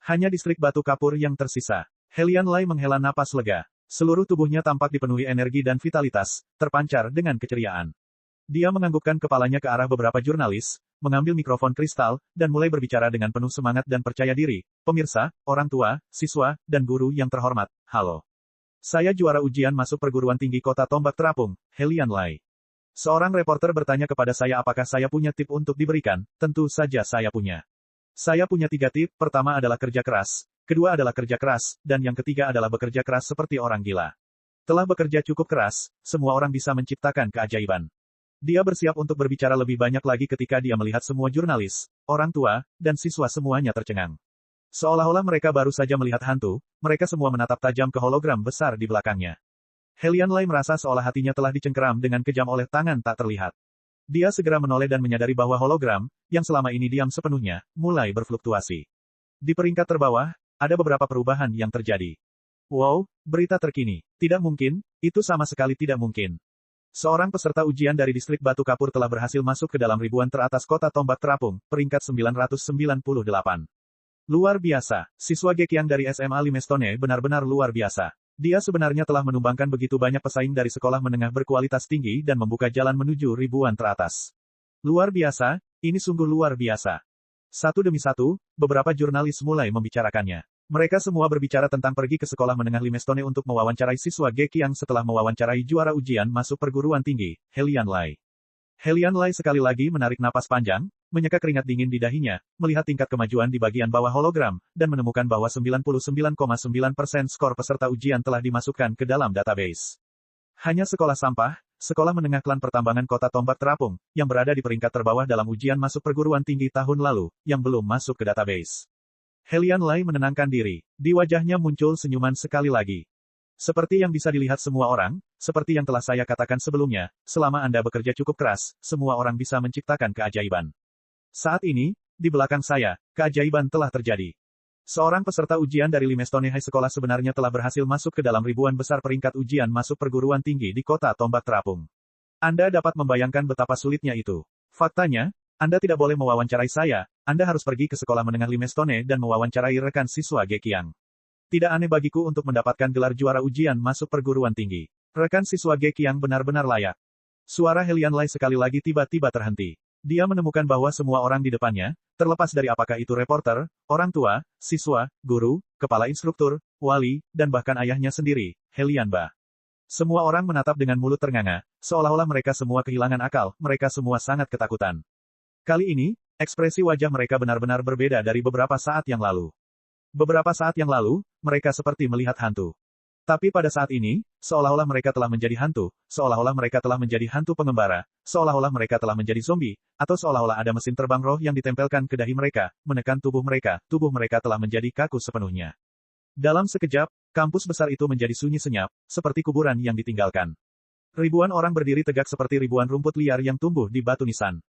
Speaker 1: Hanya distrik Batu Kapur yang tersisa. Helian Lai menghela napas lega. Seluruh tubuhnya tampak dipenuhi energi dan vitalitas, terpancar dengan keceriaan. Dia menganggukkan kepalanya ke arah beberapa jurnalis, mengambil mikrofon kristal, dan mulai berbicara dengan penuh semangat dan percaya diri. Pemirsa, orang tua, siswa, dan guru yang terhormat, halo. Saya juara ujian masuk perguruan tinggi kota tombak terapung, Helian Lai. Seorang reporter bertanya kepada saya apakah saya punya tip untuk diberikan, tentu saja saya punya. Saya punya 3 tip, pertama adalah kerja keras, kedua adalah kerja keras, dan yang ketiga adalah bekerja keras seperti orang gila. Telah bekerja cukup keras, semua orang bisa menciptakan keajaiban. Dia bersiap untuk berbicara lebih banyak lagi ketika dia melihat semua jurnalis, orang tua, dan siswa semuanya tercengang. Seolah-olah mereka baru saja melihat hantu, mereka semua menatap tajam ke hologram besar di belakangnya. Helian Lai merasa seolah hatinya telah dicengkeram dengan kejam oleh tangan tak terlihat. Dia segera menoleh dan menyadari bahwa hologram, yang selama ini diam sepenuhnya, mulai berfluktuasi. Di peringkat terbawah, ada beberapa perubahan yang terjadi. Wow, berita terkini. Tidak mungkin, itu sama sekali tidak mungkin. Seorang peserta ujian dari distrik Batu Kapur telah berhasil masuk ke dalam ribuan teratas kota tombak terapung, peringkat 998. Luar biasa, siswa Gekiang dari SMA Limestone benar-benar luar biasa. Dia sebenarnya telah menumbangkan begitu banyak pesaing dari sekolah menengah berkualitas tinggi dan membuka jalan menuju ribuan teratas. Luar biasa, ini sungguh luar biasa. Satu demi satu, beberapa jurnalis mulai membicarakannya. Mereka semua berbicara tentang pergi ke sekolah menengah Limestone untuk mewawancarai siswa Gekiang setelah mewawancarai juara ujian masuk perguruan tinggi, Helian Lai. Helian Lai sekali lagi menarik napas panjang, menyeka keringat dingin di dahinya, melihat tingkat kemajuan di bagian bawah hologram, dan menemukan bahwa 99,9% skor peserta ujian telah dimasukkan ke dalam database. Hanya sekolah sampah, sekolah menengah klan pertambangan kota tombak terapung, yang berada di peringkat terbawah dalam ujian masuk perguruan tinggi tahun lalu, yang belum masuk ke database. Helian Lai menenangkan diri. Di wajahnya muncul senyuman sekali lagi. Seperti yang bisa dilihat semua orang, seperti yang telah saya katakan sebelumnya, selama Anda bekerja cukup keras, semua orang bisa menciptakan keajaiban. Saat ini, di belakang saya, keajaiban telah terjadi. Seorang peserta ujian dari Limestone High Sekolah sebenarnya telah berhasil masuk ke dalam ribuan besar peringkat ujian masuk perguruan tinggi di kota tombak terapung. Anda dapat membayangkan betapa sulitnya itu. Faktanya, Anda tidak boleh mewawancarai saya, Anda harus pergi ke sekolah menengah Limestone dan mewawancarai rekan siswa Gekiang. Tidak aneh bagiku untuk mendapatkan gelar juara ujian masuk perguruan tinggi. Rekan siswa Gekiang benar-benar layak. Suara Helian Lai sekali lagi tiba-tiba terhenti. Dia menemukan bahwa semua orang di depannya, terlepas dari apakah itu reporter, orang tua, siswa, guru, kepala instruktur, wali, dan bahkan ayahnya sendiri, Helian Ba. Semua orang menatap dengan mulut ternganga, seolah-olah mereka semua kehilangan akal, mereka semua sangat ketakutan. Kali ini, ekspresi wajah mereka benar-benar berbeda dari beberapa saat yang lalu. Beberapa saat yang lalu, mereka seperti melihat hantu. Tapi pada saat ini, seolah-olah mereka telah menjadi hantu, seolah-olah mereka telah menjadi hantu pengembara, seolah-olah mereka telah menjadi zombie, atau seolah-olah ada mesin terbang roh yang ditempelkan ke dahi mereka, menekan tubuh mereka telah menjadi kaku sepenuhnya. Dalam sekejap, kampus besar itu menjadi sunyi senyap, seperti kuburan yang ditinggalkan. Ribuan orang berdiri tegak seperti ribuan rumput liar yang tumbuh di batu nisan.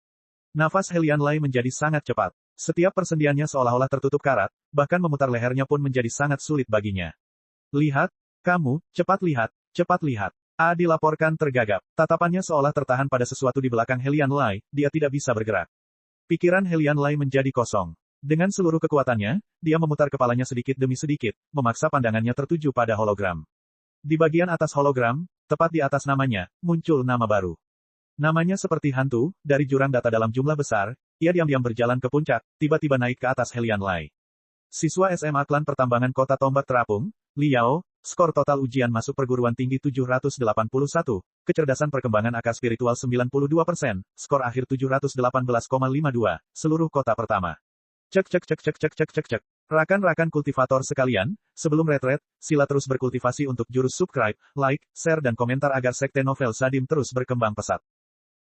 Speaker 1: Nafas Helian Lai menjadi sangat cepat. Setiap persendiannya seolah-olah tertutup karat, bahkan memutar lehernya pun menjadi sangat sulit baginya. Lihat, kamu, cepat lihat. A dilaporkan tergagap. Tatapannya seolah tertahan pada sesuatu di belakang Helian Lai, dia tidak bisa bergerak. Pikiran Helian Lai menjadi kosong. Dengan seluruh kekuatannya, dia memutar kepalanya sedikit demi sedikit, memaksa pandangannya tertuju pada hologram. Di bagian atas hologram, tepat di atas namanya, muncul nama baru. Namanya seperti hantu, dari jurang data dalam jumlah besar, ia diam-diam berjalan ke puncak, tiba-tiba naik ke atas Helian Lai. Siswa SMA Klan Pertambangan Kota Tombak Terapung, Liao, skor total ujian masuk perguruan tinggi 781, kecerdasan perkembangan akal spiritual 92%, skor akhir 718,52, seluruh kota pertama. Cek. Rakan-rakan kultivator sekalian, sebelum retret, sila terus berkultivasi untuk jurus subscribe, like, share dan komentar agar sekte novel Sadim terus berkembang pesat.